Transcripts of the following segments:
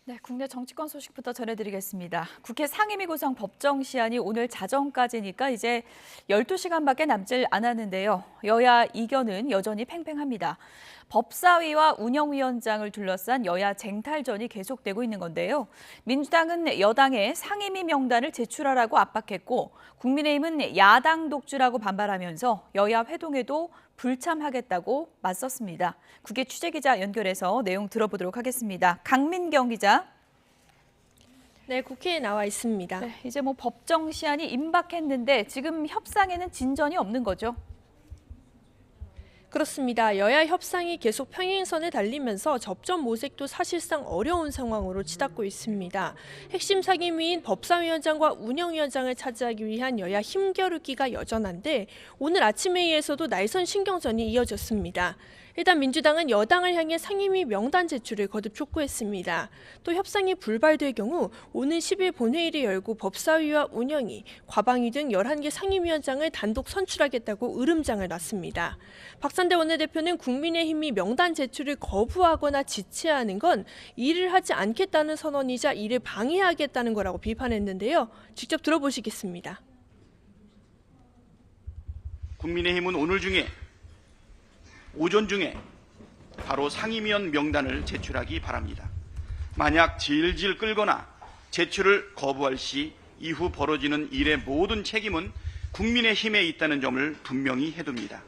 네, 국내 정치권 소식부터 전해드리겠습니다. 국회 상임위 구성 법정 시한이 오늘 자정까지니까 이제 12시간밖에 남질 않았는데요. 여야 이견은 여전히 팽팽합니다. 법사위와 운영위원장을 둘러싼 여야 쟁탈전이 계속되고 있는 건데요. 민주당은 여당에 상임위 명단을 제출하라고 압박했고 국민의힘은 야당 독주라고 반발하면서 여야 회동에도 불참하겠다고 맞섰습니다. 국회 취재기자 연결해서 내용 들어보도록 하겠습니다. 강민경 기자. 네, 국회에 나와 있습니다. 네, 이제 법정 시한이 임박했는데 지금 협상에는 진전이 없는 거죠? 그렇습니다. 여야 협상이 계속 평행선에 달리면서 접점 모색도 사실상 어려운 상황으로 치닫고 있습니다. 핵심 상임위인 법사위원장과 운영위원장을 차지하기 위한 여야 힘겨루기가 여전한데 오늘 아침 회의에서도 날선 신경전이 이어졌습니다. 일단 민주당은 여당을 향해 상임위 명단 제출을 거듭 촉구했습니다. 또 협상이 불발될 경우 오는 10일 본회의를 열고 법사위와 운영위, 과방위 등 11개 상임위원장을 단독 선출하겠다고 으름장을 놨습니다. 박산대 원내대표는 국민의힘이 명단 제출을 거부하거나 지체하는 건 일을 하지 않겠다는 선언이자 이를 방해하겠다는 거라고 비판했는데요. 직접 들어보시겠습니다. 국민의힘은 오전 중에 바로 상임위원 명단을 제출하기 바랍니다. 만약 질질 끌거나 제출을 거부할 시 이후 벌어지는 일의 모든 책임은 국민의힘에 있다는 점을 분명히 해둡니다.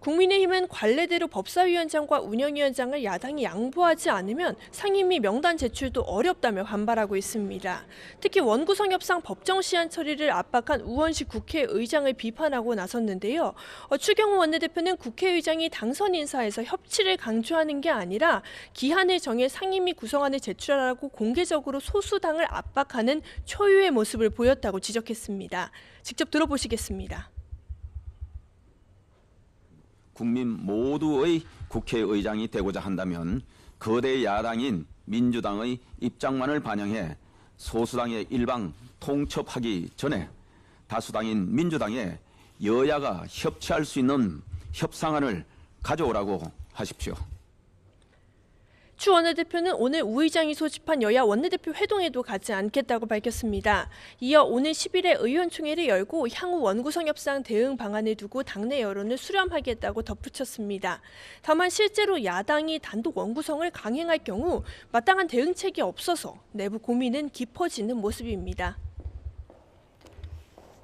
국민의힘은 관례대로 법사위원장과 운영위원장을 야당이 양보하지 않으면 상임위 명단 제출도 어렵다며 반발하고 있습니다. 특히 원구성 협상 법정 시한 처리를 압박한 우원식 국회의장을 비판하고 나섰는데요. 추경호 원내대표는 국회의장이 당선 인사에서 협치를 강조하는 게 아니라 기한을 정해 상임위 구성안을 제출하라고 공개적으로 소수당을 압박하는 초유의 모습을 보였다고 지적했습니다. 직접 들어보시겠습니다. 국민 모두의 국회의장이 되고자 한다면 거대 야당인 민주당의 입장만을 반영해 소수당의 일방 통첩하기 전에 다수당인 민주당에 여야가 협치할 수 있는 협상안을 가져오라고 하십시오. 추 원내대표는 오늘 우 의장이 소집한 여야 원내대표 회동에도 가지 않겠다고 밝혔습니다. 이어 오늘 10일에 의원총회를 열고 향후 원구성 협상 대응 방안을 두고 당내 여론을 수렴하겠다고 덧붙였습니다. 다만 실제로 야당이 단독 원구성을 강행할 경우 마땅한 대응책이 없어서 내부 고민은 깊어지는 모습입니다.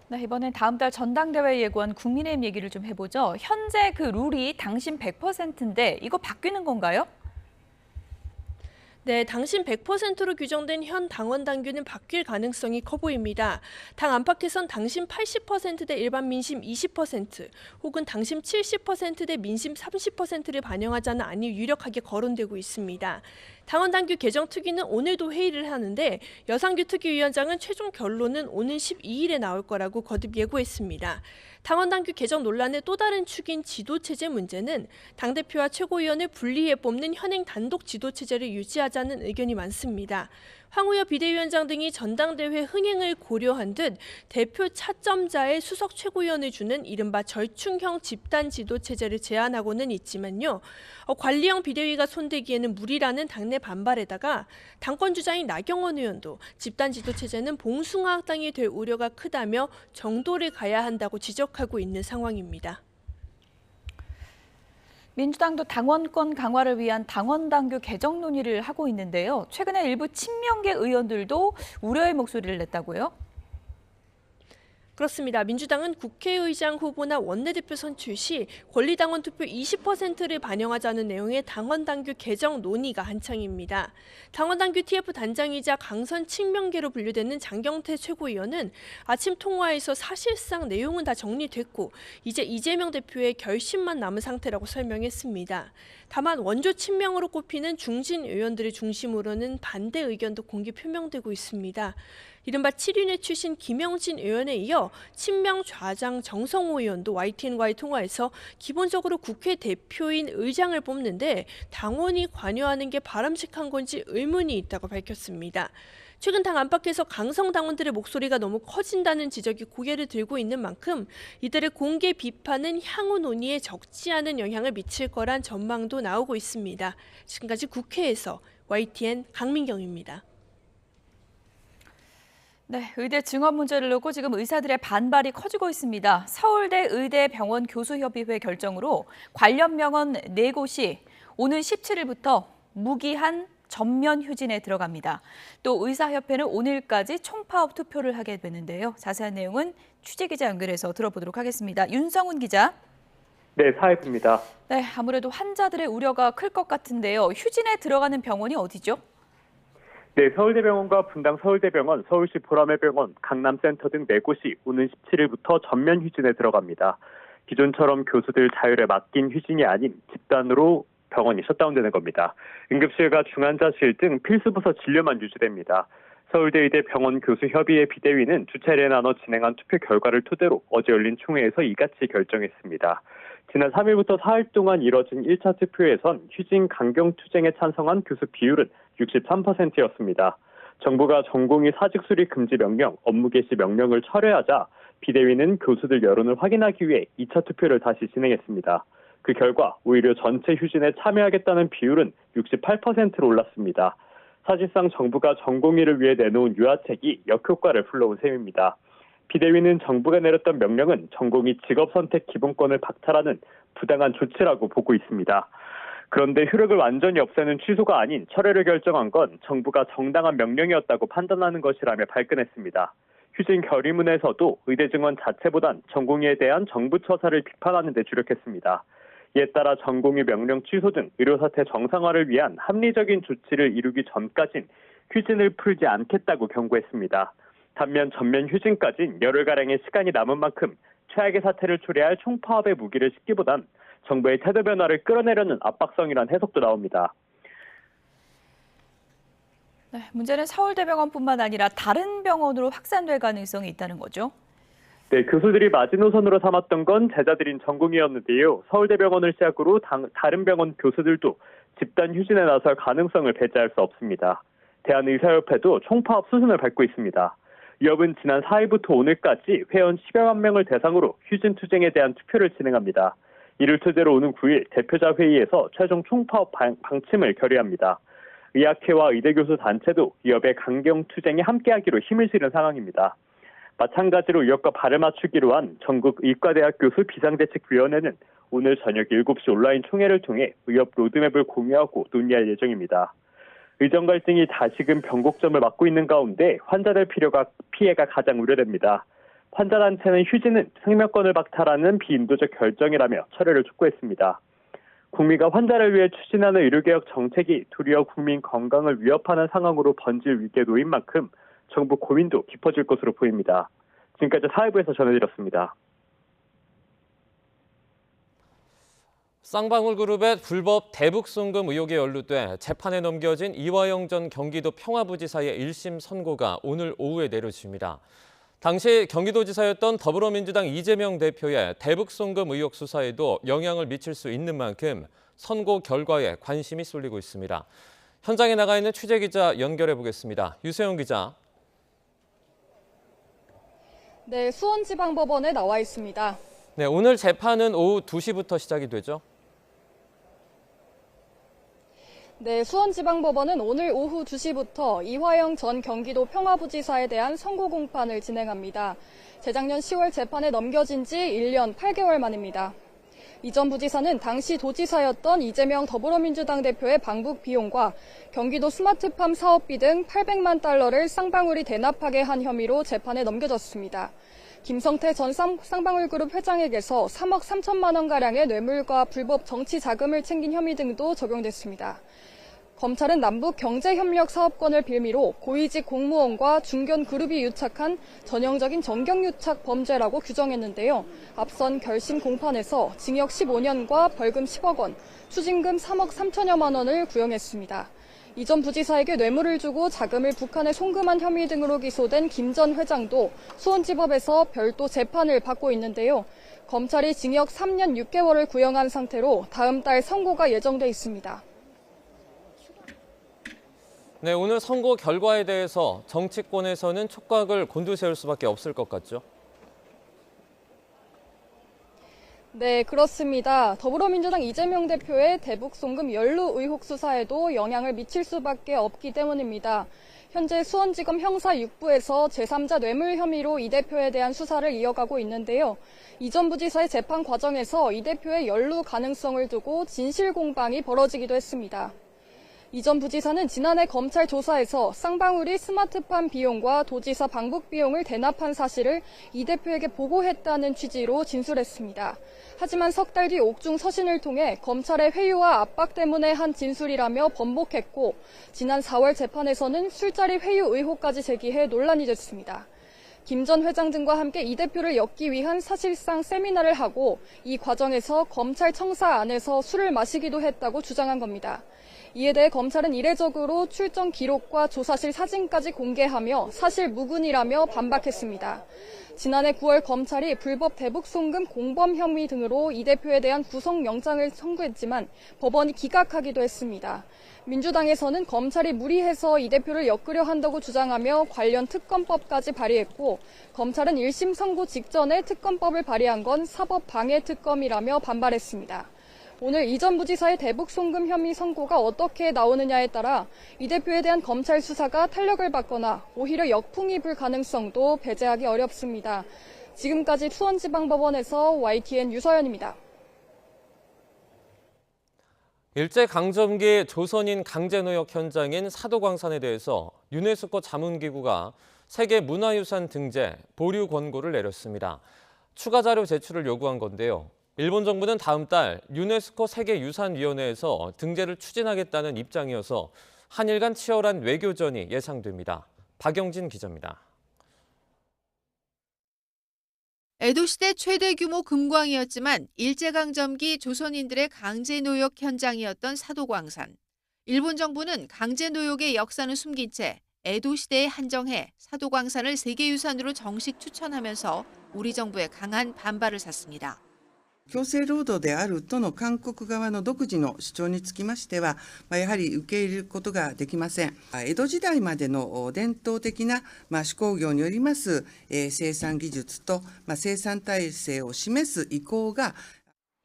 네, 이번엔 다음 달 전당대회 예고한 국민의힘 얘기를 좀 해보죠. 현재 그 룰이 당신 100%인데 이거 바뀌는 건가요? 네, 당신 100%로 규정된 현 당원 당규는 바뀔 가능성이 커 보입니다. 당 안팎에선 당신 80%대 일반 민심 20% 혹은 당신 70%대 민심 30%를 반영하자는 안이 유력하게 거론되고 있습니다. 당원 당규 개정 특위는 오늘도 회의를 하는데 여상규 특위위원장은 최종 결론은 오는 12일에 나올 거라고 거듭 예고했습니다. 당원 당규 개정 논란의 또 다른 축인 지도체제 문제는 당대표와 최고위원을 분리해 뽑는 현행 단독 지도체제를 유지하자는 의견이 많습니다. 황우여 비대위원장 등이 전당대회 흥행을 고려한 듯 대표 차점자의 수석 최고위원을 주는 이른바 절충형 집단 지도체제를 제안하고는 있지만요. 관리형 비대위가 손대기에는 무리라는 당내 반발에다가 당권 주자인 나경원 의원도 집단 지도체제는 봉숭아 학당이 될 우려가 크다며 정도를 가야 한다고 지적하고 있는 상황입니다. 민주당도 당원권 강화를 위한 당원당규 개정 논의를 하고 있는데요. 최근에 일부 친명계 의원들도 우려의 목소리를 냈다고요? 그렇습니다. 민주당은 국회의장 후보나 원내대표 선출 시 권리당원 투표 20%를 반영하자는 내용의 당원당규 개정 논의가 한창입니다. 당원당규 TF 단장이자 강선 친명계로 분류되는 장경태 최고위원은 아침 통화에서 사실상 내용은 다 정리됐고 이제 이재명 대표의 결심만 남은 상태라고 설명했습니다. 다만 원조 친명으로 꼽히는 중진 의원들을 중심으로는 반대 의견도 공개 표명되고 있습니다. 이른바 7인회 출신 김영진 의원에 이어 친명 좌장 정성호 의원도 YTN과의 통화에서 기본적으로 국회 대표인 의장을 뽑는데 당원이 관여하는 게 바람직한 건지 의문이 있다고 밝혔습니다. 최근 당 안팎에서 강성 당원들의 목소리가 너무 커진다는 지적이 고개를 들고 있는 만큼 이들의 공개 비판은 향후 논의에 적지 않은 영향을 미칠 거란 전망도 나오고 있습니다. 지금까지 국회에서 YTN 강민경입니다. 네, 의대 증원 문제를 놓고 지금 의사들의 반발이 커지고 있습니다. 서울대 의대병원 교수협의회 결정으로 관련 병원 4곳이 오는 17일부터 무기한 전면 휴진에 들어갑니다. 또 의사협회는 오늘까지 총파업 투표를 하게 되는데요. 자세한 내용은 취재기자 연결해서 들어보도록 하겠습니다. 윤성훈 기자. 네, 사회부입니다. 네, 아무래도 환자들의 우려가 클 것 같은데요. 휴진에 들어가는 병원이 어디죠? 네, 서울대병원과 분당 서울대병원, 서울시 보라매병원, 강남센터 등 4곳이 오는 17일부터 전면 휴진에 들어갑니다. 기존처럼 교수들 자율에 맡긴 휴진이 아닌 집단으로 병원이 셧다운되는 겁니다. 응급실과 중환자실 등 필수부서 진료만 유지됩니다. 서울대 의대 병원 교수협의회 비대위는 두 차례에 나눠 진행한 투표 결과를 토대로 어제 열린 총회에서 이같이 결정했습니다. 지난 3일부터 4일 동안 이뤄진 1차 투표에선 휴진 강경 투쟁에 찬성한 교수 비율은 63%였습니다. 정부가 전공의 사직 수리 금지 명령, 업무 개시 명령을 철회하자 비대위는 교수들 여론을 확인하기 위해 2차 투표를 다시 진행했습니다. 그 결과 오히려 전체 휴진에 참여하겠다는 비율은 68%로 올랐습니다. 사실상 정부가 전공의를 위해 내놓은 유화책이 역효과를 불러온 셈입니다. 비대위는 정부가 내렸던 명령은 전공의 직업선택 기본권을 박탈하는 부당한 조치라고 보고 있습니다. 그런데 효력을 완전히 없애는 취소가 아닌 철회를 결정한 건 정부가 정당한 명령이었다고 판단하는 것이라며 발끈했습니다. 휴진 결의문에서도 의대 증원 자체보단 전공의에 대한 정부 처사를 비판하는 데 주력했습니다. 이에 따라 전공의 명령 취소 등 의료사태 정상화를 위한 합리적인 조치를 이루기 전까진 휴진을 풀지 않겠다고 경고했습니다. 반면 전면 휴진까진 열흘가량의 시간이 남은 만큼 최악의 사태를 초래할 총파업의 무기를 싣기보단 정부의 태도 변화를 끌어내려는 압박성이란 해석도 나옵니다. 네, 문제는 서울대병원뿐만 아니라 다른 병원으로 확산될 가능성이 있다는 거죠. 네, 교수들이 마지노선으로 삼았던 건 제자들인 전공의였는데요. 서울대병원을 시작으로 다른 병원 교수들도 집단 휴진에 나설 가능성을 배제할 수 없습니다. 대한의사협회도 총파업 수순을 밟고 있습니다. 위협은 지난 4일부터 오늘까지 회원 10여만 명을 대상으로 휴진 투쟁에 대한 투표를 진행합니다. 이를 토대로 오는 9일 대표자 회의에서 최종 총파업 방침을 결의합니다. 의학회와 의대교수 단체도 위협의 강경 투쟁에 함께하기로 힘을 실은 상황입니다. 마찬가지로 위협과 발을 맞추기로 한 전국 의과대학 교수 비상대책위원회는 오늘 저녁 7시 온라인 총회를 통해 위협 로드맵을 공유하고 논의할 예정입니다. 의정 갈등이 다시금 변곡점을 맞고 있는 가운데 환자들 피해가 가장 우려됩니다. 환자단체는 휴진은 생명권을 박탈하는 비인도적 결정이라며 철회를 촉구했습니다. 국민과 환자를 위해 추진하는 의료개혁 정책이 도리어 국민 건강을 위협하는 상황으로 번질 위기에 놓인 만큼 정부 고민도 깊어질 것으로 보입니다. 지금까지 사회부에서 전해드렸습니다. 쌍방울그룹의 불법 대북송금 의혹에 연루돼 재판에 넘겨진 이화영 전 경기도 평화부지사의 1심 선고가 오늘 오후에 내려집니다. 당시 경기도지사였던 더불어민주당 이재명 대표의 대북송금 의혹 수사에도 영향을 미칠 수 있는 만큼 선고 결과에 관심이 쏠리고 있습니다. 현장에 나가 있는 취재기자 연결해 보겠습니다. 유세영 기자. 네, 수원지방법원에 나와 있습니다. 네, 오늘 재판은 오후 2시부터 시작이 되죠? 네, 수원지방법원은 오늘 오후 2시부터 이화영 전 경기도 평화부지사에 대한 선고 공판을 진행합니다. 재작년 10월 재판에 넘겨진 지 1년 8개월 만입니다. 이 전 부지사는 당시 도지사였던 이재명 더불어민주당 대표의 방북 비용과 경기도 스마트팜 사업비 등 800만 달러를 쌍방울이 대납하게 한 혐의로 재판에 넘겨졌습니다. 김성태 전 쌍방울그룹 회장에게서 3억 3천만 원가량의 뇌물과 불법 정치 자금을 챙긴 혐의 등도 적용됐습니다. 검찰은 남북 경제협력사업권을 빌미로 고위직 공무원과 중견 그룹이 유착한 전형적인 정경유착 범죄라고 규정했는데요. 앞선 결심 공판에서 징역 15년과 벌금 10억 원, 추징금 3억 3천여만 원을 구형했습니다. 이 전 부지사에게 뇌물을 주고 자금을 북한에 송금한 혐의 등으로 기소된 김 전 회장도 수원지법에서 별도 재판을 받고 있는데요. 검찰이 징역 3년 6개월을 구형한 상태로 다음 달 선고가 예정돼 있습니다. 네, 오늘 선고 결과에 대해서 정치권에서는 촉각을 곤두세울 수밖에 없을 것 같죠? 네, 그렇습니다. 더불어민주당 이재명 대표의 대북 송금 연루 의혹 수사에도 영향을 미칠 수밖에 없기 때문입니다. 현재 수원지검 형사 6부에서 제3자 뇌물 혐의로 이 대표에 대한 수사를 이어가고 있는데요. 이 전 부지사의 재판 과정에서 이 대표의 연루 가능성을 두고 진실 공방이 벌어지기도 했습니다. 이 전 부지사는 지난해 검찰 조사에서 쌍방울이 스마트팜 비용과 도지사 방북 비용을 대납한 사실을 이 대표에게 보고했다는 취지로 진술했습니다. 하지만 석 달 뒤 옥중 서신을 통해 검찰의 회유와 압박 때문에 한 진술이라며 번복했고 지난 4월 재판에서는 술자리 회유 의혹까지 제기해 논란이 됐습니다. 김 전 회장 등과 함께 이 대표를 엮기 위한 사실상 세미나를 하고 이 과정에서 검찰 청사 안에서 술을 마시기도 했다고 주장한 겁니다. 이에 대해 검찰은 이례적으로 출정 기록과 조사실 사진까지 공개하며 사실 무근이라며 반박했습니다. 지난해 9월 검찰이 불법 대북 송금 공범 혐의 등으로 이 대표에 대한 구속영장을 청구했지만 법원이 기각하기도 했습니다. 민주당에서는 검찰이 무리해서 이 대표를 엮으려 한다고 주장하며 관련 특검법까지 발의했고 검찰은 1심 선고 직전에 특검법을 발의한 건 사법방해특검이라며 반발했습니다. 오늘 이 전 부지사의 대북 송금 혐의 선고가 어떻게 나오느냐에 따라 이 대표에 대한 검찰 수사가 탄력을 받거나 오히려 역풍이 불 가능성도 배제하기 어렵습니다. 지금까지 수원지방법원에서 YTN 유서연입니다. 일제강점기 조선인 강제노역 현장인 사도광산에 대해서 유네스코 자문기구가 세계문화유산 등재 보류 권고를 내렸습니다. 추가 자료 제출을 요구한 건데요. 일본 정부는 다음 달 유네스코 세계유산위원회에서 등재를 추진하겠다는 입장이어서 한일 간 치열한 외교전이 예상됩니다. 박영진 기자입니다. 에도시대 최대 규모 금광이었지만 일제강점기 조선인들의 강제노역 현장이었던 사도광산. 일본 정부는 강제노역의 역사는 숨긴 채 에도시대에 한정해 사도광산을 세계유산으로 정식 추천하면서 우리 정부에 강한 반발을 샀습니다. 強制労働であるとの韓国側の独自の主張につきましては、やはり受け入れることができません。江戸時代までの伝統的な手工業によります生産技術と生産体制を示す意向が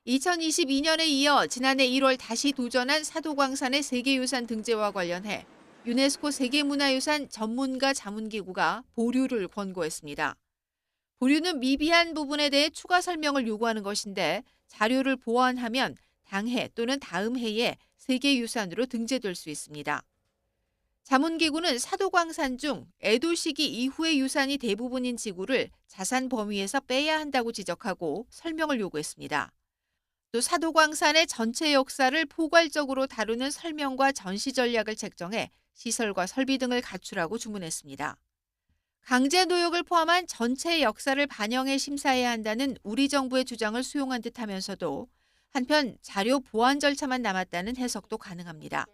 2022년에 이어 지난해 1월 다시 도전한 사도광산의 세계유산 등재와 관련해 유네스코 세계문화유산 전문가 자문기구가 보류를 권고했습니다. 보류는 미비한 부분에 대해 추가 설명을 요구하는 것인데 자료를 보완하면 당해 또는 다음 해에 세계유산으로 등재될 수 있습니다. 자문기구는 사도광산 중 에도 시기 이후의 유산이 대부분인 지구를 자산 범위에서 빼야 한다고 지적하고 설명을 요구했습니다. 또 사도광산의 전체 역사를 포괄적으로 다루는 설명과 전시 전략을 책정해 시설과 설비 등을 갖추라고 주문했습니다. 강제노역을 포함한 전체 역사를 반영해 심사해야 한다는 우리 정부의 주장을 수용한 듯하면서도 한편 자료 보완 절차만 남았다는 해석도 가능합니다.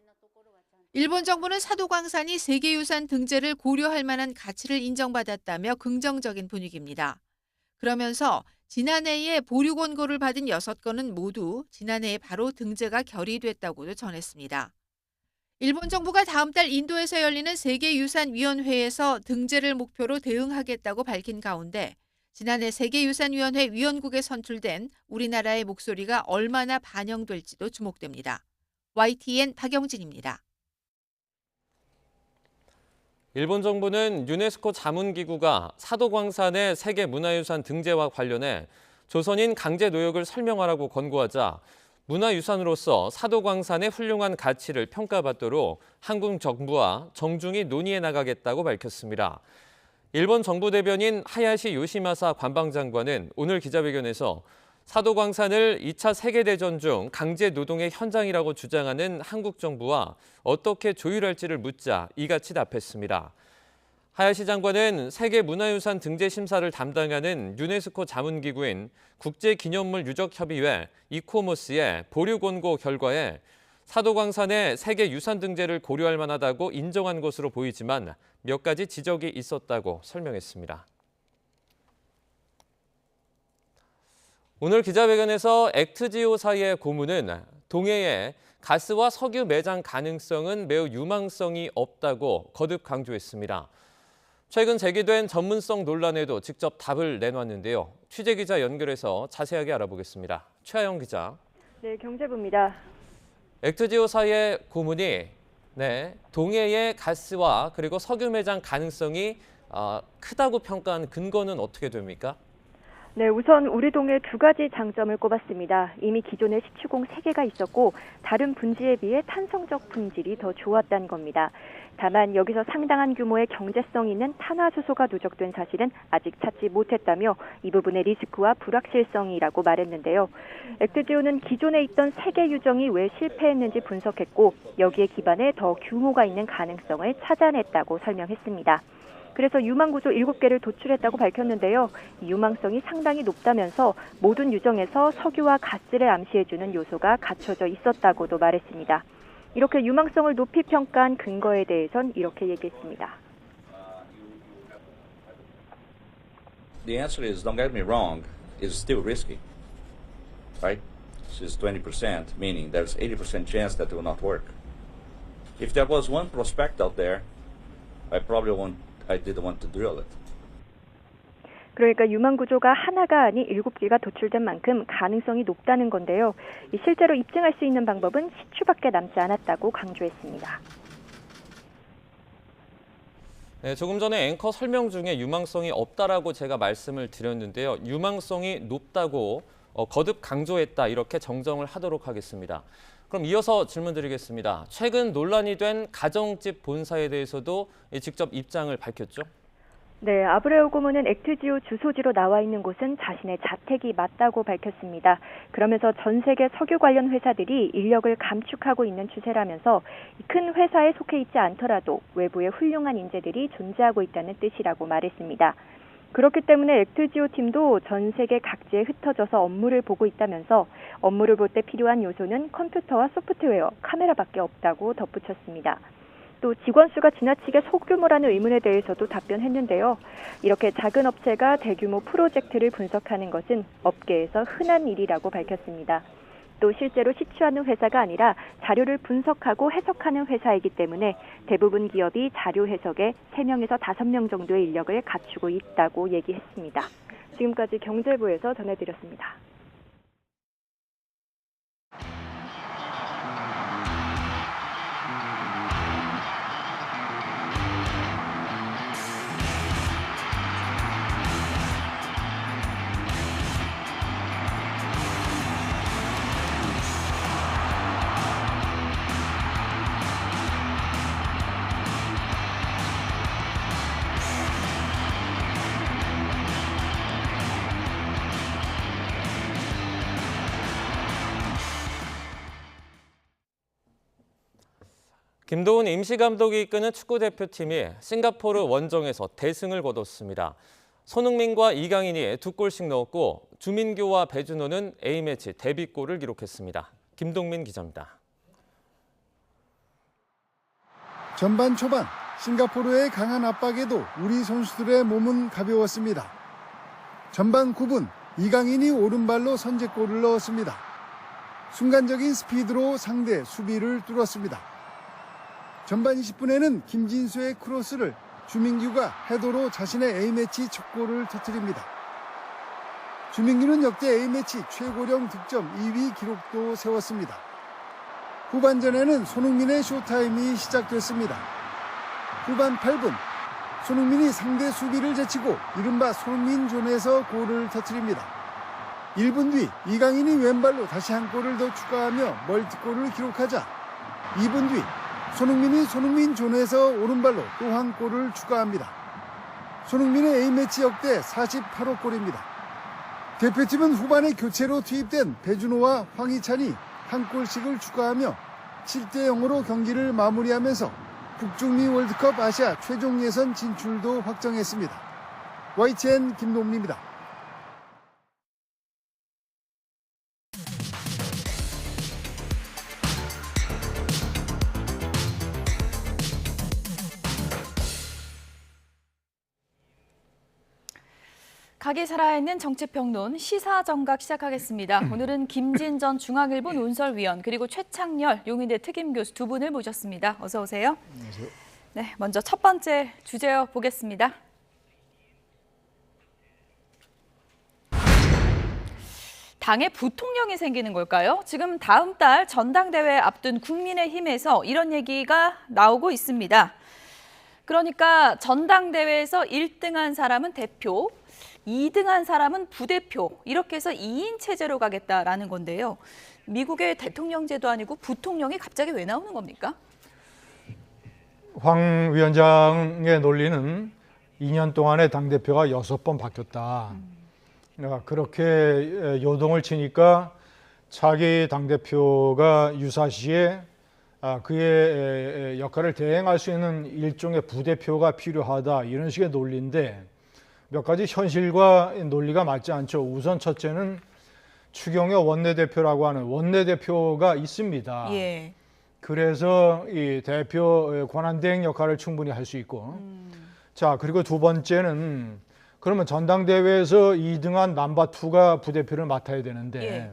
일본 정부는 사도광산이 세계유산 등재를 고려할 만한 가치를 인정받았다며 긍정적인 분위기입니다. 그러면서 지난해에 보류 권고를 받은 6건은 모두 지난해에 바로 등재가 결의됐다고도 전했습니다. 일본 정부가 다음 달 인도에서 열리는 세계유산위원회에서 등재를 목표로 대응하겠다고 밝힌 가운데 지난해 세계유산위원회 위원국에 선출된 우리나라의 목소리가 얼마나 반영될지도 주목됩니다. YTN 박영진입니다. 일본 정부는 유네스코 자문기구가 사도광산의 세계문화유산 등재와 관련해 조선인 강제노역을 설명하라고 권고하자 문화유산으로서 사도광산의 훌륭한 가치를 평가받도록 한국 정부와 정중히 논의해 나가겠다고 밝혔습니다. 일본 정부 대변인 하야시 요시마사 관방장관은 오늘 기자회견에서 사도광산을 2차 세계대전 중 강제노동의 현장이라고 주장하는 한국 정부와 어떻게 조율할지를 묻자 이같이 답했습니다. 하야시 장관은 세계문화유산 등재 심사를 담당하는 유네스코 자문기구인 국제기념물 유적협의회 이코모스의 보류 권고 결과에 사도광산의 세계유산 등재를 고려할 만하다고 인정한 것으로 보이지만 몇 가지 지적이 있었다고 설명했습니다. 오늘 기자회견에서 액트지오사의 고문은 동해에 가스와 석유 매장 가능성은 매우 유망성이 없다고 거듭 강조했습니다. 최근 제기된 전문성 논란에도 직접 답을 내놨는데요. 취재기자 연결해서 자세하게 알아보겠습니다. 최하영 기자. 네, 경제부입니다. 액트지오사의 고문이 동해의 가스와 그리고 석유 매장 가능성이 크다고 평가한 근거는 어떻게 됩니까? 네, 우선 우리 동해 두 가지 장점을 꼽았습니다. 이미 기존에 시추공 3개가 있었고 다른 분지에 비해 탄성적 품질이 더 좋았다는 겁니다. 다만 여기서 상당한 규모의 경제성 있는 탄화수소가 누적된 사실은 아직 찾지 못했다며 이 부분의 리스크와 불확실성이라고 말했는데요. 액트지오는 기존에 있던 3개 유정이 왜 실패했는지 분석했고 여기에 기반해 더 규모가 있는 가능성을 찾아냈다고 설명했습니다. 그래서 유망구조 7개를 도출했다고 밝혔는데요. 이 유망성이 상당히 높다면서 모든 유정에서 석유와 가스를 암시해주는 요소가 갖춰져 있었다고도 말했습니다. 이렇게 유망성을 높이 평가한 근거에 대해선 이렇게 얘기했습니다. The answer is, don't get me wrong, it's still risky, right? It's 20%, meaning there's 80% chance that it will not work. If there was one prospect out there, I didn't want to drill it. 그러니까 유망구조가 하나가 아닌 7개가 도출된 만큼 가능성이 높다는 건데요. 실제로 입증할 수 있는 방법은 시추밖에 남지 않았다고 강조했습니다. 네, 조금 전에 앵커 설명 중에 유망성이 없다라고 제가 말씀을 드렸는데요. 유망성이 높다고 거듭 강조했다 이렇게 정정을 하도록 하겠습니다. 그럼 이어서 질문 드리겠습니다. 최근 논란이 된 가정집 본사에 대해서도 직접 입장을 밝혔죠? 네, 아브레오 고문은 액트지오 주소지로 나와 있는 곳은 자신의 자택이 맞다고 밝혔습니다. 그러면서 전 세계 석유 관련 회사들이 인력을 감축하고 있는 추세라면서 큰 회사에 속해 있지 않더라도 외부에 훌륭한 인재들이 존재하고 있다는 뜻이라고 말했습니다. 그렇기 때문에 액트지오 팀도 전 세계 각지에 흩어져서 업무를 보고 있다면서 업무를 볼 때 필요한 요소는 컴퓨터와 소프트웨어, 카메라밖에 없다고 덧붙였습니다. 또 직원 수가 지나치게 소규모라는 의문에 대해서도 답변했는데요. 이렇게 작은 업체가 대규모 프로젝트를 분석하는 것은 업계에서 흔한 일이라고 밝혔습니다. 또 실제로 시추하는 회사가 아니라 자료를 분석하고 해석하는 회사이기 때문에 대부분 기업이 자료 해석에 3명에서 5명 정도의 인력을 갖추고 있다고 얘기했습니다. 지금까지 경제부에서 전해드렸습니다. 김도훈 임시감독이 이끄는 축구대표팀이 싱가포르 원정에서 대승을 거뒀습니다. 손흥민과 이강인이 2골씩 넣었고 주민규와 배준호는 A매치 데뷔골을 기록했습니다. 김동민 기자입니다. 전반 초반 싱가포르의 강한 압박에도 우리 선수들의 몸은 가벼웠습니다. 전반 9분 이강인이 오른발로 선제골을 넣었습니다. 순간적인 스피드로 상대 수비를 뚫었습니다. 전반 20분에는 김진수의 크로스를 주민규가 헤더로 자신의 A매치 첫 골을 터뜨립니다. 주민규는 역대 A매치 최고령 득점 2위 기록도 세웠습니다. 후반전에는 손흥민의 쇼타임이 시작됐습니다. 후반 8분 손흥민이 상대 수비를 제치고 이른바 손흥민 존에서 골을 터뜨립니다. 1분 뒤 이강인이 왼발로 다시 한 골을 더 추가하며 멀티골을 기록하자 2분 뒤 손흥민이 손흥민 존에서 오른발로 또 한 골을 추가합니다. 손흥민의 A매치 역대 48호 골입니다. 대표팀은 후반에 교체로 투입된 배준호와 황희찬이 한 골씩을 추가하며 7대0으로 경기를 마무리하면서 북중미 월드컵 아시아 최종 예선 진출도 확정했습니다. YTN 김동민입니다. 각이 살아있는 정치평론 시사정각 시작하겠습니다. 오늘은 김진전 중앙일보 논설위원 그리고 최창렬 용인대 특임교수 두 분을 모셨습니다. 어서 오세요. 안녕하세요. 네, 먼저 첫 번째 주제어 보겠습니다. 당의 부통령이 생기는 걸까요? 지금 다음 달 전당대회 앞둔 국민의힘에서 이런 얘기가 나오고 있습니다. 그러니까 전당대회에서 1등한 사람은 대표, 2등한 사람은 부대표 이렇게 해서 2인 체제로 가겠다라는 건데요. 미국의 대통령제도 아니고 부통령이 갑자기 왜 나오는 겁니까? 황 위원장의 논리는 2년 동안에 당대표가 6번 바뀌었다. 그렇게 요동을 치니까 차기 당대표가 유사시에 그의 역할을 대행할 수 있는 일종의 부대표가 필요하다. 이런 식의 논리인데 몇 가지 현실과 논리가 맞지 않죠. 우선 첫째는 추경호 원내대표라고 하는 원내대표가 있습니다. 예. 그래서 이 대표 권한대행 역할을 충분히 할 수 있고 자, 그리고 두 번째는 그러면 전당대회에서 2등한 넘버2가 부대표를 맡아야 되는데 예.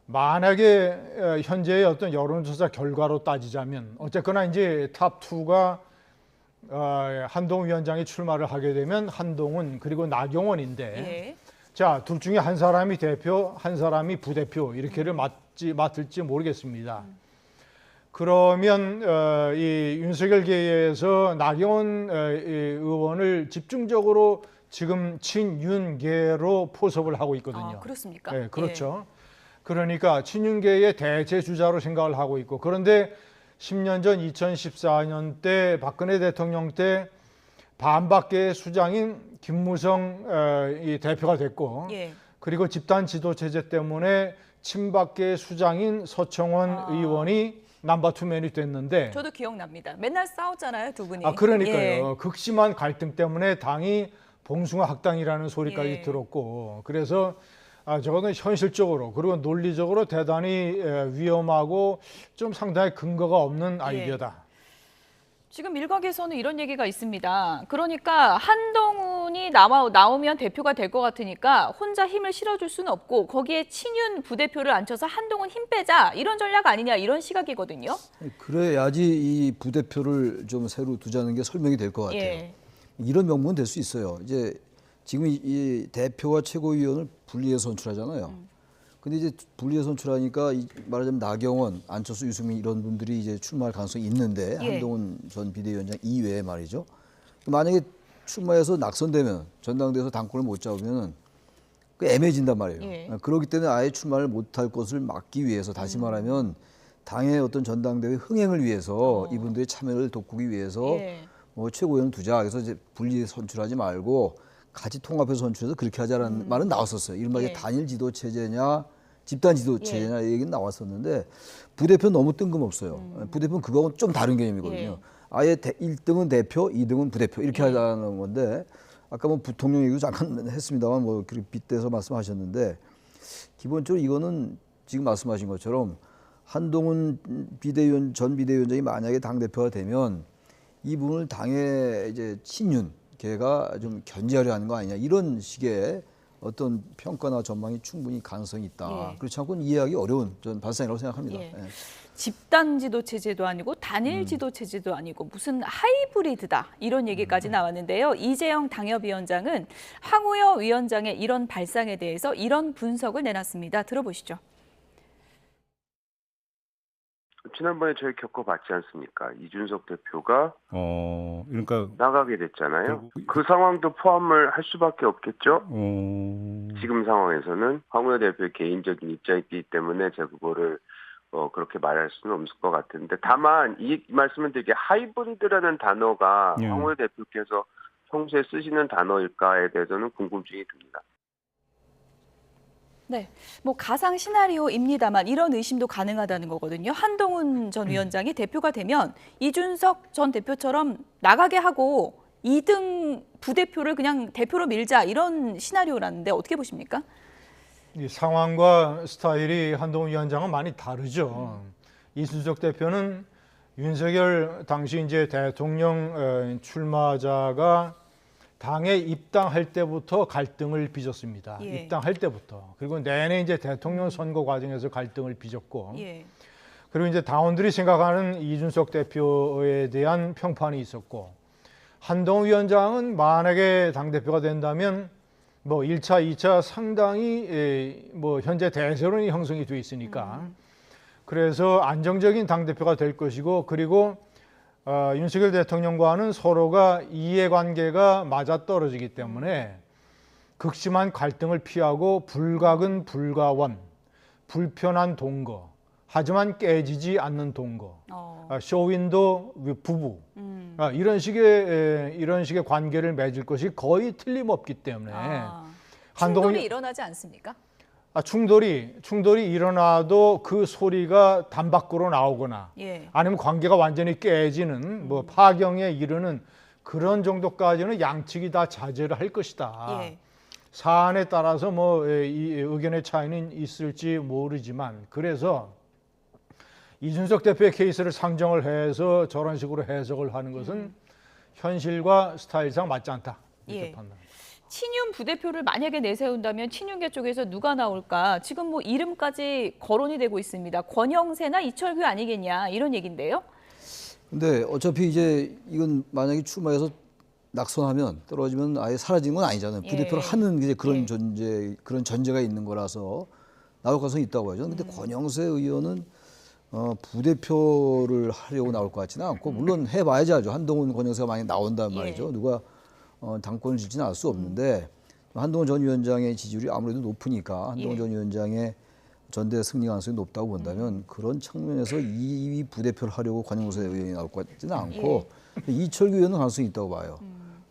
만약에 현재의 어떤 여론조사 결과로 따지자면 어쨌거나 이제 탑2가 한동훈 위원장이 출마를 하게 되면 한동훈 그리고 나경원인데 예. 자, 둘 중에 한 사람이 대표, 한 사람이 부대표 이렇게를 맡을지 모르겠습니다. 그러면 이 윤석열계에서 나경원 의원을 집중적으로 지금 친윤계로 포섭을 하고 있거든요. 그렇습니까? 네, 그렇죠. 그러니까 친윤계의 대체 주자로 생각을 하고 있고 그런데 10년 전 2014년 때 박근혜 대통령 때 반박계의 수장인 김무성 이 대표가 됐고 예. 그리고 집단 지도 체제 때문에 친박계의 수장인 서청원 의원이 넘버2맨이 됐는데 저도 기억납니다. 맨날 싸웠잖아요, 두 분이. 그러니까요. 예. 극심한 갈등 때문에 당이 봉숭아 학당이라는 소리까지 예. 들었고 그래서 저거는 현실적으로 그리고 논리적으로 대단히 위험하고 좀 상당히 근거가 없는 아이디어다. 지금 일각에서는 이런 얘기가 있습니다. 그러니까 한동훈이 나오면 대표가 될 것 같으니까 혼자 힘을 실어줄 수는 없고 거기에 친윤 부대표를 앉혀서 한동훈 힘 빼자 이런 전략 아니냐 이런 시각이거든요. 그래야지 이 부대표를 좀 새로 두자는 게 설명이 될 것 같아요. 예. 이런 명분은 될 수 있어요. 이제 지금 이 대표와 최고위원을 분리해서 선출하잖아요. 근데 이제 분리해서 선출하니까 말하자면 나경원, 안철수, 유승민 이런 분들이 이제 출마할 가능성이 있는데 예. 한동훈 전 비대위원장 이외에 말이죠. 만약에 출마해서 낙선되면 전당대회에서 당권을 못 잡으면 그 애매해진단 말이에요. 예. 그렇기 때문에 아예 출마를 못할 것을 막기 위해서 다시 말하면 당의 어떤 전당대회 흥행을 위해서 이분들의 참여를 돋구기 위해서 예. 뭐 최고위원 두자. 그래서 이제 분리 선출하지 말고 같이 통합해서 선출해서 그렇게 하자라는 말은 나왔었어요. 이른바 예. 단일 지도 체제냐 집단 지도 체제냐 얘기는 나왔었는데 부대표는 너무 뜬금없어요. 부대표는 그거하고는 좀 다른 개념이거든요. 예. 아예 1등은 대표, 2등은 부대표 이렇게 하자는 건데 아까 뭐 부통령 얘기도 잠깐 했습니다만 뭐 그렇게 빗대서 말씀하셨는데 기본적으로 이거는 지금 말씀하신 것처럼 한동훈 전 비대위원장이 만약에 당대표가 되면 이분을 당의 이제 친윤 걔가 좀 견제하려 하는 거 아니냐 이런 식의 어떤 평가나 전망이 충분히 가능성이 있다. 예. 그렇지 않고는 이해하기 어려운 전 발상이라고 생각합니다. 예. 예. 집단 지도 체제도 아니고 단일 지도 체제도 아니고 무슨 하이브리드다 이런 얘기까지 나왔는데요. 이재영 당협위원장은 황우여 위원장의 이런 발상에 대해서 이런 분석을 내놨습니다. 들어보시죠. 지난번에 저희 겪어봤지 않습니까? 이준석 대표가 그러니까 나가게 됐잖아요. 그 상황도 포함을 할 수밖에 없겠죠. 지금 상황에서는 황우여 대표의 개인적인 입장이기 때문에 제가 그거를 그렇게 말할 수는 없을 것 같은데 다만 이 말씀을 드리게 하이브리드라는 단어가 예. 황우여 대표께서 평소에 쓰시는 단어일까에 대해서는 궁금증이 듭니다. 네, 뭐 가상 시나리오입니다만 이런 의심도 가능하다는 거거든요. 한동훈 전 위원장이 대표가 되면 이준석 전 대표처럼 나가게 하고 2등 부대표를 그냥 대표로 밀자 이런 시나리오라는데 어떻게 보십니까? 이 상황과 스타일이 한동훈 위원장은 많이 다르죠. 이준석 대표는 윤석열 당시 이제 대통령 출마자가 당에 입당할 때부터 갈등을 빚었습니다. 예. 입당할 때부터. 그리고 내내 이제 대통령 선거 과정에서 갈등을 빚었고. 예. 그리고 이제 당원들이 생각하는 이준석 대표에 대한 평판이 있었고. 한동훈 위원장은 만약에 당대표가 된다면 뭐 1차, 2차 상당히 뭐 현재 대세론이 형성이 돼 있으니까 그래서 안정적인 당대표가 될 것이고 그리고 윤석열 대통령과는 서로가 이해관계가 맞아떨어지기 때문에 극심한 갈등을 피하고 불가근 불가원, 불편한 동거, 하지만 깨지지 않는 동거, 쇼윈도 부부 이런 식의 관계를 맺을 것이 거의 틀림없기 때문에 충돌이 일어나지 않습니까? 충돌이 일어나도 그 소리가 담 밖으로 나오거나 아니면 관계가 완전히 깨지는 뭐 파경에 이르는 그런 정도까지는 양측이 다 자제를 할 것이다. 사안에 따라서 뭐 이 의견의 차이는 있을지 모르지만 그래서 이준석 대표의 케이스를 상정을 해서 저런 식으로 해석을 하는 것은 현실과 스타일상 맞지 않다. 이렇게 판단합니다. 친윤 부대표를 만약에 내세운다면 친윤계 쪽에서 누가 나올까? 지금 뭐 이름까지 거론이 되고 있습니다. 권영세나 이철규 아니겠냐 이런 얘기인데요. 근데 어차피 이제 이건 만약에 출마해서 낙선하면 떨어지면 아예 사라지는 건 아니잖아요. 부대표를 하는 이제 그런 그런 전제가 있는 거라서 나올 가능성이 있다고 하죠. 근데 권영세 의원은 부대표를 하려고 나올 것 같지는 않고 물론 해봐야지 하죠. 한동훈 권영세가 많이 나온단 말이죠. 누가 당권을 질지는 알 수 없는데 한동훈 전 위원장의 지지율이 아무래도 높으니까 한동훈 전 위원장의 전대 승리 가능성이 높다고 본다면 그런 측면에서 이 부대표를 하려고 권영세 의원이 나올 것 같지는 않고 이철규 의원은 가능성이 있다고 봐요.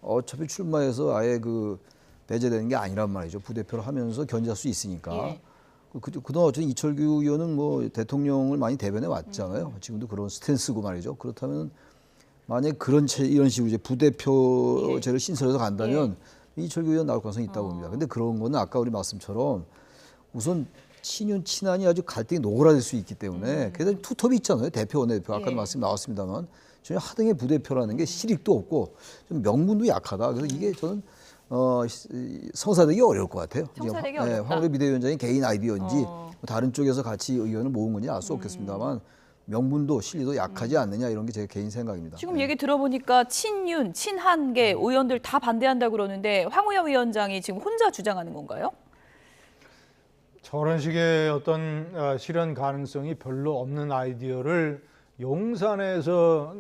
어차피 출마해서 아예 그 배제되는 게 아니란 말이죠. 부대표를 하면서 견제할 수 있으니까. 그동안 어쨌든 이철규 의원은 뭐 대통령을 많이 대변해 왔잖아요. 지금도 그런 스탠스고 말이죠. 그렇다면 만약 이런 식으로 이제 부대표제를 신설해서 간다면 이철규 의원 나올 가능성이 있다고 봅니다. 근데 그런 거는 아까 우리 말씀처럼 우선 친윤 친한이 아주 갈등이 노골화될 수 있기 때문에 그다음에 투톱이 있잖아요. 대표 원내대표 아까 말씀 나왔습니다만 전혀 하등의 부대표라는 게 실익도 없고 좀 명분도 약하다. 그래서 이게 저는 성사되기 어려울 것 같아요. 성사되기 어렵다. 황우여 비대위원장이 개인 아이디어인지 다른 쪽에서 같이 의견을 모은 건지 알 수 없겠습니다만 명분도 실리도 약하지 않느냐 이런 게 제 개인 생각입니다. 지금 얘기 들어보니까 친윤, 친한계 의원들 다 반대한다고 그러는데 황우여 위원장이 지금 혼자 주장하는 건가요? 저런 식의 어떤 실현 가능성이 별로 없는 아이디어를 용산에서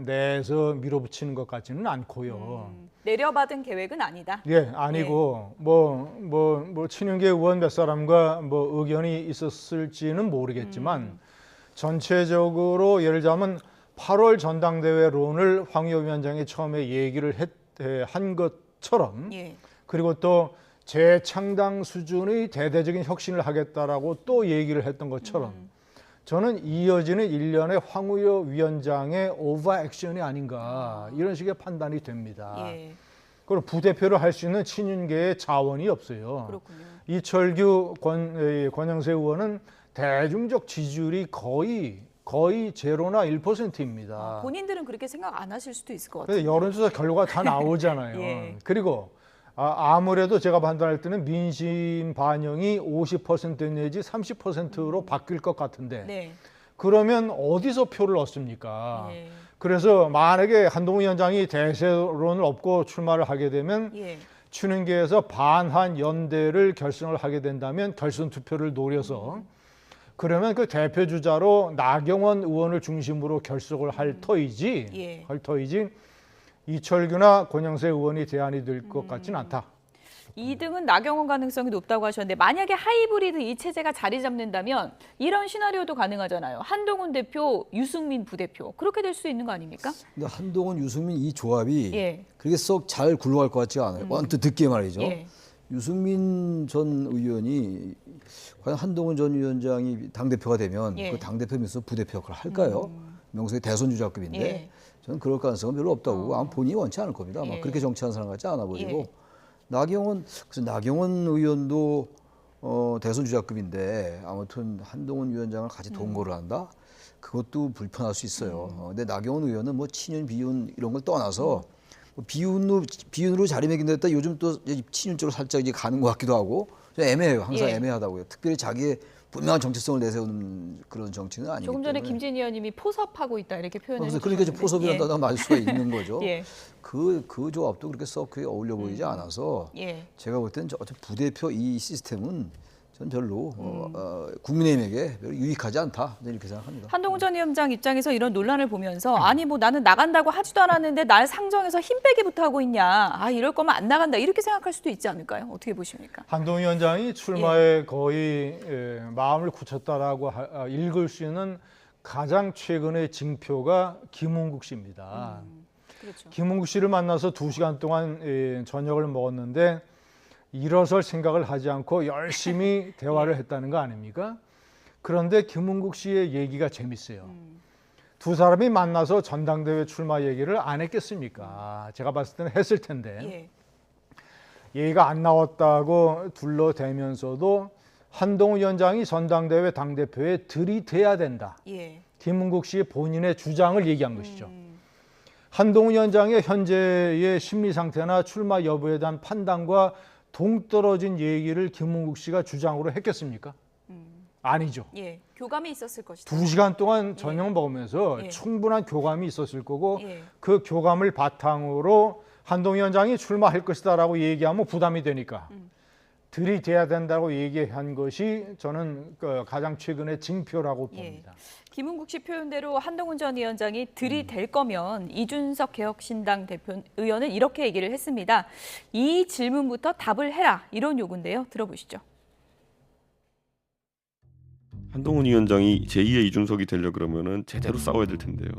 내서 밀어붙이는 것 같지는 않고요. 내려받은 계획은 아니다. 아니고 뭐 친윤계 의원 몇 사람과 뭐 의견이 있었을지는 모르겠지만 전체적으로 예를 들자면 8월 전당대회론을 황우여 위원장이 처음에 얘기를 한 것처럼 그리고 또 재창당 수준의 대대적인 혁신을 하겠다라고 또 얘기를 했던 것처럼 저는 이어지는 일련의 황우여 위원장의 오버 액션이 아닌가 이런 식의 판단이 됩니다. 그리고 부대표를 할 수 있는 친윤계의 자원이 없어요. 그렇군요. 이철규 권영세 의원은 대중적 지지율이 거의 제로나 1%입니다. 본인들은 그렇게 생각 안 하실 수도 있을 것 같아요. 여론조사 결과가 다 나오잖아요. 그리고 아무래도 제가 판단할 때는 민심 반영이 50% 내지 30%로 바뀔 것 같은데 그러면 어디서 표를 얻습니까? 그래서 만약에 한동훈 위원장이 대세론을 업고 출마를 하게 되면 친윤계에서 반한 연대를 결성을 하게 된다면 결선 투표를 노려서 그러면 그 대표 주자로 나경원 의원을 중심으로 결석을 할 터이지 이철규나 권영세 의원이 대안이 될 것 같지는 않다. 2등은 나경원 가능성이 높다고 하셨는데 만약에 하이브리드 이 체제가 자리 잡는다면 이런 시나리오도 가능하잖아요. 한동훈 대표, 유승민 부대표 그렇게 될 수 있는 거 아닙니까? 근데 한동훈, 유승민 이 조합이 그렇게 썩 잘 굴러갈 것 같지가 않아요. 언뜻 듣기에 말이죠. 유승민 전 의원이 과연 한동훈 전 위원장이 당대표가 되면 그 당대표면서 부대표 역할을 할까요? 명색이 대선 주자급인데 저는 그럴 가능성은 별로 없다고 보고 아마 본인이 원치 않을 겁니다. 아마 그렇게 정치하는 사람 같지 않아 보이고 나경원 의원도 대선 주자급인데 아무튼 한동훈 위원장을 같이 동거를 한다? 그것도 불편할 수 있어요. 근데 나경원 의원은 뭐 친윤, 비윤 이런 걸 떠나서 비윤으로 자리매김 됐다 요즘 또 친윤 쪽으로 살짝 이제 가는 것 같기도 하고 좀 애매해요. 항상 애매하다고요. 특별히 자기의 분명한 정체성을 내세우는 그런 정치는 아니기 조금 전에 때문에. 김진희 의원님이 포섭하고 있다 이렇게 표현을 그래서 해주셨는데. 그러니까 포섭이라는 단어가 맞을 수가 있는 거죠. 예. 그 조합도 그렇게 썩 그게 어울려 보이지 않아서 예. 제가 볼 때는 어차피 부대표 이 시스템은 전 별로 국민의힘에게 별로 유익하지 않다 이렇게 생각합니다. 한동훈 전 위원장 입장에서 이런 논란을 보면서 아니 뭐 나는 나간다고 하지도 않았는데 날 상정해서 힘 빼기부터 하고 있냐. 아 이럴 거면 안 나간다 이렇게 생각할 수도 있지 않을까요? 어떻게 보십니까? 한동훈 위원장이 출마에 거의 마음을 굳혔다라고 읽을 수 있는 가장 최근의 징표가 김웅국 씨입니다. 그렇죠. 김웅국 씨를 만나서 2시간 동안 저녁을 먹었는데 일어설 생각을 하지 않고 열심히 대화를 했다는 거 아닙니까? 그런데 김웅국 씨의 얘기가 재밌어요. 두 사람이 만나서 전당대회 출마 얘기를 안 했겠습니까? 제가 봤을 때는 했을 텐데 얘기가 안 나왔다고 둘러대면서도 한동훈 위원장이 전당대회 당대표에 들이대야 된다. 김웅국 씨의 본인의 주장을 얘기한 것이죠. 한동훈 위원장의 현재의 심리 상태나 출마 여부에 대한 판단과 동떨어진 얘기를 김웅국 씨가 주장으로 했겠습니까? 아니죠. 예, 교감이 있었을 것이다. 2시간 동안 저녁 먹으면서 충분한 교감이 있었을 거고 그 교감을 바탕으로 한동훈 위원장이 출마할 것이다라고 얘기하면 부담이 되니까 들이대야 된다고 얘기한 것이 저는 가장 최근의 징표라고 봅니다. 김웅국 씨 표현대로 한동훈 전 위원장이 들이댈 거면 이준석 개혁신당 대표 의원은 이렇게 얘기를 했습니다. 이 질문부터 답을 해라 이런 요구인데요. 들어보시죠. 한동훈 위원장이 제2의 이준석이 되려 그러면은 제대로 싸워야 될 텐데요.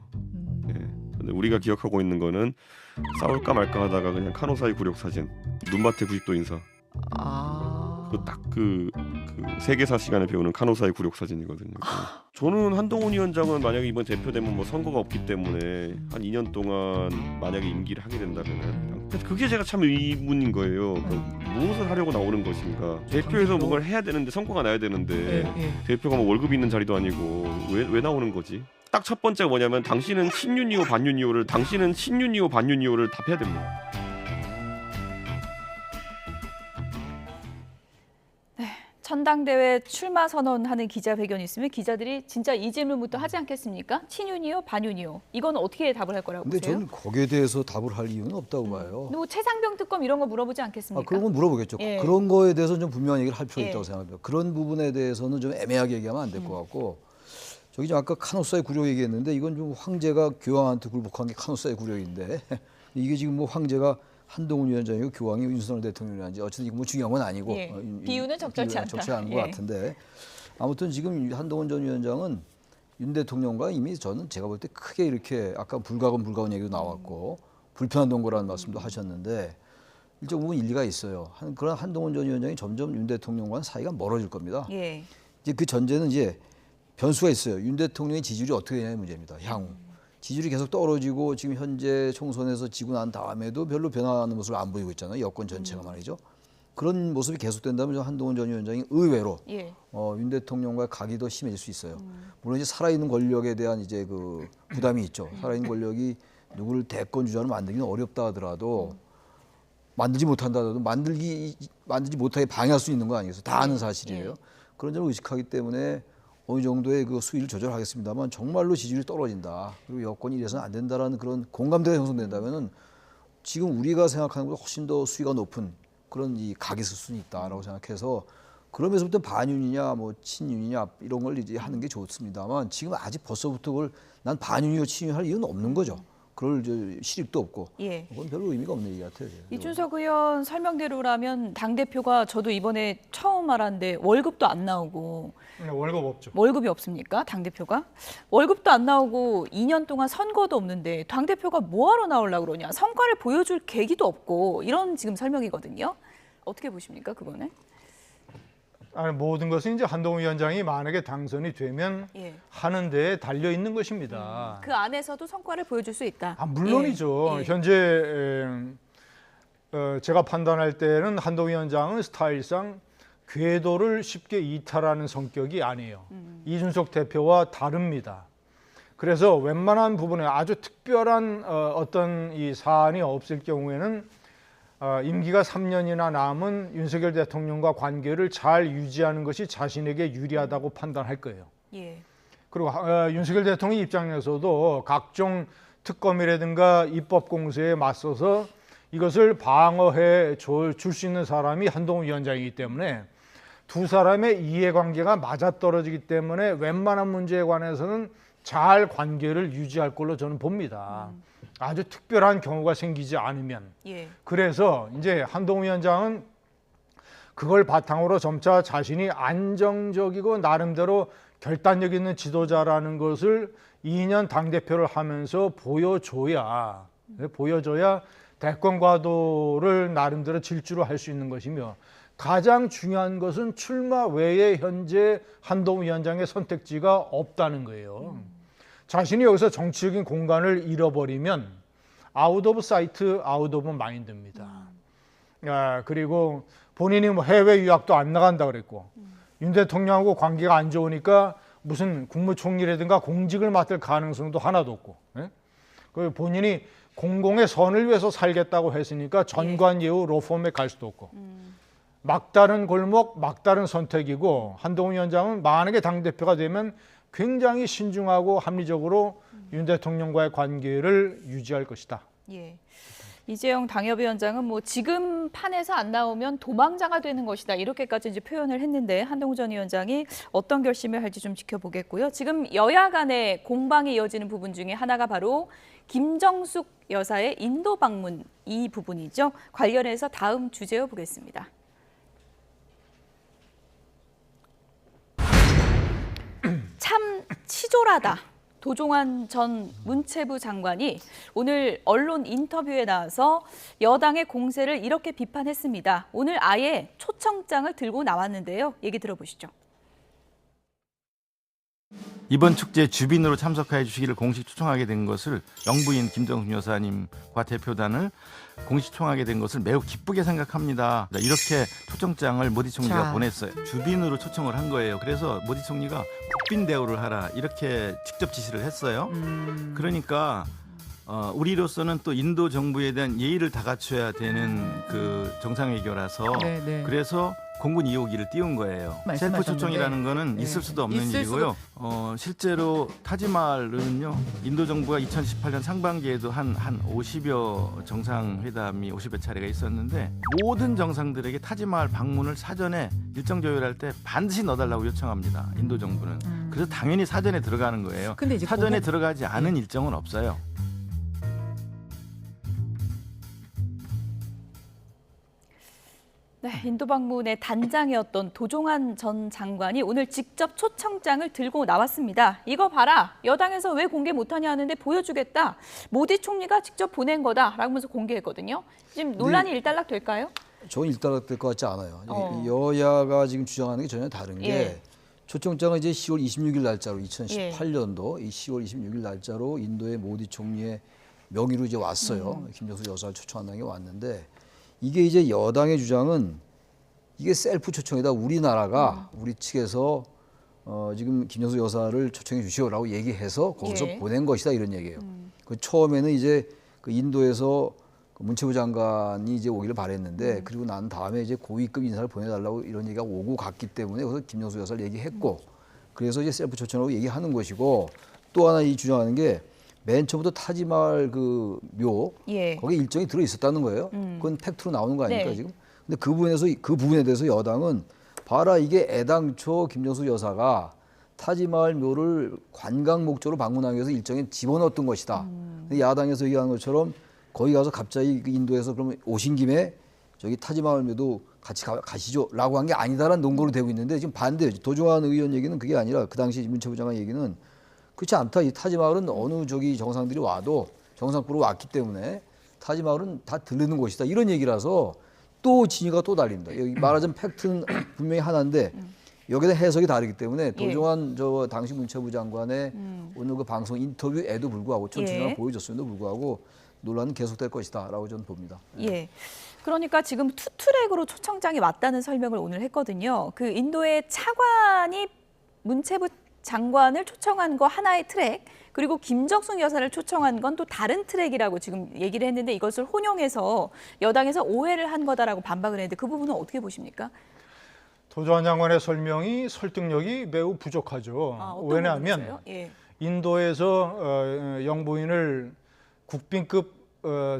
근데 우리가 기억하고 있는 거는 싸울까 말까 하다가 그냥 카노사이 굴욕 사진, 눈밭의 90도 인사. 그 세계사 시간에 배우는 카노사의 굴욕 사진이거든요. 저는 한동훈 위원장은 만약에 이번 대표되면 뭐 선거가 없기 때문에 한 2년 동안 만약에 임기를 하게 된다면은 그게 제가 참 의문인 거예요. 무엇을 하려고 나오는 것인가? 대표에서 뭔가를 해야 되는데 성과가 나야 되는데 대표가 뭐 월급이 있는 자리도 아니고 왜 나오는 거지? 딱 첫 번째가 뭐냐면 당신은 신윤이호 반윤이호를 답해야 됩니다. 전당대회 출마 선언하는 기자회견이 있으면 기자들이 진짜 이 질문부터 하지 않겠습니까? 친윤이요, 반윤이요. 이건 어떻게 답을 할 거라고 근데 보세요? 저는 거기에 대해서 답을 할 이유는 없다고 봐요. 뭐 최상병 특검 이런 거 물어보지 않겠습니까? 그런 건 물어보겠죠. 그런 거에 대해서는 좀 분명한 얘기를 할 필요가 있다고 생각합니다. 그런 부분에 대해서는 좀 애매하게 얘기하면 안 될 것 같고 저기 좀 아까 카노사의 굴욕 얘기했는데 이건 좀 황제가 교황한테 굴복한 게 카노사의 굴욕인데 이게 지금 뭐 황제가 한동훈 위원장이고 교황이 윤석열 대통령이란지 어쨌든 이거 뭐 중요한 건 아니고 비유는 적절치 않다. 적절치 않은 것 같은데 아무튼 지금 한동훈 전 위원장은 윤 대통령과 이미 저는 제가 볼 때 크게 이렇게 아까 불가근 얘기도 나왔고 불편한 동거라는 말씀도 하셨는데 일정 부분 일리가 있어요. 그런 한동훈 전 위원장이 점점 윤 대통령과는 사이가 멀어질 겁니다. 이제 그 전제는 이제 변수가 있어요. 윤 대통령의 지지율이 어떻게 되냐의 문제입니다. 향후. 지지율이 계속 떨어지고 지금 현재 총선에서 지고 난 다음에도 별로 변화하는 모습을 안 보이고 있잖아요. 여권 전체가 말이죠. 그런 모습이 계속된다면 한동훈 전 위원장이 의외로 윤 대통령과의 각이 더 심해질 수 있어요. 물론 이제 살아있는 권력에 대한 이제 그 부담이 있죠. 살아있는 권력이 누구를 대권 주자로 만들기는 어렵다 하더라도 만들지 못한다 하더라도 만들지 못하게 방해할 수 있는 거 아니겠어요? 다 아는 사실이에요. 그런 점을 의식하기 때문에 어느 정도의 그 수위를 조절하겠습니다만 정말로 지지율이 떨어진다. 그리고 여건이 이래서는 안 된다라는 그런 공감대가 형성된다면은 지금 우리가 생각하는 것보다 훨씬 더 수위가 높은 그런 이 각이 있을 수는 있다라고 생각해서 그러면서부터 반윤이냐 뭐 친윤이냐 이런 걸 이제 하는 게 좋습니다만 지금 아직 벌써부터 그걸 난 반윤이고 친윤 할 이유는 없는 거죠. 그럴 실익도 없고 그건 별로 의미가 없는 얘기 같아요. 이준석 의원 설명대로라면 당대표가 저도 이번에 처음 알았는데 월급도 안 나오고 월급 없죠. 월급이 없습니까? 당대표가? 월급도 안 나오고 2년 동안 선거도 없는데 당대표가 뭐하러 나오려고 그러냐. 성과를 보여줄 계기도 없고 이런 지금 설명이거든요. 어떻게 보십니까? 그거는? 아니, 모든 것은 이제 한동훈 위원장이 만약에 당선이 되면 하는 데에 달려 있는 것입니다. 그 안에서도 성과를 보여줄 수 있다. 물론이죠. 현재 제가 판단할 때는 한동훈 위원장은 스타일상 궤도를 쉽게 이탈하는 성격이 아니에요. 이준석 대표와 다릅니다. 그래서 웬만한 부분에 아주 특별한 어떤 이 사안이 없을 경우에는 임기가 3년이나 남은 윤석열 대통령과 관계를 잘 유지하는 것이 자신에게 유리하다고 판단할 거예요. 예. 그리고 윤석열 대통령 입장에서도 각종 특검이라든가 입법 공세에 맞서서 이것을 방어해 줄 수 있는 사람이 한동훈 위원장이기 때문에 두 사람의 이해관계가 맞아떨어지기 때문에 웬만한 문제에 관해서는 잘 관계를 유지할 걸로 저는 봅니다. 아주 특별한 경우가 생기지 않으면. 예. 그래서 이제 한동훈 위원장은 그걸 바탕으로 점차 자신이 안정적이고 나름대로 결단력 있는 지도자라는 것을 2년 당대표를 하면서 보여줘야 대권 과도를 나름대로 질주로 할 수 있는 것이며, 가장 중요한 것은 출마 외에 현재 한동훈 위원장의 선택지가 없다는 거예요. 자신이 여기서 정치적인 공간을 잃어버리면 아웃 오브 사이트, 아웃 오브 마인드입니다. 그리고 본인이 뭐 해외 유학도 안 나간다 그랬고, 윤 대통령하고 관계가 안 좋으니까 무슨 국무총리라든가 공직을 맡을 가능성도 하나도 없고, 그 본인이 공공의 선을 위해서 살겠다고 했으니까 전관 예우 로펌에 갈 수도 없고, 막다른 골목, 막다른 선택이고, 한동훈 위원장은 만약에 당대표가 되면 굉장히 신중하고 합리적으로 윤 대통령과의 관계를 유지할 것이다. 예. 이재용 당협위원장은 뭐 지금 판에서 안 나오면 도망자가 되는 것이다, 이렇게까지 이제 표현을 했는데, 한동훈 전 위원장이 어떤 결심을 할지 좀 지켜보겠고요. 지금 여야 간의 공방이 이어지는 부분 중에 하나가 바로 김정숙 여사의 인도 방문, 이 부분이죠. 관련해서 다음 주제어 보겠습니다. 참 치졸하다. 도종환 전 문체부 장관이 오늘 언론 인터뷰에 나와서 여당의 공세를 이렇게 비판했습니다. 오늘 아예 초청장을 들고 나왔는데요. 얘기 들어보시죠. 이번 축제에 주빈으로 참석해 주시기를 공식 초청하게 된 것을, 영부인 김정숙 여사님과 대표단을 공식 초청하게 된 것을 매우 기쁘게 생각합니다. 이렇게 초청장을 모디 총리가 보냈어요. 주빈으로 초청을 한 거예요. 그래서 모디 총리가 국빈 대우를 하라, 이렇게 직접 지시를 했어요. 그러니까 우리로서는 또 인도 정부에 대한 예의를 다 갖춰야 되는 그 정상외교라서, 그래서 공군 2호기를 띄운 거예요. 셀프 초청이라는 거는 있을 수도 없는 일이고요. 실제로 타지마할은요, 인도 정부가 2018년 상반기에도 한 50여 정상회담이 50여 차례가 있었는데, 모든 정상들에게 타지마할 방문을 사전에 일정 조율할 때 반드시 넣어달라고 요청합니다. 인도 정부는. 그래서 당연히 사전에 들어가는 거예요. 근데 이제 사전에 들어가지 않은 일정은 없어요. 네, 인도 방문의 단장이었던 도종환 전 장관이 오늘 직접 초청장을 들고 나왔습니다. 이거 봐라, 여당에서 왜 공개 못하냐 하는데 보여주겠다. 모디 총리가 직접 보낸 거다라고 하면서 공개했거든요. 지금 논란이 일단락 될까요? 저는 일단락 될 것 같지 않아요. 여야가 지금 주장하는 게 전혀 다른 게, 초청장은 이제 10월 26일 날짜로, 2018년도 이 10월 26일 날짜로 인도의 모디 총리의 명의로 이제 왔어요. 김정숙 여사를 초청한다는 게 왔는데, 이게 이제 여당의 주장은 이게 셀프 초청이다. 우리나라가 우리 측에서 지금 김정숙 여사를 초청해 주시오라고 얘기해서 거기서 보낸 것이다, 이런 얘기예요. 그 처음에는 이제 그 인도에서 그 문체부 장관이 이제 오기를 바랬는데, 그리고 난 다음에 이제 고위급 인사를 보내달라고 이런 얘기가 오고 갔기 때문에 그래서 김정숙 여사를 얘기했고, 그래서 이제 셀프 초청이라고 얘기하는 것이고, 또 하나 이 주장하는 게, 맨 처음부터 타지마할 그 묘, 거기에 일정이 들어 있었다는 거예요. 그건 팩트로 나오는 거 아닙니까, 지금? 근데 그 부분에 대해서 여당은, 봐라, 이게 애당초 김정숙 여사가 타지마할 묘를 관광 목적으로 방문하기 위해서 일정에 집어넣었던 것이다. 근데 야당에서 얘기하는 것처럼 거기 가서 갑자기 그 인도에서 그러면 오신 김에 저기 타지마할 묘도 같이 가시죠라고 한 게 아니다라는 논거로 되고 있는데, 지금 반대예요. 도종환 의원 얘기는 그게 아니라, 그 당시 문체부 장관 얘기는 그렇지 않다. 이 타지마을은 어느 저기 정상들이 와도 정상부로 왔기 때문에 타지마을은 다 들르는 곳이다, 이런 얘기라서 또 진위가 또 달립니다. 여기 말하자면 팩트는 분명히 하나인데 여기다 해석이 다르기 때문에, 도종환 저 당시 문체부 장관의 오늘 그 방송 인터뷰에도 불구하고, 초청장을 보여줬음에도 불구하고 논란은 계속될 것이다라고 저는 봅니다. 그러니까 지금 투트랙으로 초청장이 왔다는 설명을 오늘 했거든요. 그 인도의 차관이 문체부 장관을 초청한 거 하나의 트랙, 그리고 김정숙 여사를 초청한 건 또 다른 트랙이라고 지금 얘기를 했는데 이것을 혼용해서 여당에서 오해를 한 거다라고 반박을 했는데 그 부분은 어떻게 보십니까? 도조환 장관의 설명이 설득력이 매우 부족하죠. 왜냐하면 예. 인도에서 영부인을 국빈급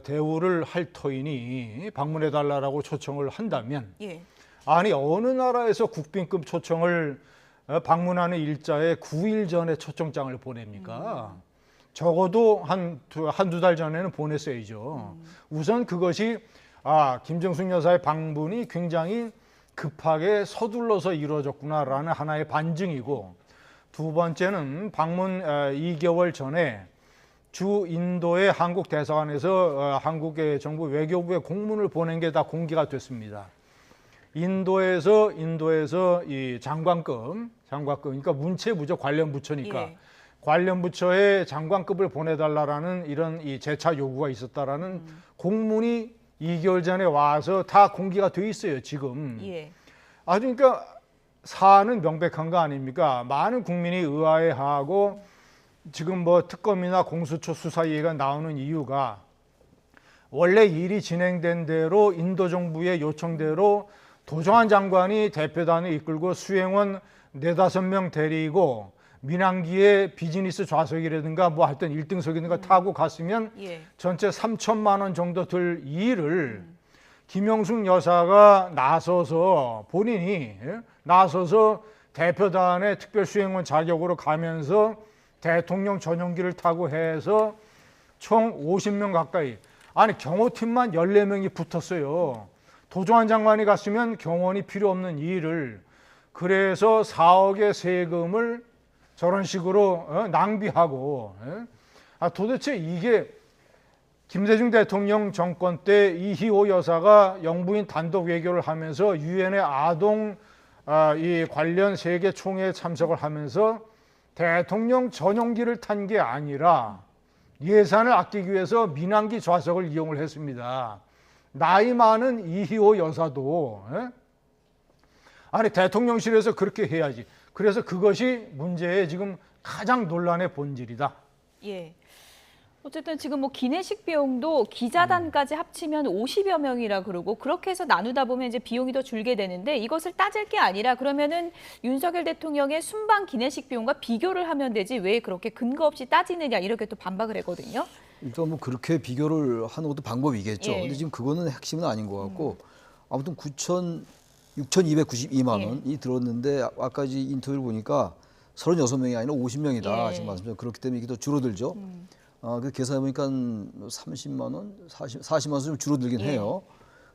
대우를 할 터이니 방문해달라고 초청을 한다면 예. 아니 어느 나라에서 국빈급 초청을 방문하는 일자에 9일 전에 초청장을 보냅니까? 적어도 한두 달 전에는 보냈어야죠. 우선 그것이 김정숙 여사의 방문이 굉장히 급하게 서둘러서 이루어졌구나라는 하나의 반증이고, 두 번째는 방문 2개월 전에 주 인도의 한국 대사관에서 한국의 정부 외교부에 공문을 보낸 게 다 공개가 됐습니다. 인도에서 이 장관급, 그러니까 문체부죠. 관련 부처니까. 예. 관련 부처에 장관급을 보내달라라는 이런 이 재차 요구가 있었다라는 공문이 2개월 전에 와서 다 공개가 돼 있어요, 지금. 예. 아주 그러니까 사안은 명백한 거 아닙니까? 많은 국민이 의아해하고 지금 뭐 특검이나 공수처 수사 얘기가 나오는 이유가 원래 일이 진행된 대로 인도 정부의 요청대로 도조환 장관이 대표단을 이끌고 수행원 4-5명 데리고 민항기에 비즈니스 좌석이라든가 뭐 하여튼 1등석이든가 타고 갔으면 예. 전체 3천만 원 정도 들 일을 김영숙 여사가 나서서 본인이 나서서 대표단의 특별수행원 자격으로 가면서 대통령 전용기를 타고 해서 총 50명 가까이, 아니 경호팀만 14명이 붙었어요. 도조환 장관이 갔으면 경호원이 필요 없는 일을, 그래서 4억의 세금을 저런 식으로 낭비하고, 도대체 이게 김대중 대통령 정권 때 이희호 여사가 영부인 단독 외교를 하면서 유엔의 아동 이 관련 세계 총회에 참석을 하면서 대통령 전용기를 탄 게 아니라 예산을 아끼기 위해서 민항기 좌석을 이용을 했습니다. 나이 많은 이희호 여사도 아니 대통령실에서 그렇게 해야지. 그래서 그것이 문제의 지금 가장 논란의 본질이다. 예. 어쨌든 지금 뭐 기내식 비용도 기자단까지 합치면 50여 명이라 그러고 그렇게 해서 나누다 보면 이제 비용이 더 줄게 되는데 이것을 따질 게 아니라 그러면은 윤석열 대통령의 순방 기내식 비용과 비교를 하면 되지 왜 그렇게 근거 없이 따지느냐 이렇게 또 반박을 했거든요. 일단 뭐 그렇게 비교를 하는 것도 방법이겠죠. 예. 근데 지금 그거는 핵심은 아닌 것 같고 아무튼 6,292만 원이 들었는데 아까 인터뷰를 보니까 36명이 아니라 50명이다. 예. 지금 말씀드린 그렇기 때문에 이게 더 줄어들죠. 그 계산해 보니까 30만 원, 40만 원 좀 줄어들긴 해요.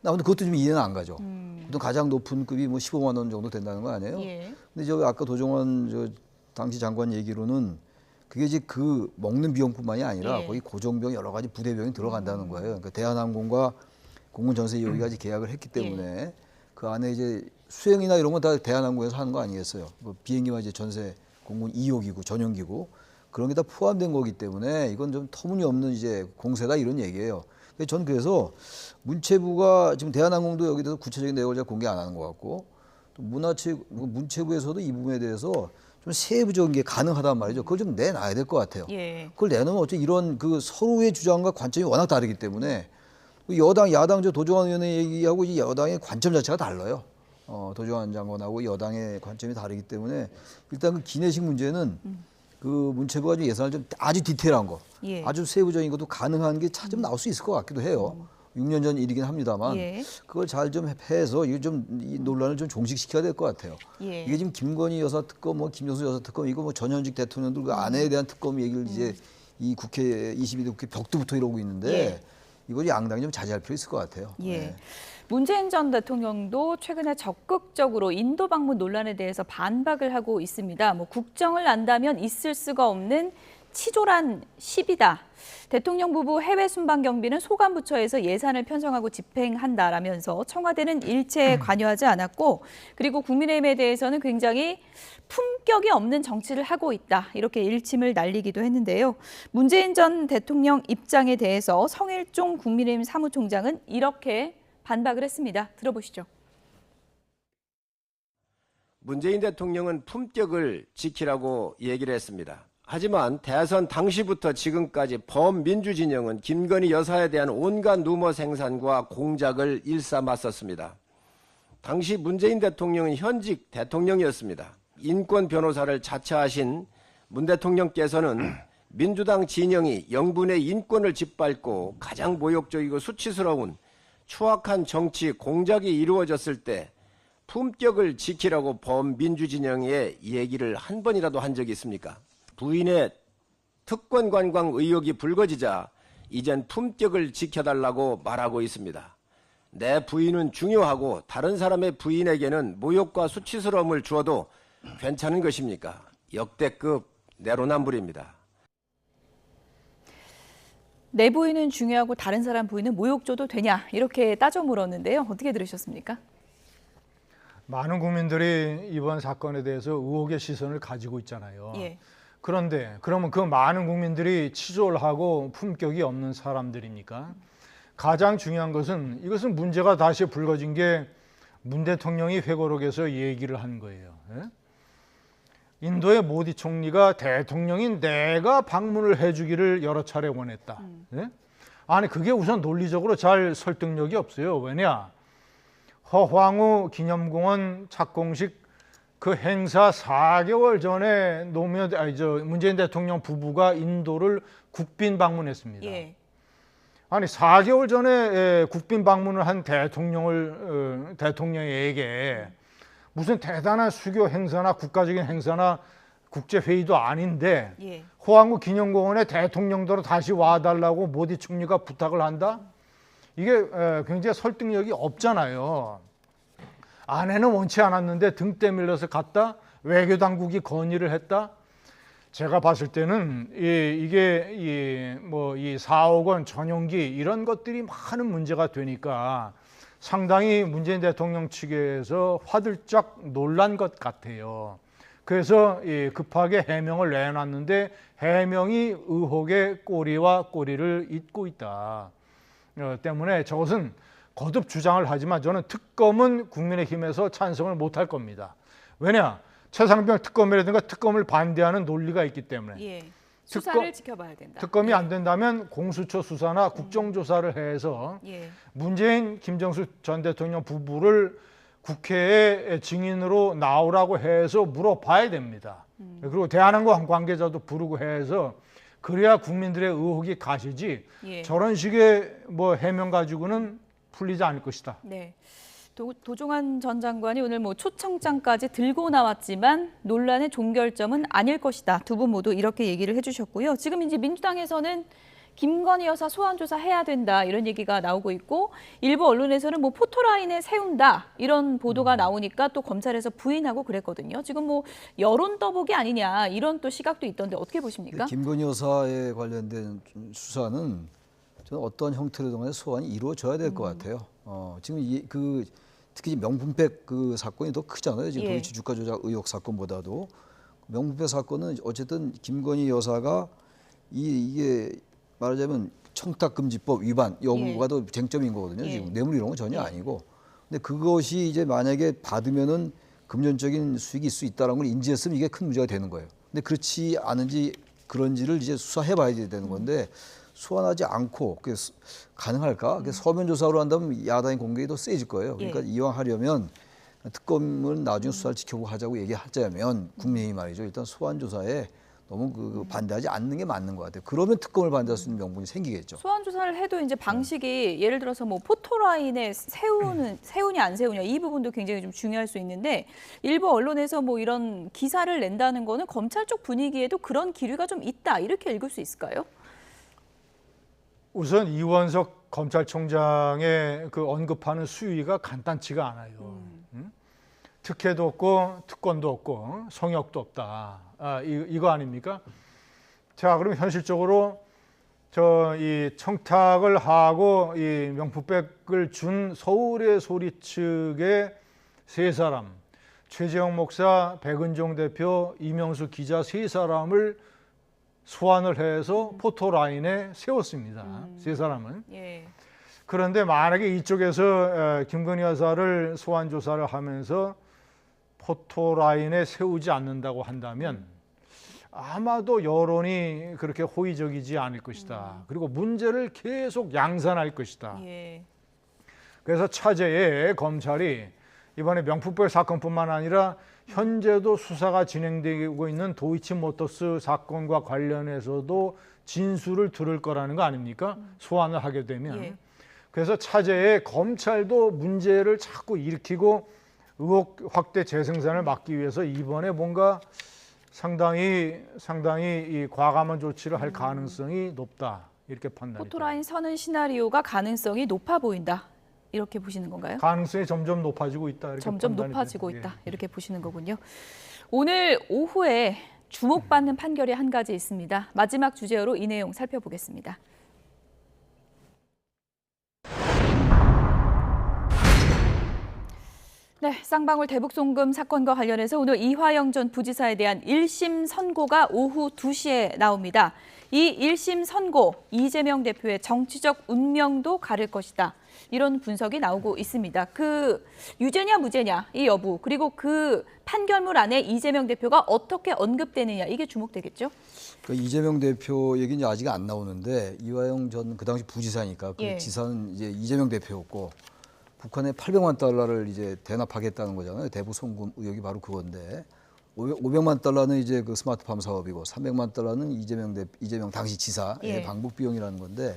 아무튼 그것도 좀 이해는 안 가죠. 보통 가장 높은 급이 뭐 15만 원 정도 된다는 거 아니에요? 예. 근데 저 아까 도종환 당시 장관 얘기로는 그게 이제 그 먹는 비용뿐만이 아니라 예. 거기 고정비용 여러 가지 부대비용이 들어간다는 거예요. 그러니까 대한항공과 공군전세여기가 계약을 했기 때문에 그 안에 이제 수행이나 이런 건 다 대한항공에서 하는 거 아니겠어요? 뭐 비행기만 이제 전세 공군 2호기구 전용기구 그런 게 다 포함된 거기 때문에 이건 좀 터무니없는 이제 공세다 이런 얘기예요. 전 그래서 문체부가 지금 대한항공도 여기 대해서 구체적인 내용을 잘 공개 안 하는 것 같고 또 문체부에서도 이 부분에 대해서 좀 세부적인 게 가능하단 말이죠. 그걸 좀 내놔야 될 것 같아요. 예. 그걸 내놓으면 어차피 이런 그 서로의 주장과 관점이 워낙 다르기 때문에 여당, 야당 도조환 의원의 얘기하고 이 여당의 관점 자체가 달라요. 도조환 장관하고 여당의 관점이 다르기 때문에 일단 그 기내식 문제는 그 문체부가 예산을 좀 아주 디테일한 거, 예. 아주 세부적인 것도 가능한 게 좀 나올 수 있을 것 같기도 해요. 6년 전 일이긴 합니다만 예. 그걸 잘 좀 해서 이 논란을 좀 종식시켜야 될 것 같아요. 예. 이게 지금 김건희 여사 특검, 뭐 김정수 여사 특검 이거 뭐 전현직 대통령들 그 아내에 대한 특검 얘기를 이제 이 국회 22대 국회 벽두부터 이러고 있는데 예. 이걸 양당이 좀 자제할 필요 있을 것 같아요. 예. 네. 문재인 전 대통령도 최근에 적극적으로 인도 방문 논란에 대해서 반박을 하고 있습니다. 뭐 국정을 안다면 있을 수가 없는 치졸한 시비다. 대통령 부부 해외 순방 경비는 소관부처에서 예산을 편성하고 집행한다라면서 청와대는 일체에 관여하지 않았고 그리고 국민의힘에 대해서는 굉장히 품격이 없는 정치를 하고 있다. 이렇게 일침을 날리기도 했는데요. 문재인 전 대통령 입장에 대해서 성일종 국민의힘 사무총장은 이렇게 반박을 했습니다. 들어보시죠. 문재인 대통령은 품격을 지키라고 얘기를 했습니다. 하지만 대선 당시부터 지금까지 범민주 진영은 김건희 여사에 대한 온갖 루머 생산과 공작을 일삼았었습니다. 당시 문재인 대통령은 현직 대통령이었습니다. 인권 변호사를 자처하신 문 대통령께서는 민주당 진영이 영분의 인권을 짓밟고 가장 모욕적이고 수치스러운 추악한 정치 공작이 이루어졌을 때 품격을 지키라고 범민주 진영의 얘기를 한 번이라도 한 적이 있습니까? 부인의 특권 관광 의혹이 불거지자 이젠 품격을 지켜달라고 말하고 있습니다. 내 부인은 중요하고 다른 사람의 부인에게는 모욕과 수치스러움을 주어도 괜찮은 것입니까? 역대급 내로남불입니다. 내 부인은 중요하고 다른 사람 부인은 모욕 줘도 되냐 이렇게 따져 물었는데요. 어떻게 들으셨습니까? 많은 국민들이 이번 사건에 대해서 의혹의 시선을 가지고 있잖아요. 예. 그런데 그러면 그 많은 국민들이 치졸하고 품격이 없는 사람들입니까? 가장 중요한 것은 이것은 문제가 다시 불거진 게 문 대통령이 회고록에서 얘기를 한 거예요. 예? 인도의 모디 총리가 대통령인 내가 방문을 해주기를 여러 차례 원했다. 예? 아니 그게 우선 논리적으로 잘 설득력이 없어요. 왜냐? 허황우 기념공원 착공식 그 행사 4개월 전에 문재인 대통령 부부가 인도를 국빈 방문했습니다. 예. 아니 4개월 전에 국빈 방문을 한 대통령에게 무슨 대단한 수교 행사나 국가적인 행사나 국제회의도 아닌데 예. 호황우 기념공원에 대통령대로 다시 와달라고 모디 총리가 부탁을 한다? 이게 굉장히 설득력이 없잖아요. 아내는 원치 않았는데 등 때밀려서 갔다? 외교당국이 건의를 했다? 제가 봤을 때는 이게 이 4억 원 전용기 이런 것들이 많은 문제가 되니까 상당히 문재인 대통령 측에서 화들짝 놀란 것 같아요. 그래서 급하게 해명을 내놨는데 해명이 의혹의 꼬리와 꼬리를 잇고 있다. 때문에 저것은 거듭 주장을 하지만 저는 특검은 국민의힘에서 찬성을 못할 겁니다. 왜냐? 최상병 특검이라든가 특검을 반대하는 논리가 있기 때문에. 예. 수사를 지켜봐야 된다. 특검이 예. 안 된다면 공수처 수사나 국정조사를 해서 예. 문재인, 김정수 전 대통령 부부를 국회에 증인으로 나오라고 해서 물어봐야 됩니다. 그리고 대한항공 관계자도 부르고 해서 그래야 국민들의 의혹이 가시지 예. 저런 식의 해명 가지고는 풀리지 않을 것이다. 네. 도종환 전 장관이 오늘 초청장까지 들고 나왔지만 논란의 종결점은 아닐 것이다. 두 분 모두 이렇게 얘기를 해주셨고요. 지금 이제 민주당에서는 김건희 여사 소환 조사해야 된다 이런 얘기가 나오고 있고 일부 언론에서는 포토라인에 세운다 이런 보도가 나오니까 또 검찰에서 부인하고 그랬거든요. 지금 여론 떠보기 아니냐 이런 또 시각도 있던데 어떻게 보십니까? 김건희 여사에 관련된 수사는 저는 어떤 형태로든 소환이 이루어져야 될 것 같아요. 지금 특히 명품백 그 사건이 더 크잖아요. 지금 도이치 주가 조작 의혹 사건보다도 명품백 사건은 어쨌든 김건희 여사가 이게 말하자면 청탁금지법 위반 여부가 더 쟁점인 거거든요. 지금 뇌물 이런 건 전혀 아니고. 근데 그것이 이제 만약에 받으면은 금전적인 수익이 있을 수 있다는 걸 인지했으면 이게 큰 문제가 되는 거예요. 근데 그렇지 않은지 그런지를 이제 수사해봐야 되는 건데 소환하지 않고 그게 가능할까? 서면 조사로 한다면 야당의 공격이 더 세질 거예요. 그러니까 이왕 하려면 특검은 나중에 수사를 지켜보고 하자고 얘기하자면 국민이 말이죠. 일단 소환 조사에 너무 반대하지 않는 게 맞는 것 같아요. 그러면 특검을 반대할 수 있는 명분이 생기겠죠. 소환 조사를 해도 이제 방식이 예를 들어서 포토라인에 세우냐 안 세우냐 이 부분도 굉장히 좀 중요할 수 있는데 일부 언론에서 이런 기사를 낸다는 거는 검찰 쪽 분위기에도 그런 기류가 좀 있다 이렇게 읽을 수 있을까요? 우선 이원석 검찰총장의 그 언급하는 수위가 간단치가 않아요. 특혜도 없고 특권도 없고 성역도 없다. 이거 아닙니까? 자, 그럼 현실적으로 이 청탁을 하고 이 명품백을 준 서울의 소리 측의 세 사람, 최재형 목사, 백은종 대표, 이명수 기자 세 사람을 소환을 해서 포토라인에 세웠습니다. 세 사람은. 그런데 만약에 이쪽에서 김건희 여사를 소환 조사를 하면서 포토라인에 세우지 않는다고 한다면 아마도 여론이 그렇게 호의적이지 않을 것이다. 그리고 문제를 계속 양산할 것이다. 예. 그래서 차제에 검찰이 이번에 명품백 사건뿐만 아니라 현재도 수사가 진행되고 있는 도이치모터스 사건과 관련해서도 진술을 들을 거라는 거 아닙니까? 소환을 하게 되면. 예. 그래서 차제에 검찰도 문제를 자꾸 일으키고 의혹 확대 재생산을 막기 위해서 이번에 뭔가 상당히 이 과감한 조치를 할 가능성이 높다. 이렇게 판단이 포토라인 서는 시나리오가 가능성이 높아 보인다. 이렇게 보시는 건가요? 가능성이 점점 높아지고 있다. 이렇게 점점 판단이 높아지고 됩니다. 있다. 이렇게 보시는 거군요. 오늘 오후에 주목받는 판결이 한 가지 있습니다. 마지막 주제로 이 내용 살펴보겠습니다. 네, 쌍방울 대북송금 사건과 관련해서 오늘 이화영 전 부지사에 대한 1심 선고가 오후 2시에 나옵니다. 이 1심 선고, 이재명 대표의 정치적 운명도 가를 것이다. 이런 분석이 나오고 있습니다. 그 유죄냐 무죄냐 이 여부, 그리고 그 판결문 안에 이재명 대표가 어떻게 언급되느냐, 이게 주목되겠죠? 그러니까 이재명 대표 얘기는 아직 안 나오는데 이화영 전 그 당시 부지사니까 그 예. 지사는 이제 이재명 대표였고 북한에 800만 달러를 이제 대납하겠다는 거잖아요. 대북 송금 의혹이 바로 그건데 500만 달러는 이제 그 스마트팜 사업이고 300만 달러는 이재명 당시 지사의 예. 방북 비용이라는 건데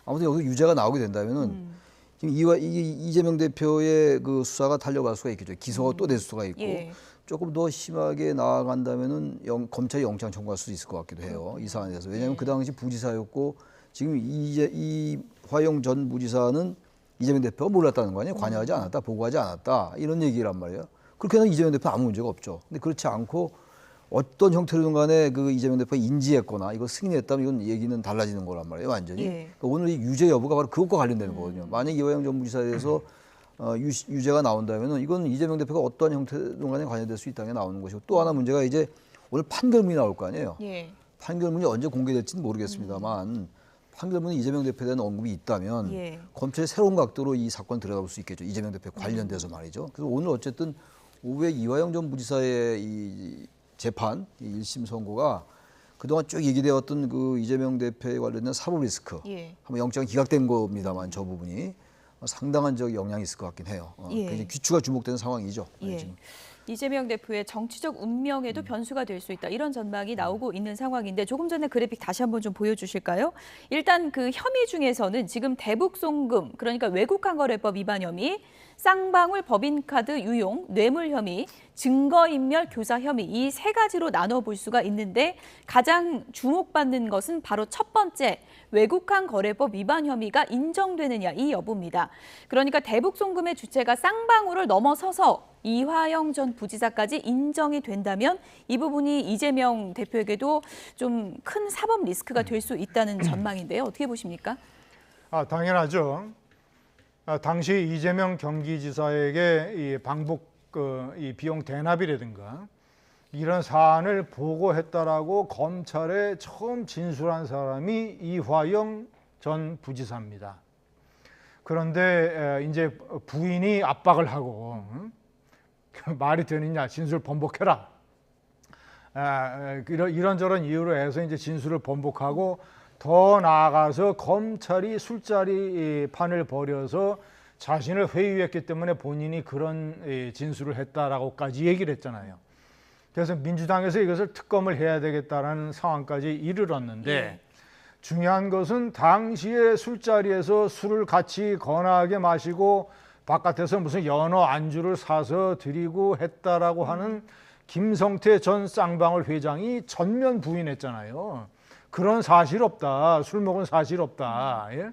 아무튼 여기서 유죄가 나오게 된다면은 지금 이재명 대표의 그 수사가 달려갈 수가 있겠죠. 기소가 또 될 수가 있고 예. 조금 더 심하게 나아간다면은 검찰이 영장 청구할 수도 있을 것 같기도 해요. 이 사안에 대해서. 왜냐하면 그 당시 부지사였고 지금 이화영 전 부지사는 이재명 대표가 몰랐다는 거 아니에요. 관여하지 않았다, 보고하지 않았다 이런 얘기란 말이에요. 그렇게 하면 이재명 대표 아무 문제가 없죠. 근데 그렇지 않고 어떤 형태로든 간에 그 이재명 대표가 인지했거나 이거 승인했다면 이건 얘기는 달라지는 거란 말이에요. 완전히. 예. 그러니까 오늘 이 유죄 여부가 바로 그것과 관련되는 거거든요. 만약 이화영 전 부지사에 대해서 유죄가 나온다면 이건 이재명 대표가 어떤 형태로든 간에 관여될 수 있다는 게 나오는 것이고 또 하나 문제가 이제 오늘 판결문이 나올 거 아니에요. 예. 판결문이 언제 공개될지는 모르겠습니다만 판결문에 이재명 대표에 대한 언급이 있다면 예. 검찰이 새로운 각도로 이 사건을 들여다볼 수 있겠죠. 이재명 대표 관련돼서 말이죠. 그래서 오늘 어쨌든 오후에 이화영 전 부지사의 이 재판, 이 1심 선고가 그동안 쭉 얘기되었던 그 이재명 대표에 관련된 사법 리스크, 예. 한번 영장이 기각된 겁니다만 저 부분이 상당한 영향이 있을 것 같긴 해요. 예. 굉장히 귀추가 주목되는 상황이죠. 예. 지금. 이재명 대표의 정치적 운명에도 변수가 될 수 있다. 이런 전망이 나오고 있는 상황인데 조금 전에 그래픽 다시 한번 좀 보여주실까요? 일단 그 혐의 중에서는 지금 대북송금, 그러니까 외국환거래법 위반 혐의, 쌍방울 법인카드 유용, 뇌물 혐의, 증거인멸 교사 혐의, 이 세 가지로 나눠볼 수가 있는데 가장 주목받는 것은 바로 첫 번째, 외국환거래법 위반 혐의가 인정되느냐 이 여부입니다. 그러니까 대북송금의 주체가 쌍방울을 넘어서서 이화영 전 부지사까지 인정이 된다면 이 부분이 이재명 대표에게도 좀 큰 사법 리스크가 될 수 있다는 전망인데요. 어떻게 보십니까? 당연하죠. 당시 이재명 경기지사에게 이 방북 이 비용 대납이라든가 이런 사안을 보고했다라고 검찰에 처음 진술한 사람이 이화영 전 부지사입니다. 그런데 이제 부인이 압박을 하고 말이 되느냐, 진술 번복해라. 이런저런 이유로 해서 이제 진술을 번복하고 더 나아가서 검찰이 술자리 판을 벌여서 자신을 회유했기 때문에 본인이 그런 진술을 했다라고까지 얘기를 했잖아요. 그래서 민주당에서 이것을 특검을 해야 되겠다라는 상황까지 이르렀는데 중요한 것은 당시에 술자리에서 술을 같이 거나하게 마시고 바깥에서 무슨 연어 안주를 사서 드리고 했다라고 하는 김성태 전 쌍방울 회장이 전면 부인했잖아요. 그런 사실 없다. 술 먹은 사실 없다. 예?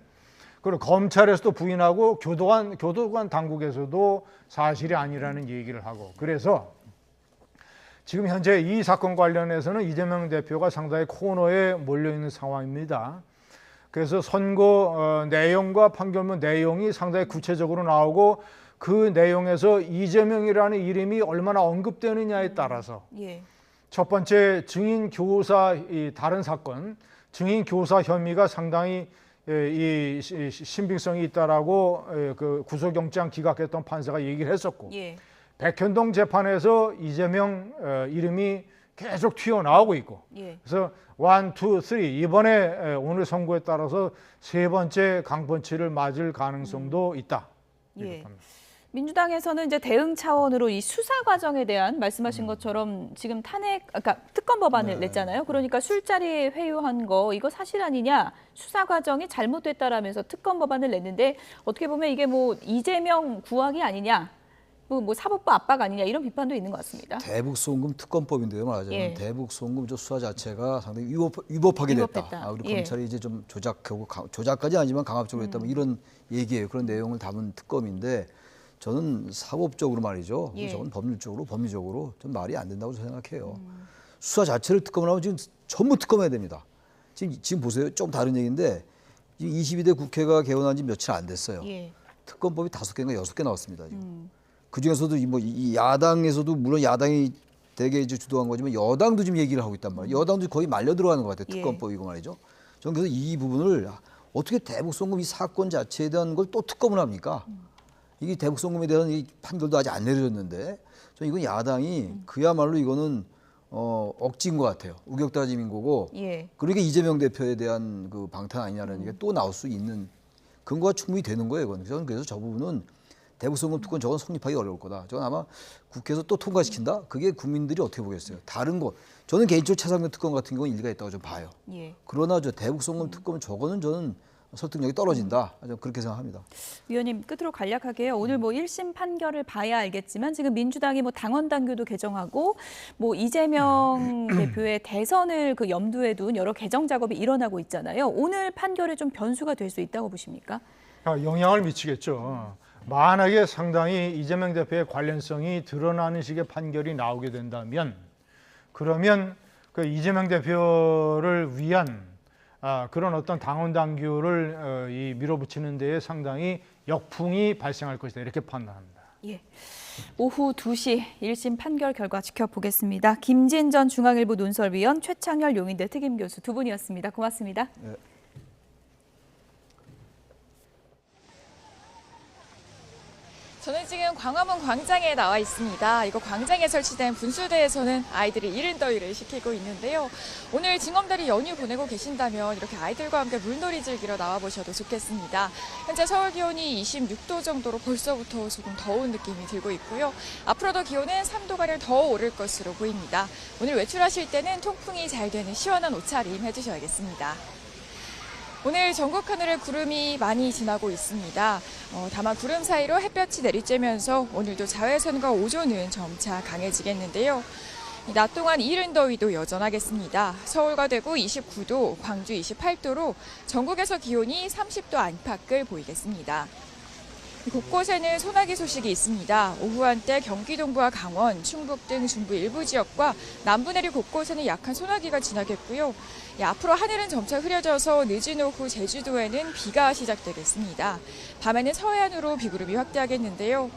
그리고 검찰에서도 부인하고 교도관 당국에서도 사실이 아니라는 얘기를 하고, 그래서 지금 현재 이 사건 관련해서는 이재명 대표가 상당히 코너에 몰려있는 상황입니다. 그래서 선고 내용과 판결문 내용이 상당히 구체적으로 나오고 그 내용에서 이재명이라는 이름이 얼마나 언급되느냐에 따라서 첫 번째 증인 교사 다른 사건 증인 교사 혐의가 상당히 이 신빙성이 있다라고 그 구속영장 기각했던 판사가 얘기를 했었고 백현동 재판에서 이재명 이름이 계속 튀어나오고 있고 예. 그래서 1, 2, 3 이번에 오늘 선고에 따라서 세 번째 강펀치를 맞을 가능성도 있다. 예. 민주당에서는 이제 대응 차원으로 이 수사 과정에 대한 말씀하신 것처럼 지금 그러니까 특검 법안을 냈잖아요. 그러니까 술자리 회유한 거 이거 사실 아니냐, 수사 과정이 잘못됐다라면서 특검 법안을 냈는데 어떻게 보면 이게 뭐 이재명 구하기 아니냐, 뭐 사법부 압박 아니냐 이런 비판도 있는 것 같습니다. 대북송금 특검법인데요, 말하자면 예. 대북송금 수사 자체가 상당히 위법하게 됐다. 우리 예. 검찰이 이제 좀 조작하고 조작까지 아니지만 강압적으로 했다. 뭐 이런 얘기예요. 그런 내용을 담은 특검인데 저는 사법적으로 말이죠. 예. 저건 법리적으로 좀 말이 안 된다고 생각해요. 수사 자체를 특검을 하면 지금 전부 특검해야 됩니다. 지금 보세요. 좀 다른 얘기인데 22대 국회가 개원한 지 며칠 안 됐어요. 예. 특검법이 5개인가 6개 나왔습니다. 지금. 그 중에서도 이 야당에서도 물론 야당이 대개 이제 주도한 거지만 여당도 지금 얘기를 하고 있단 말이에요. 여당도 거의 말려 들어가는 것 같아요. 특검법 이거 말이죠. 저는 그래서 이 부분을 어떻게 대북송금 이 사건 자체에 대한 걸 또 특검을 합니까? 이게 대북송금에 대한 이 판결도 아직 안 내려졌는데 저는 이건 야당이 그야말로 이거는 억지인 것 같아요. 우격다짐인 거고. 예. 그러니까 이재명 대표에 대한 그 방탄 아니냐는 게 또 나올 수 있는 근거가 충분히 되는 거예요. 이건. 저는 그래서 저 부분은 대북송금 특권 저건 성립하기 어려울 거다. 저건 아마 국회에서 또 통과시킨다? 그게 국민들이 어떻게 보겠어요? 다른 거. 저는 개인적으로 최상병 특권 같은 경우는 일리가 있다고 좀 봐요. 예. 그러나 저 대북송금 특권 저거는 저는 설득력이 떨어진다. 저는 그렇게 생각합니다. 위원님 끝으로 간략하게요. 오늘 뭐 1심 판결을 봐야 알겠지만 지금 민주당이 뭐 당원 당규도 개정하고 뭐 이재명 대표의 대선을 그 염두에 둔 여러 개정 작업이 일어나고 있잖아요. 오늘 판결이 좀 변수가 될 수 있다고 보십니까? 영향을 미치겠죠. 만약에 상당히 이재명 대표의 관련성이 드러나는 식의 판결이 나오게 된다면 그러면 그 이재명 대표를 위한 그런 어떤 당원 당규를 밀어붙이는 데에 상당히 역풍이 발생할 것이다 이렇게 판단합니다. 예. 오후 2시 1심 판결 결과 지켜보겠습니다. 김진전 중앙일보 논설위원, 최창열 용인대 특임교수 두 분이었습니다. 고맙습니다. 네. 저는 지금 광화문 광장에 나와 있습니다. 이거 광장에 설치된 분수대에서는 아이들이 이른 더위를 식히고 있는데요. 오늘 징검다리 연휴 보내고 계신다면 이렇게 아이들과 함께 물놀이 즐기러 나와보셔도 좋겠습니다. 현재 서울 기온이 26도 정도로 벌써부터 조금 더운 느낌이 들고 있고요. 앞으로도 기온은 3도가량 더 오를 것으로 보입니다. 오늘 외출하실 때는 통풍이 잘 되는 시원한 옷차림 해주셔야겠습니다. 오늘 전국 하늘을 구름이 많이 지나고 있습니다. 다만 구름 사이로 햇볕이 내리쬐면서 오늘도 자외선과 오존은 점차 강해지겠는데요. 낮 동안 이른 더위도 여전하겠습니다. 서울과 대구 29도, 광주 28도로 전국에서 기온이 30도 안팎을 보이겠습니다. 곳곳에는 소나기 소식이 있습니다. 오후 한때 경기 동부와 강원, 충북 등 중부 일부 지역과 남부 내륙 곳곳에는 약한 소나기가 지나겠고요. 앞으로 하늘은 점차 흐려져서 늦은 오후 제주도에는 비가 시작되겠습니다. 밤에는 서해안으로 비구름이 확대하겠는데요.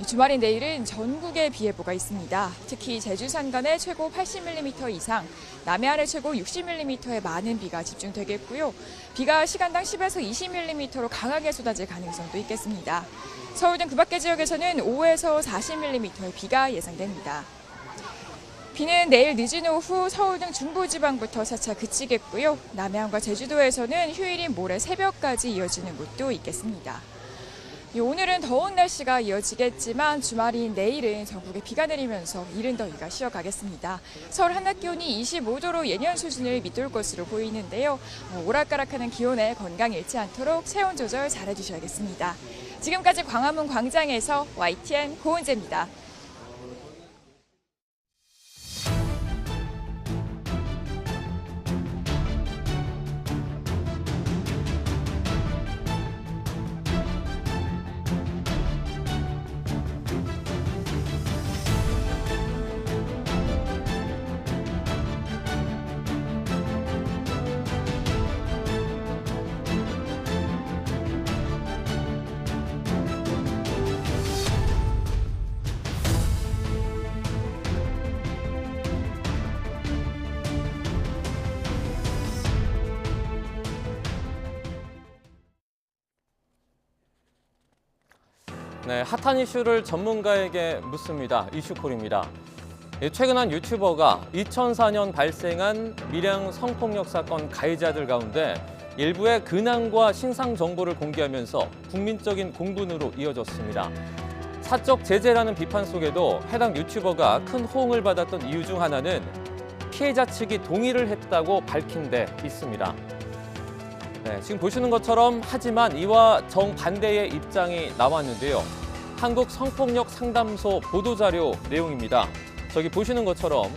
주말인 내일은 전국에 비 예보가 있습니다. 특히 제주 산간에 최고 80mm 이상, 남해안에 최고 60mm의 많은 비가 집중되겠고요. 비가 시간당 10에서 20mm로 강하게 쏟아질 가능성도 있겠습니다. 서울 등 그 밖의 지역에서는 5에서 40mm의 비가 예상됩니다. 비는 내일 늦은 오후 서울 등 중부지방부터 차차 그치겠고요. 남해안과 제주도에서는 휴일인 모레 새벽까지 이어지는 곳도 있겠습니다. 오늘은 더운 날씨가 이어지겠지만 주말인 내일은 전국에 비가 내리면서 이른 더위가 쉬어가겠습니다. 서울 한낮 기온이 25도로 예년 수준을 밑돌 것으로 보이는데요. 오락가락하는 기온에 건강 잃지 않도록 체온 조절 잘해주셔야겠습니다. 지금까지 광화문 광장에서 YTN 고은재입니다. 네, 핫한 이슈를 전문가에게 묻습니다. 이슈콜입니다. 최근 한 유튜버가 2004년 발생한 밀양 성폭력 사건 가해자들 가운데 일부의 근황과 신상 정보를 공개하면서 국민적인 공분으로 이어졌습니다. 사적 제재라는 비판 속에도 해당 유튜버가 큰 호응을 받았던 이유 중 하나는 피해자 측이 동의를 했다고 밝힌 데 있습니다. 네, 지금 보시는 것처럼 하지만 이와 정반대의 입장이 나왔는데요. 한국 성폭력 상담소 보도자료 내용입니다. 저기 보시는 것처럼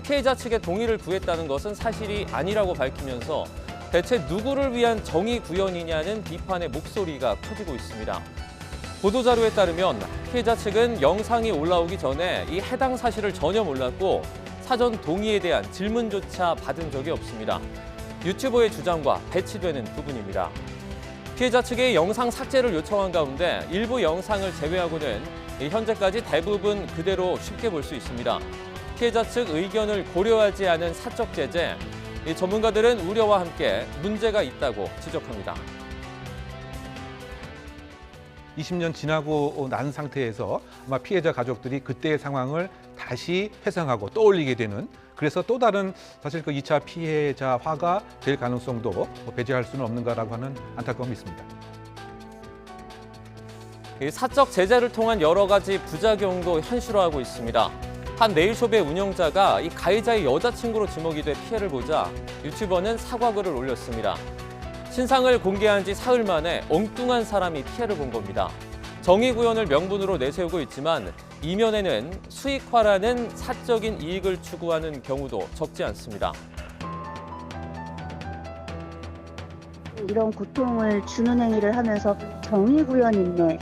피해자 측의 동의를 구했다는 것은 사실이 아니라고 밝히면서 대체 누구를 위한 정의 구현이냐는 비판의 목소리가 커지고 있습니다. 보도자료에 따르면 피해자 측은 영상이 올라오기 전에 이 해당 사실을 전혀 몰랐고 사전 동의에 대한 질문조차 받은 적이 없습니다. 유튜버의 주장과 배치되는 부분입니다. 피해자 측의 영상 삭제를 요청한 가운데 일부 영상을 제외하고는 현재까지 대부분 그대로 쉽게 볼 수 있습니다. 피해자 측 의견을 고려하지 않은 사적 제재, 전문가들은 우려와 함께 문제가 있다고 지적합니다. 20년 지나고 난 상태에서 아마 피해자 가족들이 그때의 상황을 다시 회상하고 떠올리게 되는, 그래서 또 다른 사실 그 2차 피해자화가 될 가능성도 배제할 수는 없는가라고 하는 안타까움이 있습니다. 사적 제재를 통한 여러 가지 부작용도 현실화하고 있습니다. 한 네일숍의 운영자가 이 가해자의 여자친구로 지목이 돼 피해를 보자 유튜버는 사과글을 올렸습니다. 신상을 공개한 지 사흘 만에 엉뚱한 사람이 피해를 본 겁니다. 정의 구현을 명분으로 내세우고 있지만 이면에는 수익화라는 사적인 이익을 추구하는 경우도 적지 않습니다. 이런 고통을 주는 행위를 하면서 정의 구현 있네,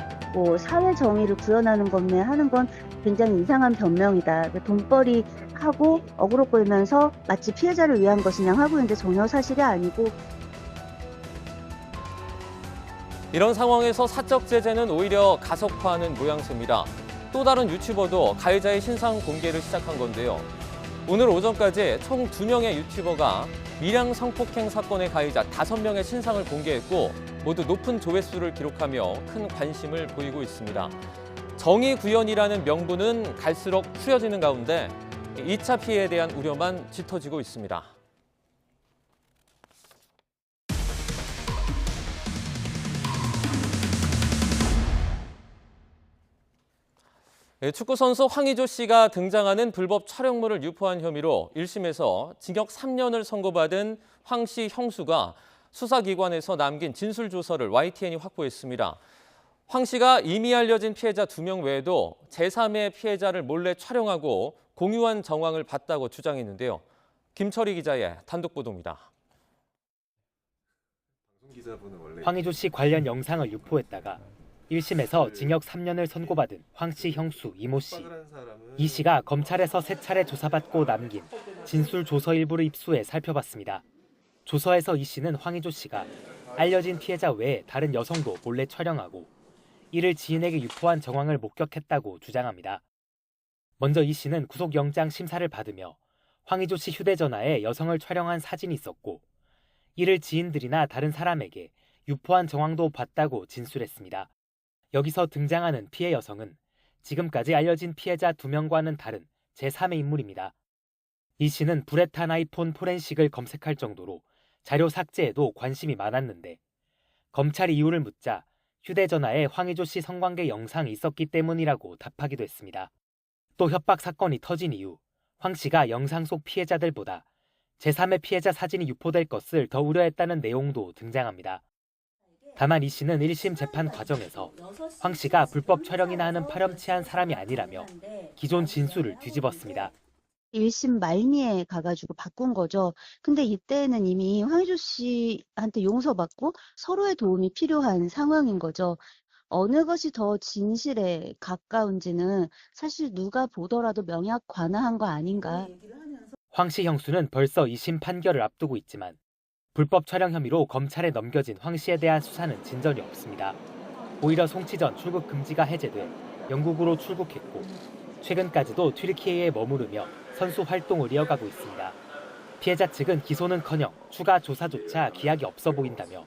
사회 정의를 구현하는 것네 하는 건 굉장히 이상한 변명이다. 돈벌이 하고 어그로 끌면서 마치 피해자를 위한 것이냐 하고 있는데 전혀 사실이 아니고, 이런 상황에서 사적 제재는 오히려 가속화하는 모양새입니다. 또 다른 유튜버도 가해자의 신상 공개를 시작한 건데요. 오늘 오전까지 총 2명의 유튜버가 밀양 성폭행 사건의 가해자 5명의 신상을 공개했고 모두 높은 조회수를 기록하며 큰 관심을 보이고 있습니다. 정의 구현이라는 명분은 갈수록 풀어지는 가운데 2차 피해에 대한 우려만 짙어지고 있습니다. 축구 선수 황의조 씨가 등장하는 불법 촬영물을 유포한 혐의로 1심에서 징역 3년을 선고받은 황 씨 형수가 수사기관에서 남긴 진술조서를 YTN이 확보했습니다. 황 씨가 이미 알려진 피해자 2명 외에도 제3의 피해자를 몰래 촬영하고 공유한 정황을 봤다고 주장했는데요. 김철희 기자의 단독 보도입니다. 황의조 씨 관련 영상을 유포했다가 1심에서 징역 3년을 선고받은 황 씨 형수 이모 씨. 이 씨가 검찰에서 3차례 조사받고 남긴 진술 조서 일부를 입수해 살펴봤습니다. 조서에서 이 씨는 황의조 씨가 알려진 피해자 외에 다른 여성도 몰래 촬영하고 이를 지인에게 유포한 정황을 목격했다고 주장합니다. 먼저 이 씨는 구속영장 심사를 받으며 황의조 씨 휴대전화에 여성을 촬영한 사진이 있었고 이를 지인들이나 다른 사람에게 유포한 정황도 봤다고 진술했습니다. 여기서 등장하는 피해 여성은 지금까지 알려진 피해자 2명과는 다른 제3의 인물입니다. 이 씨는 불에 탄 아이폰 포렌식을 검색할 정도로 자료 삭제에도 관심이 많았는데 검찰이 이유를 묻자 휴대전화에 황의조 씨 성관계 영상이 있었기 때문이라고 답하기도 했습니다. 또 협박 사건이 터진 이후 황 씨가 영상 속 피해자들보다 제3의 피해자 사진이 유포될 것을 더 우려했다는 내용도 등장합니다. 다만 이 씨는 1심 재판 과정에서 황 씨가 불법 촬영이나 하는 파렴치한 사람이 아니라며 기존 진술을 뒤집었습니다. 1심 말미에 가가지고 바꾼 거죠. 근데 이때는 이미 황의조 씨한테 용서받고 서로의 도움이 필요한 상황인 거죠. 어느 것이 더 진실에 가까운지는 사실 누가 보더라도 명약관화한 거 아닌가. 황 씨 형수는 벌써 2심 판결을 앞두고 있지만 불법 촬영 혐의로 검찰에 넘겨진 황 씨에 대한 수사는 진전이 없습니다. 오히려 송치 전 출국 금지가 해제돼 영국으로 출국했고 최근까지도 튀르키예에 머무르며 선수 활동을 이어가고 있습니다. 피해자 측은 기소는커녕 추가 조사조차 기약이 없어 보인다며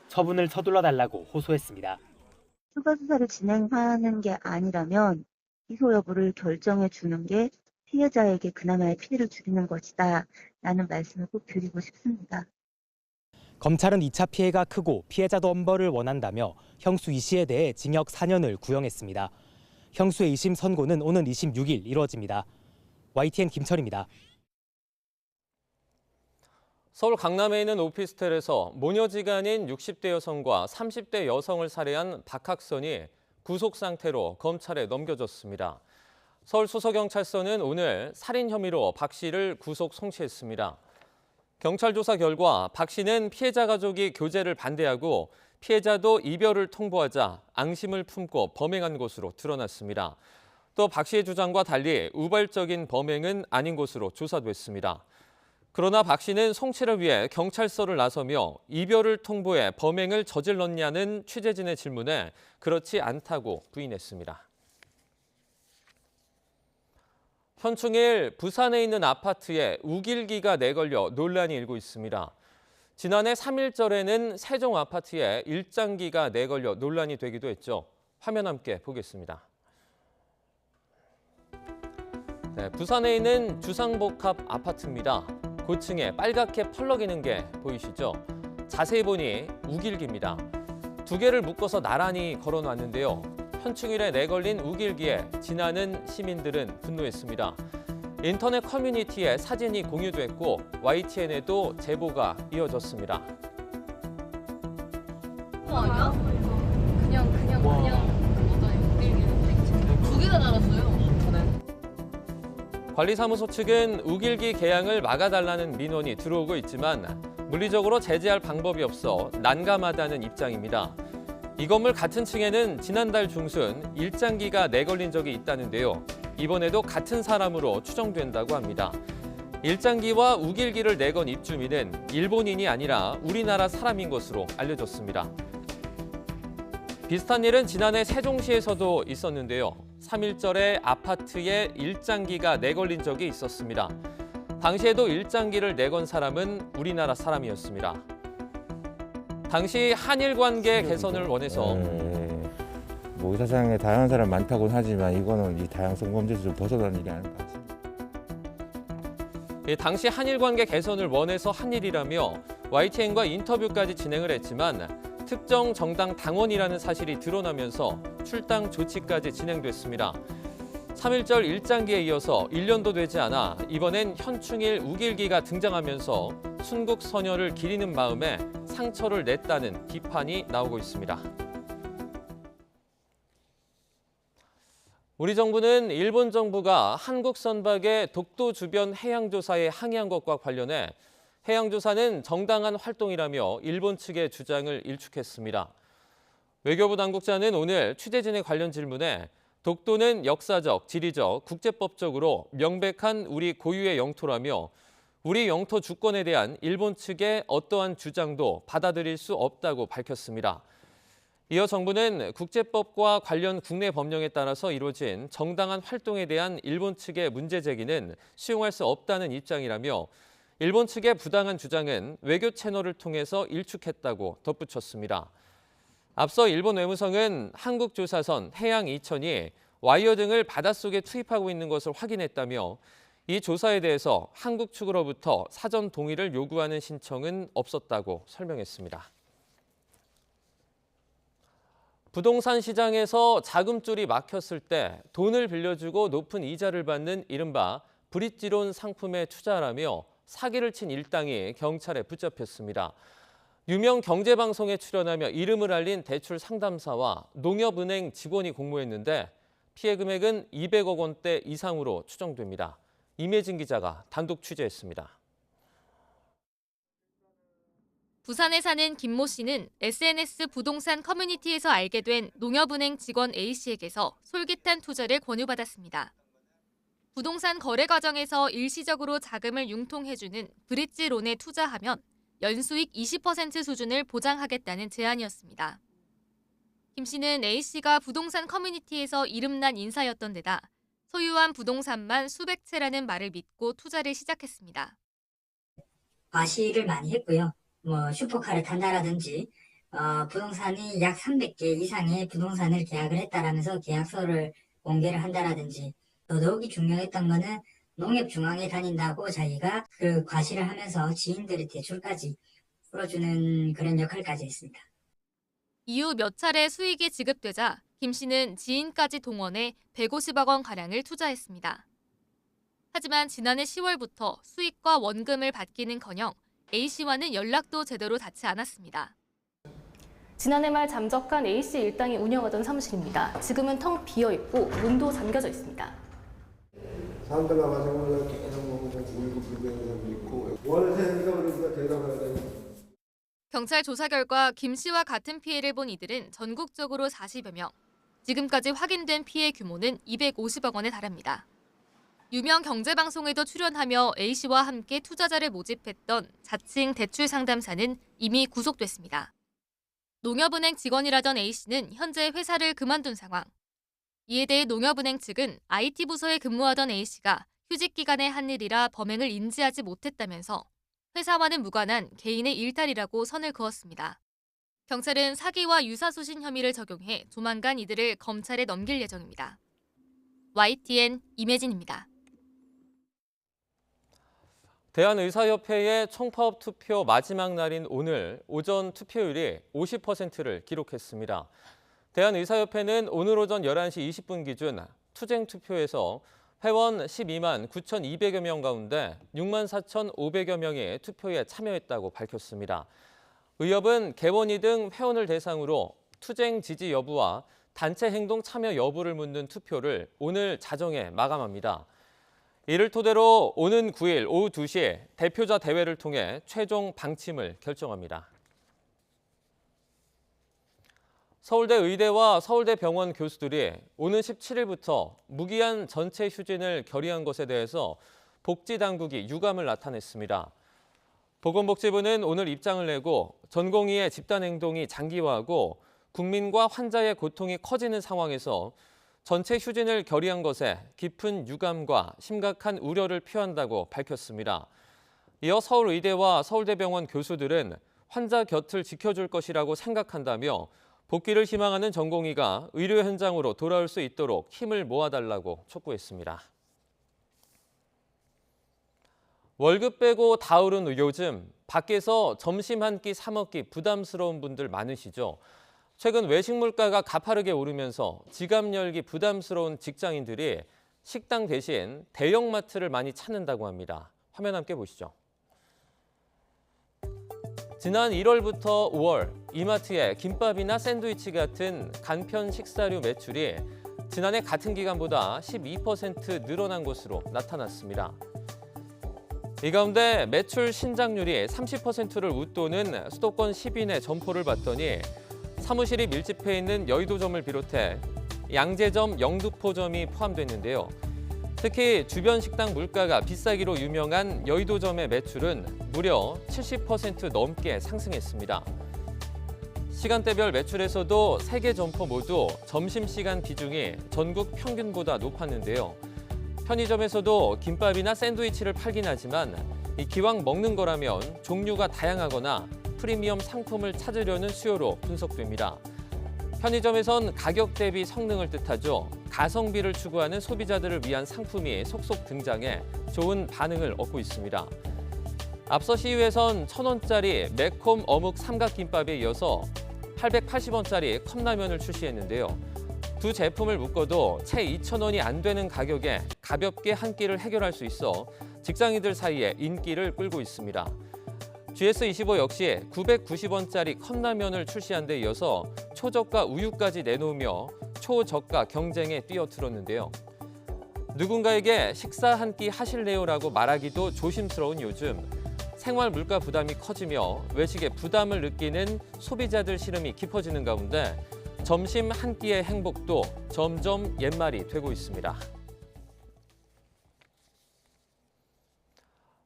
처분을 서둘러 달라고 호소했습니다. 추가 수사를 진행하는 게 아니라면 기소 여부를 결정해 주는 게 피해자에게 그나마의 피해를 줄이는 것이다 라는 말씀을 꼭 드리고 싶습니다. 검찰은 2차 피해가 크고 피해자도 엄벌을 원한다며 형수 이 씨에 대해 징역 4년을 구형했습니다. 형수의 2심 선고는 오는 26일 이루어집니다. YTN 김철입니다. 서울 강남에 있는 오피스텔에서 모녀지간인 60대 여성과 30대 여성을 살해한 박학선이 구속 상태로 검찰에 넘겨졌습니다. 서울수서경찰서는 오늘 살인 혐의로 박 씨를 구속 송치했습니다. 경찰 조사 결과 박 씨는 피해자 가족이 교제를 반대하고 피해자도 이별을 통보하자 앙심을 품고 범행한 것으로 드러났습니다. 또 박 씨의 주장과 달리 우발적인 범행은 아닌 것으로 조사됐습니다. 그러나 박 씨는 송치를 위해 경찰서를 나서며 이별을 통보해 범행을 저질렀냐는 취재진의 질문에 그렇지 않다고 부인했습니다. 현충일 부산에 있는 아파트에 우길기가 내걸려 논란이 일고 있습니다. 지난해 3.1절에는 세종 아파트에 일장기가 내걸려 논란이 되기도 했죠. 화면 함께 보겠습니다. 네, 부산에 있는 주상복합 아파트입니다. 고층에 빨갛게 펄럭이는 게 보이시죠? 자세히 보니 우길기입니다. 두 개를 묶어서 나란히 걸어놨는데요. 현충일에 내걸린 우길기에 지나는 시민들은 분노했습니다. 인터넷 커뮤니티에 사진이 공유됐고 YTN에도 제보가 이어졌습니다. 아니야? 그냥 두 개가 달았어요. 관리사무소 측은 우길기 개양을 막아달라는 민원이 들어오고 있지만 물리적으로 제재할 방법이 없어 난감하다는 입장입니다. 이 건물 같은 층에는 지난달 중순 일장기가 내걸린 적이 있다는데요. 이번에도 같은 사람으로 추정된다고 합니다. 일장기와 우길기를 내건 입주민은 일본인이 아니라 우리나라 사람인 것으로 알려졌습니다. 비슷한 일은 지난해 세종시에서도 있었는데요. 3.1절에 아파트에 일장기가 내걸린 적이 있었습니다. 당시에도 일장기를 내건 사람은 우리나라 사람이었습니다. 당시 한일 관계 개선을 원해서 뭐 세상에 다양한 사람 많다고는 하지만 이거는 이 다양성 범죄에서 좀 벗어난 일이 아닌 것 같습니다. 당시 한일 관계 개선을 원해서 한 일이라며 YTN과 인터뷰까지 진행을 했지만 특정 정당 당원이라는 사실이 드러나면서 출당 조치까지 진행됐습니다. 3.1절 일장기에 이어서 1년도 되지 않아 이번엔 현충일 우길기가 등장하면서 순국 선열을 기리는 마음에 상처를 냈다는 비판이 나오고 있습니다. 우리 정부는 일본 정부가 한국 선박의 독도 주변 해양 조사에 항의한 것과 관련해 해양 조사는 정당한 활동이라며 일본 측의 주장을 일축했습니다. 외교부 당국자는 오늘 취재진의 관련 질문에 독도는 역사적, 지리적, 국제법적으로 명백한 우리 고유의 영토라며 우리 영토 주권에 대한 일본 측의 어떠한 주장도 받아들일 수 없다고 밝혔습니다. 이어 정부는 국제법과 관련 국내 법령에 따라서 이루어진 정당한 활동에 대한 일본 측의 문제 제기는 수용할 수 없다는 입장이라며 일본 측의 부당한 주장은 외교 채널을 통해서 일축했다고 덧붙였습니다. 앞서 일본 외무성은 한국 조사선 해양 2000이 와이어 등을 바닷속에 투입하고 있는 것을 확인했다며 이 조사에 대해서 한국 측으로부터 사전 동의를 요구하는 신청은 없었다고 설명했습니다. 부동산 시장에서 자금줄이 막혔을 때 돈을 빌려주고 높은 이자를 받는 이른바 브릿지론 상품에 투자하라며 사기를 친 일당이 경찰에 붙잡혔습니다. 유명 경제방송에 출연하며 이름을 알린 대출 상담사와 농협은행 직원이 공모했는데 피해 금액은 200억 원대 이상으로 추정됩니다. 임혜진 기자가 단독 취재했습니다. 부산에 사는 김모 씨는 SNS 부동산 커뮤니티에서 알게 된 농협은행 직원 A씨에게서 솔깃한 투자를 권유받았습니다. 부동산 거래 과정에서 일시적으로 자금을 융통해주는 브릿지론에 투자하면 연수익 20% 수준을 보장하겠다는 제안이었습니다. 김 씨는 A씨가 부동산 커뮤니티에서 이름난 인사였던 데다 소유한 부동산만 수백 채라는 말을 믿고 투자를 시작했습니다. 과시를 많이 했고요. 슈퍼카를 탄다라든지 부동산이 약 300개 이상의 부동산을 계약을 했다라면서 계약서를 공개를 한다라든지, 더더욱이 중요했던 거는 농협중앙에 다닌다고 자기가 그 과시를 하면서 지인들의 대출까지 풀어주는 그런 역할까지 했습니다. 이후 몇 차례 수익이 지급되자 김 씨는 지인까지 동원해 150억 원 가량을 투자했습니다. 하지만 지난해 10월부터 수익과 원금을 받기는커녕 A씨와는 연락도 제대로 닿지 않았습니다. 지난해 말 잠적한 A씨 일당이 운영하던 사무실입니다. 지금은 텅 비어있고 문도 잠겨져 있습니다. 사람들 나가자마자 계속 울고 불고 사람도 있고 뭐하는 사람인가 그러니까 대답을 하다니. 경찰 조사 결과 김 씨와 같은 피해를 본 이들은 전국적으로 40여 명. 지금까지 확인된 피해 규모는 250억 원에 달합니다. 유명 경제방송에도 출연하며 A씨와 함께 투자자를 모집했던 자칭 대출 상담사는 이미 구속됐습니다. 농협은행 직원이라던 A씨는 현재 회사를 그만둔 상황. 이에 대해 농협은행 측은 IT 부서에 근무하던 A씨가 휴직 기간에 한 일이라 범행을 인지하지 못했다면서 회사와는 무관한 개인의 일탈이라고 선을 그었습니다. 경찰은 사기와 유사수신 혐의를 적용해 조만간 이들을 검찰에 넘길 예정입니다. YTN 임혜진입니다. 대한의사협회의 총파업 투표 마지막 날인 오늘 오전 투표율이 50%를 기록했습니다. 대한의사협회는 오늘 오전 11시 20분 기준 투쟁 투표에서 회원 12만 9,200여 명 가운데 6만 4,500여 명이 투표에 참여했다고 밝혔습니다. 의협은 개원이 등 회원을 대상으로 투쟁 지지 여부와 단체 행동 참여 여부를 묻는 투표를 오늘 자정에 마감합니다. 이를 토대로 오는 9일 오후 2시에 대표자 대회를 통해 최종 방침을 결정합니다. 서울대 의대와 서울대병원 교수들이 오는 17일부터 무기한 전체 휴진을 결의한 것에 대해서 복지당국이 유감을 나타냈습니다. 보건복지부는 오늘 입장을 내고 전공의의 집단행동이 장기화하고 국민과 환자의 고통이 커지는 상황에서 전체 휴진을 결의한 것에 깊은 유감과 심각한 우려를 표한다고 밝혔습니다. 이어 서울의대와 서울대병원 교수들은 환자 곁을 지켜줄 것이라고 생각한다며 복귀를 희망하는 전공의가 의료 현장으로 돌아올 수 있도록 힘을 모아달라고 촉구했습니다. 월급 빼고 다 오른 요즘 밖에서 점심 한 끼 사 먹기 부담스러운 분들 많으시죠? 최근 외식 물가가 가파르게 오르면서 지갑 열기 부담스러운 직장인들이 식당 대신 대형마트를 많이 찾는다고 합니다. 화면 함께 보시죠. 지난 1월부터 5월 이마트의 김밥이나 샌드위치 같은 간편 식사류 매출이 지난해 같은 기간보다 12% 늘어난 것으로 나타났습니다. 이 가운데 매출 신장률이 30%를 웃도는 수도권 10인의 점포를 봤더니 사무실이 밀집해 있는 여의도점을 비롯해 양재점, 영등포점이 포함됐는데요. 특히 주변 식당 물가가 비싸기로 유명한 여의도점의 매출은 무려 70% 넘게 상승했습니다. 시간대별 매출에서도 3개 점포 모두 점심시간 비중이 전국 평균보다 높았는데요. 편의점에서도 김밥이나 샌드위치를 팔긴 하지만 기왕 먹는 거라면 종류가 다양하거나 프리미엄 상품을 찾으려는 수요로 분석됩니다. 편의점에선 가격 대비 성능을 뜻하죠. 가성비를 추구하는 소비자들을 위한 상품이 속속 등장해 좋은 반응을 얻고 있습니다. 앞서 시위에선 1,000원짜리 매콤 어묵 삼각김밥에 이어서 880원짜리 컵라면을 출시했는데요. 두 제품을 묶어도 채 2,000원이 안 되는 가격에 가볍게 한 끼를 해결할 수 있어 직장인들 사이에 인기를 끌고 있습니다. GS25 역시 990원짜리 컵라면을 출시한 데 이어서 초저가 우유까지 내놓으며 초저가 경쟁에 뛰어들었는데요. 누군가에게 식사 한 끼 하실래요라고 말하기도 조심스러운 요즘 생활 물가 부담이 커지며 외식에 부담을 느끼는 소비자들 시름이 깊어지는 가운데 점심 한 끼의 행복도 점점 옛말이 되고 있습니다.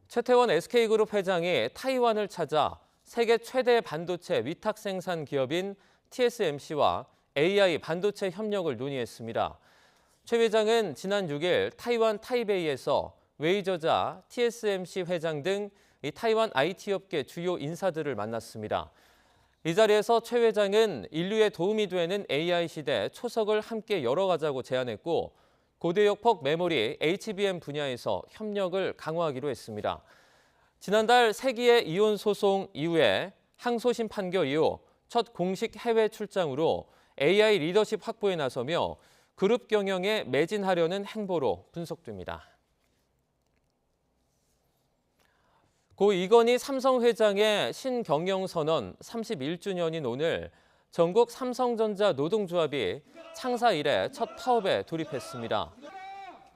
최태원 SK그룹 회장이 타이완을 찾아 세계 최대 반도체 위탁 생산 기업인 TSMC와 AI 반도체 협력을 논의했습니다. 최 회장은 지난 6일 타이완 타이베이에서 웨이 저자, TSMC 회장 등 타이완 IT 업계 주요 인사들을 만났습니다. 이 자리에서 최 회장은 인류에 도움이 되는 AI 시대 초석을 함께 열어가자고 제안했고 고대역폭 메모리 HBM 분야에서 협력을 강화하기로 했습니다. 지난달 세기의 이혼 소송 이후에 항소심 판결 이후 첫 공식 해외 출장으로 AI 리더십 확보에 나서며 그룹 경영에 매진하려는 행보로 분석됩니다. 고 이건희 삼성 회장의 신경영 선언 31주년인 오늘 전국 삼성전자 노동조합이 창사 이래 첫 파업에 돌입했습니다.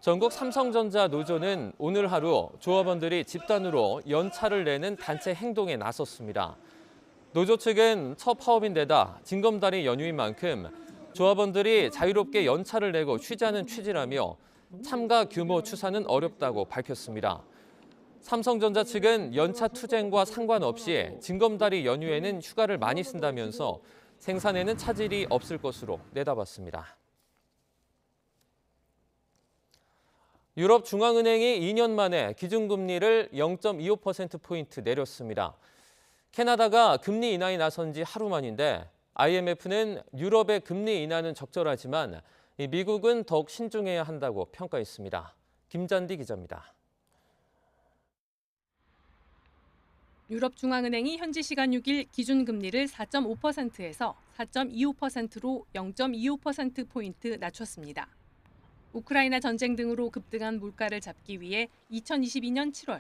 전국 삼성전자 노조는 오늘 하루 조합원들이 집단으로 연차를 내는 단체 행동에 나섰습니다. 노조 측은 첫 파업인데다 징검다리 연휴인 만큼 조합원들이 자유롭게 연차를 내고 쉬자는 취지라며 참가 규모 추산은 어렵다고 밝혔습니다. 삼성전자 측은 연차 투쟁과 상관없이 징검다리 연휴에는 휴가를 많이 쓴다면서 생산에는 차질이 없을 것으로 내다봤습니다. 유럽중앙은행이 2년 만에 기준금리를 0.25%포인트 내렸습니다. 캐나다가 금리 인하에 나선 지 하루 만인데 IMF는 유럽의 금리 인하는 적절하지만 미국은 더욱 신중해야 한다고 평가했습니다. 김잔디 기자입니다. 유럽중앙은행이 현지 시간 6일 기준금리를 4.5%에서 4.25%로 0.25%포인트 낮췄습니다. 우크라이나 전쟁 등으로 급등한 물가를 잡기 위해 2022년 7월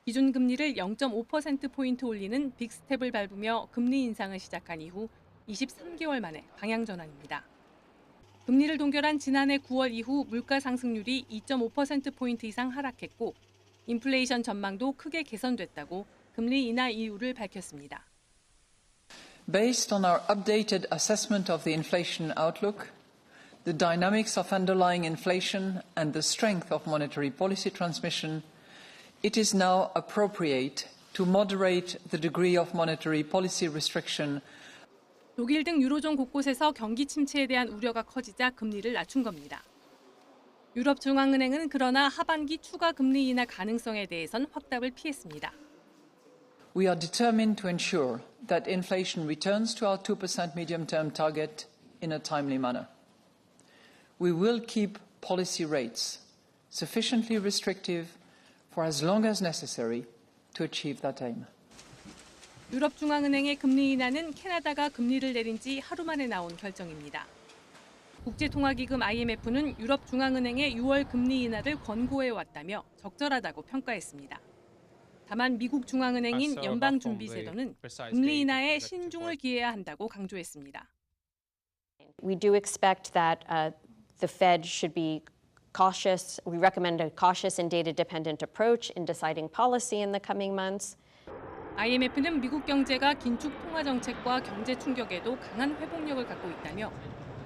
기준금리를 0.5%포인트 올리는 빅스텝을 밟으며 금리 인상을 시작한 이후 23개월 만에 방향 전환입니다. 금리를 동결한 지난해 9월 이후 물가 상승률이 2.5%포인트 이상 하락했고 인플레이션 전망도 크게 개선됐다고 금리 인하 이유를 밝혔습니다. Based on our updated assessment of the inflation outlook, the dynamics of underlying inflation and the strength of monetary policy transmission, it is now appropriate to moderate the degree of monetary policy restriction. 독일 등 유로존 곳곳에서 경기 침체에 대한 우려가 커지자 금리를 낮춘 겁니다. 유럽중앙은행은 그러나 하반기 추가 금리 인하 가능성에 대해선 확답을 피했습니다. We are determined to ensure that inflation returns to our 2% medium-term target in a timely manner. We will keep policy rates sufficiently restrictive for as long as necessary to achieve that aim. 유럽중앙은행의 금리 인하는 캐나다가 금리를 내린 지 하루 만에 나온 결정입니다. 국제통화기금 IMF는 유럽중앙은행의 6월 금리 인하를 권고해왔다며 적절하다고 평가했습니다. 다만 미국 중앙은행인 연방준비제도는 금리 인하에 신중을 기해야 한다고 강조했습니다. We do expect that the Fed should be cautious. We recommend a cautious and data-dependent approach in deciding policy in the coming months. IMF는 미국 경제가 긴축 통화 정책과 경제 충격에도 강한 회복력을 갖고 있다며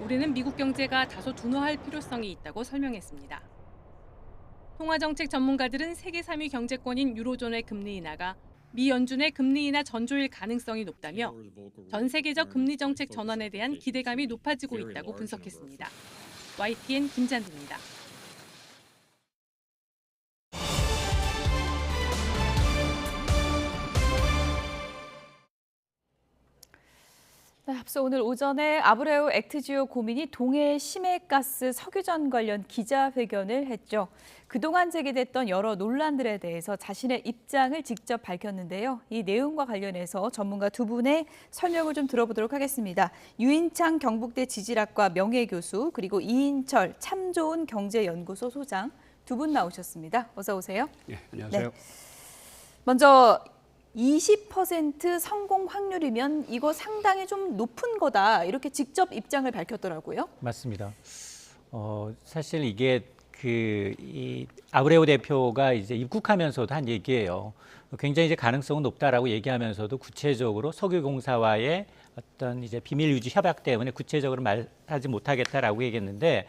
올해는 미국 경제가 다소 둔화할 필요성이 있다고 설명했습니다. 통화정책 전문가들은 세계 3위 경제권인 유로존의 금리 인하가 미 연준의 금리 인하 전조일 가능성이 높다며 전 세계적 금리 정책 전환에 대한 기대감이 높아지고 있다고 분석했습니다. YTN 김잔디입니다. 네, 앞서 오늘 오전에 아브레우 액트지오 고민이 동해 심해가스 석유전 관련 기자회견을 했죠. 그동안 제기됐던 여러 논란들에 대해서 자신의 입장을 직접 밝혔는데요. 이 내용과 관련해서 전문가 두 분의 설명을 좀 들어보도록 하겠습니다. 유인창 경북대 지질학과 명예교수 그리고 이인철 참 좋은 경제연구소 소장 두 분 나오셨습니다. 어서 오세요. 네, 안녕하세요. 네. 먼저 20% 성공 확률이면 이거 상당히 좀 높은 거다 이렇게 직접 입장을 밝혔더라고요. 맞습니다. 사실 이게 이 아브레우 대표가 이제 입국하면서도 한 얘기예요. 굉장히 이제 가능성은 높다라고 얘기하면서도 구체적으로 석유공사와의 어떤 이제 비밀 유지 협약 때문에 구체적으로 말하지 못하겠다라고 얘기했는데.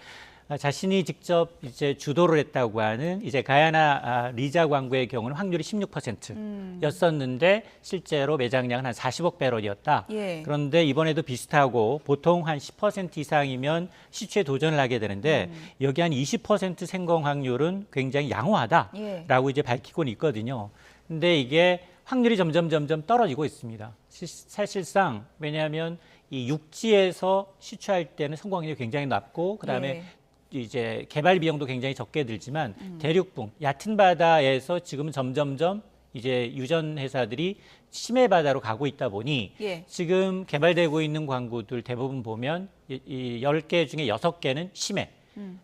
자신이 직접 이제 주도를 했다고 하는 이제 가야나 리자 광구의 경우는 확률이 16%였었는데 실제로 매장량은 한 40억 배럴이었다. 예. 그런데 이번에도 비슷하고 보통 한 10% 이상이면 시추에 도전을 하게 되는데 여기 한 20% 성공 확률은 굉장히 양호하다라고 이제 밝히고는 있거든요. 근데 이게 확률이 점점 떨어지고 있습니다. 사실상 왜냐하면 이 육지에서 시추할 때는 성공 확률이 굉장히 낮고 그다음에 이제 개발 비용도 굉장히 적게 들지만 대륙붕, 얕은 바다에서 지금 점점점 이제 유전 회사들이 심해 바다로 가고 있다 보니 지금 개발되고 있는 광구들 대부분 보면 이 10개 중에 6개는 심해.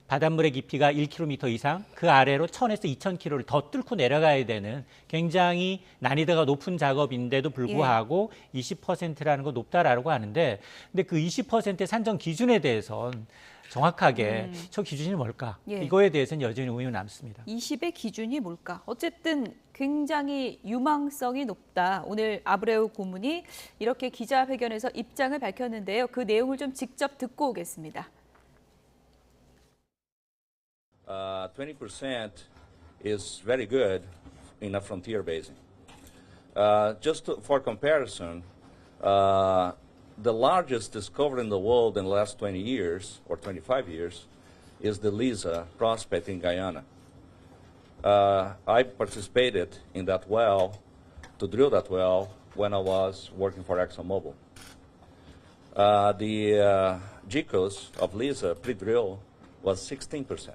바닷물의 깊이가 1km 이상, 그 아래로 1000에서 2000km를 더 뚫고 내려가야 되는 굉장히 난이도가 높은 작업인데도 불구하고 20%라는 거 높다라고 하는데, 근데 그 20%의 산정 기준에 대해서는 정확하게 저 기준이 뭘까? 이거에 대해서는 여전히 의문이 남습니다. 20의 기준이 뭘까? 어쨌든 굉장히 유망성이 높다. 오늘 아브레우 고문이 이렇게 기자회견에서 입장을 밝혔는데요. 그 내용을 좀 직접 듣고 오겠습니다. 20% is very good in a frontier basin. For comparison, the largest discovery in the world in the last 20 years or 25 years is the Liza prospect in Guyana. I participated in that well, to drill that well, when I was working for ExxonMobil. The GCOS of Liza pre-drill was 16%.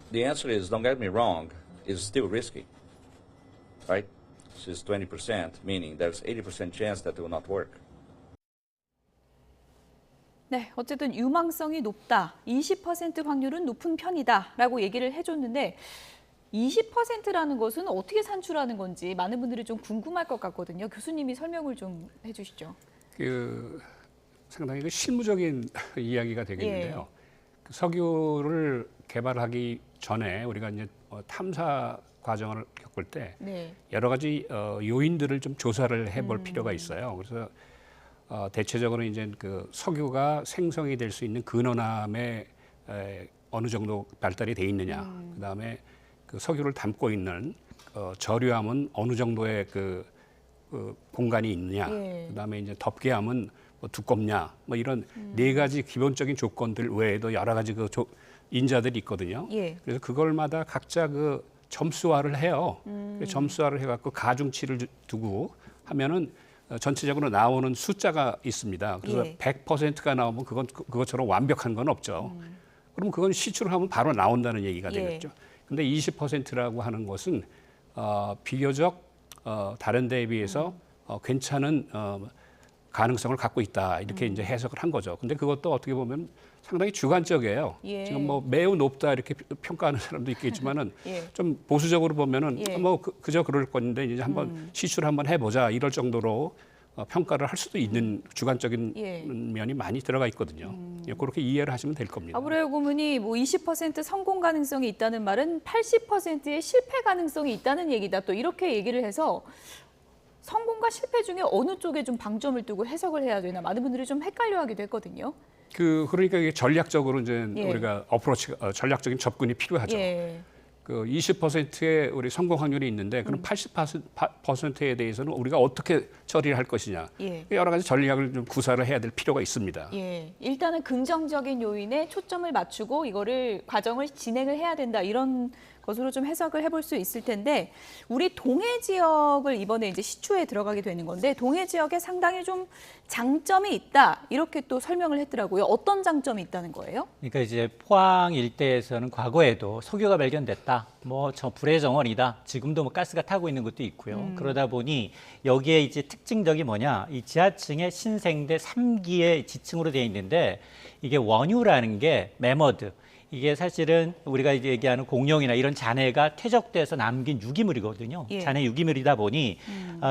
The answer is, don't get me wrong, it's still risky, right? This is 20%, meaning there's 80% chance that it will not work. 네, 어쨌든 유망성이 높다. 20% 확률은 높은 편이다라고 얘기를 해줬는데 20%라는 것은 어떻게 산출하는 건지 많은 분들이 좀 궁금할 것 같거든요. 교수님이 설명을 좀 해주시죠. 상당히 실무적인 이야기가 되겠는데요. 석유를 개발하기 전에 우리가 이제 탐사 과정을 겪을 때 여러 가지 요인들을 좀 조사를 해볼 필요가 있어요. 그래서 대체적으로 이제 그 석유가 생성이 될 수 있는 근원암에 어느 정도 발달이 돼 있느냐, 그다음에 그 석유를 담고 있는 저류암은 어느 정도의 그 공간이 있느냐, 그다음에 이제 덮개암은 뭐 두껍냐, 뭐 이런 네 가지 기본적인 조건들 외에도 여러 가지 그 인자들이 있거든요. 그래서 그걸마다 각자 그 점수화를 해요. 점수화를 해갖고 가중치를 두고 하면은 전체적으로 나오는 숫자가 있습니다. 그래서 100%가 나오면 그것처럼 완벽한 건 없죠. 그럼 그건 시추를 하면 바로 나온다는 얘기가 되겠죠. 근데 20%라고 하는 것은 비교적 다른 데에 비해서 괜찮은 가능성을 갖고 있다, 이렇게 이제 해석을 한 거죠. 근데 그것도 어떻게 보면 상당히 주관적이에요. 지금 뭐 매우 높다 이렇게 평가하는 사람도 있겠지만은 좀 보수적으로 보면은 뭐 그저 그럴 건데 이제 한번 시추를 한번 해보자 이럴 정도로 평가를 할 수도 있는 주관적인 면이 많이 들어가 있거든요. 그렇게 이해를 하시면 될 겁니다. 아브레우 고문이 뭐 20% 성공 가능성이 있다는 말은 80%의 실패 가능성이 있다는 얘기다. 또 이렇게 얘기를 해서 성공과 실패 중에 어느 쪽에 좀 방점을 두고 해석을 해야 되나 많은 분들이 좀 헷갈려하기도 했거든요. 그러니까 이게 전략적으로 이제 우리가 전략적인 접근이 필요하죠. 그 20%의 우리 성공 확률이 있는데 그럼 80%에 대해서는 우리가 어떻게 처리를 할 것이냐, 여러 가지 전략을 좀 구사를 해야 될 필요가 있습니다. 일단은 긍정적인 요인에 초점을 맞추고 이거를 과정을 진행을 해야 된다, 이런 것으로 좀 해석을 해볼 수 있을 텐데, 우리 동해 지역을 이번에 이제 시추에 들어가게 되는 건데 동해 지역에 상당히 좀 장점이 있다, 이렇게 또 설명을 했더라고요. 어떤 장점이 있다는 거예요? 그러니까 이제 포항 일대에서는 과거에도 석유가 발견됐다, 뭐 저 불의 정원이다, 지금도 뭐 가스가 타고 있는 것도 있고요. 그러다 보니 여기에 이제 특징적이 뭐냐, 이 지하층에 신생대 3기의 지층으로 되어 있는데 이게 원유라는 게 매머드, 이게 사실은 우리가 이제 얘기하는 공룡이나 이런 잔해가 퇴적돼서 남긴 유기물이거든요. 잔해 유기물이다 보니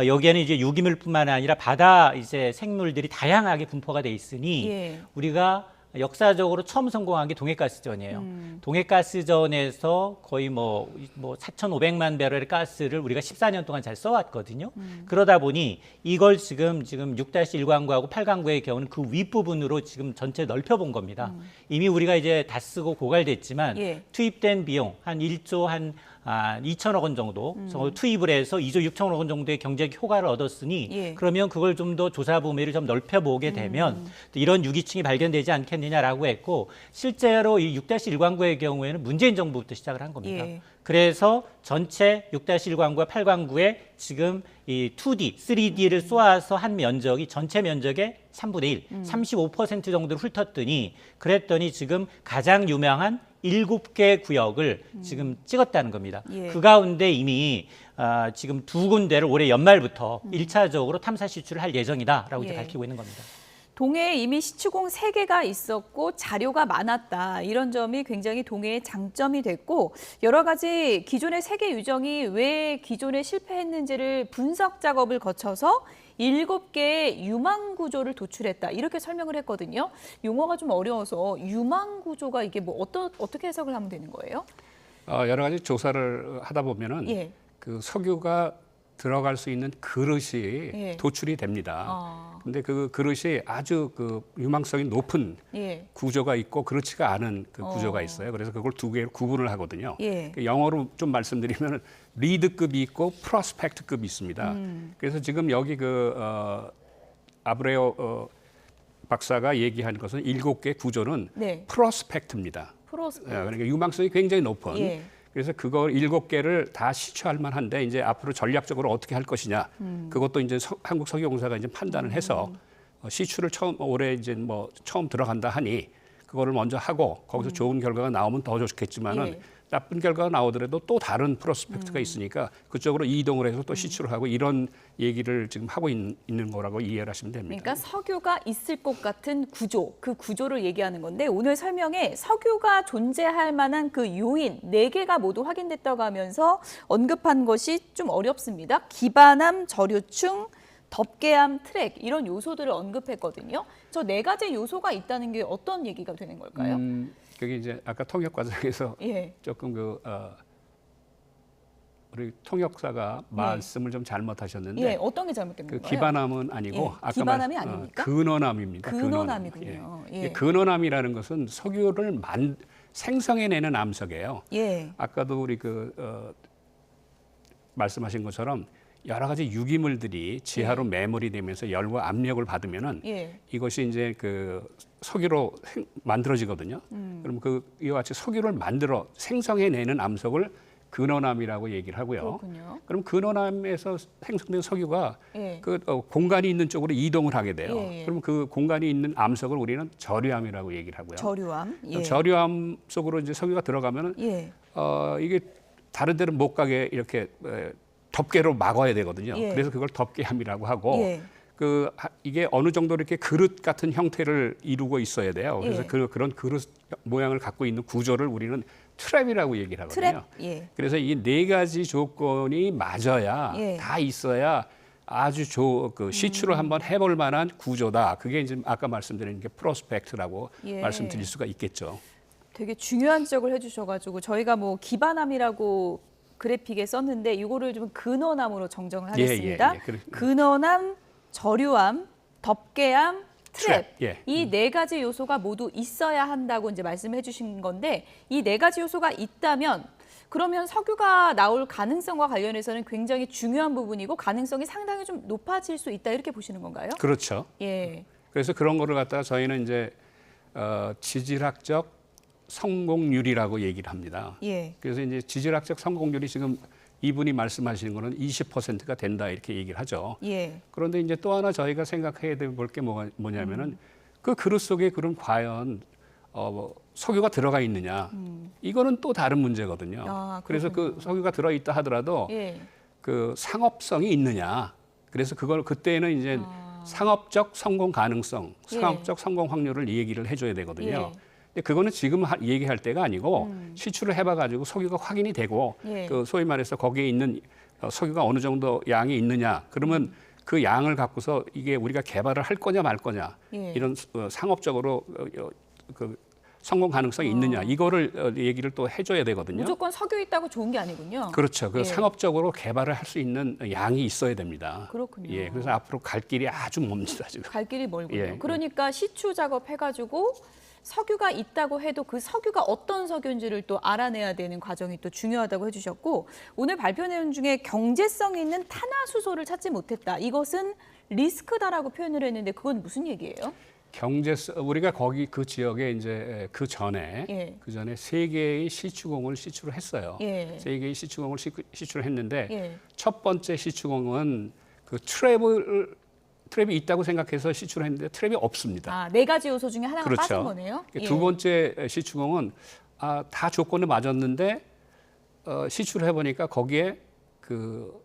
여기에는 이제 유기물뿐만 아니라 바다 이제 생물들이 다양하게 분포가 돼 있으니 우리가 역사적으로 처음 성공한 게 동해가스전이에요. 동해가스전에서 거의 뭐 4,500만 배럴의 가스를 우리가 14년 동안 잘 써왔거든요. 그러다 보니 이걸 지금 6-1광구하고 8광구의 경우는 그 윗부분으로 지금 전체 넓혀본 겁니다. 이미 우리가 이제 다 쓰고 고갈됐지만 투입된 비용 한 1조 2천억 원 정도 투입을 해서 2조 6천억 원 정도의 경제적 효과를 얻었으니 그러면 그걸 좀 더 조사 범위를 좀 넓혀보게 되면 이런 유기층이 발견되지 않겠느냐라고 했고, 실제로 이 6-1광구의 경우에는 문재인 정부부터 시작을 한 겁니다. 그래서 전체 6-1 광구와 8 광구에 지금 이 2D, 3D를 쏘아서 한 면적이 전체 면적의 3분의 1, 35% 정도를 훑었더니 그랬더니 지금 가장 유명한 7개 구역을 지금 찍었다는 겁니다. 예. 그 가운데 이미 지금 2군데를 올해 연말부터 1차적으로 탐사 시추를 할 예정이다라고 이제 예. 밝히고 있는 겁니다. 동해에 이미 시추공 3개가 있었고 자료가 많았다. 이런 점이 굉장히 동해의 장점이 됐고 여러 가지 기존의 세계 유정이 왜 기존에 실패했는지를 분석 작업을 거쳐서 7개의 유망 구조를 도출했다. 이렇게 설명을 했거든요. 용어가 좀 어려워서 유망 구조가 이게 뭐 어떻게 해석을 하면 되는 거예요? 여러 가지 조사를 하다 보면은 예. 그 석유가 들어갈 수 있는 그릇이 예. 도출이 됩니다. 근데 그 그릇이 아주 그 유망성이 높은 예. 구조가 있고 그렇지가 않은 그 구조가 있어요. 그래서 그걸 2개로 구분을 하거든요. 예. 영어로 좀 말씀드리면 리드급이 있고 프로스펙트급이 있습니다. 그래서 지금 여기 아브레오 박사가 얘기한 것은 7개 구조는 네. 프로스펙트입니다. 그러니까 유망성이 굉장히 높은. 예. 그래서 그거 7개를 다 시추할 만한데 이제 앞으로 전략적으로 어떻게 할 것이냐. 그것도 이제 한국 석유공사가 이제 판단을 해서 시추를 올해 이제 뭐 처음 들어간다 하니 그거를 먼저 하고 거기서 좋은 결과가 나오면 더 좋겠지만은 예. 나쁜 결과가 나오더라도 또 다른 프로스펙트가 있으니까 그쪽으로 이동을 해서 또 시추를 하고 이런 얘기를 지금 하고 있는 거라고 이해를 하시면 됩니다. 그러니까 석유가 있을 것 같은 구조, 그 구조를 얘기하는 건데 오늘 설명에 석유가 존재할 만한 그 요인 4개가 모두 확인됐다고 하면서 언급한 것이 좀 어렵습니다. 기반암, 저류층, 덮개암, 트랙 이런 요소들을 언급했거든요. 저 4가지 요소가 있다는 게 어떤 얘기가 되는 걸까요? 그게 이제 아까 통역 과정에서 예. 조금 우리 통역사가 말씀을 좀 잘못하셨는데 예, 어떤 게 잘못된 건가요? 기반암은 아니고 예, 아까 기반암이 아닙니까? 근원암입니다. 근원암이군요. 예. 근원암이라는 것은 석유를 생성해내는 암석이에요. 예. 아까도 우리 말씀하신 것처럼 여러 가지 유기물들이 지하로 매몰이 되면서 열과 압력을 받으면은 예. 이것이 이제 그 석유로 만들어지거든요. 그럼 이와 같이 석유를 만들어 생성해내는 암석을 근원암이라고 얘기를 하고요. 그렇군요. 그럼 근원암에서 생성된 석유가 예. 공간이 있는 쪽으로 이동을 하게 돼요. 예, 예. 그럼 그 공간이 있는 암석을 우리는 저류암이라고 얘기를 하고요. 저류암. 예. 저류암 속으로 이제 석유가 들어가면은 예. 이게 다른 데는 못 가게 이렇게 덮개로 막아야 되거든요. 예. 그래서 그걸 덮개암이라고 하고 예. 이게 어느 정도 이렇게 그릇 같은 형태를 이루고 있어야 돼요. 그래서 예. 그런 그릇 모양을 갖고 있는 구조를 우리는 트랩이라고 얘기를 하거든요. 트랩. 예. 그래서 이 4가지 조건이 맞아야 예. 다 있어야 아주 시추를 한번 해볼 만한 구조다. 그게 이제 아까 말씀드린 게 프로스펙트라고 예. 말씀드릴 수가 있겠죠. 되게 중요한 지적을 해주셔가지고 저희가 뭐 기반암이라고 그래픽에 썼는데 이거를 좀 근원암으로 정정을 하겠습니다. 근원암, 저류암, 덮개암, 트랩. 예. 이 4가지 요소가 모두 있어야 한다고 이제 말씀해 주신 건데 이 4가지 요소가 있다면 그러면 석유가 나올 가능성과 관련해서는 굉장히 중요한 부분이고 가능성이 상당히 좀 높아질 수 있다 이렇게 보시는 건가요? 그렇죠. 예. 그래서 그런 거를 갖다가 저희는 이제 지질학적 성공률이라고 얘기를 합니다. 예. 그래서 이제 지질학적 성공률이 지금 이분이 말씀하시는 거는 20%가 된다 이렇게 얘기를 하죠. 예. 그런데 이제 또 하나 저희가 생각해야 될 게 뭐냐면은 그 그릇 속에 그럼 과연 석유가 들어가 있느냐 이거는 또 다른 문제거든요. 그래서 그 석유가 들어 있다 하더라도 예. 그 상업성이 있느냐. 그래서 그때는 이제 상업적 성공 가능성, 상업적 성공 확률을 얘기를 해줘야 되거든요. 근데 그거는 지금 얘기할 때가 아니고 시추를 해봐가지고 석유가 확인이 되고 소위 말해서 거기에 있는 석유가 어느 정도 양이 있느냐. 그러면 그 양을 갖고서 이게 우리가 개발을 할 거냐 말 거냐 이런 상업적으로 성공 가능성이 있느냐 이거를 얘기를 또 해줘야 되거든요. 무조건 석유 있다고 좋은 게 아니군요. 그렇죠. 상업적으로 개발을 할 수 있는 양이 있어야 됩니다. 그렇군요. 예, 그래서 앞으로 갈 길이 아주 멉니다 지금. 갈 길이 멀군요. 예. 그러니까 시추 작업해가지고 석유가 있다고 해도 그 석유가 어떤 석유인지를 또 알아내야 되는 과정이 또 중요하다고 해주셨고 오늘 발표 내용 중에 경제성 있는 탄화수소를 찾지 못했다. 이것은 리스크다라고 표현을 했는데 그건 무슨 얘기예요? 우리가 거기 그 지역에 이제 그 전에 예. 그 전에 3개의 시추공을 시추를 했어요. 예. 3개의 시추공을 시추를 했는데 예. 첫 번째 시추공은 그 트랩이 있다고 생각해서 시추를 했는데 트랩이 없습니다. 아, 4가지 요소 중에 하나가 그렇죠. 빠진 거네요. 두 번째 시추공은 다 조건에 맞았는데 시추를 해보니까 거기에 그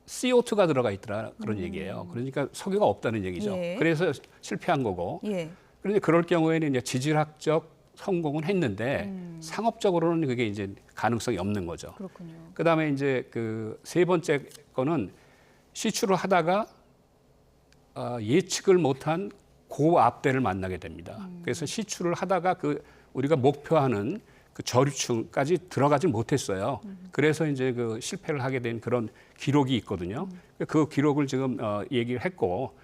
CO2가 들어가 있더라 그런 얘기예요. 그러니까 석유가 없다는 얘기죠. 예. 그래서 실패한 거고. 예. 그런데 그럴 경우에는 이제 지질학적 성공은 했는데 상업적으로는 그게 이제 가능성이 없는 거죠. 그렇군요. 그다음에 이제 그 3번째 거는 시추를 하다가 예측을 못한 고압대를 만나게 됩니다. 그래서 시추를 하다가 그 우리가 목표하는 그 저류층까지 들어가지 못했어요. 그래서 이제 그 실패를 하게 된 그런 기록이 있거든요. 그 기록을 지금 얘기를 했고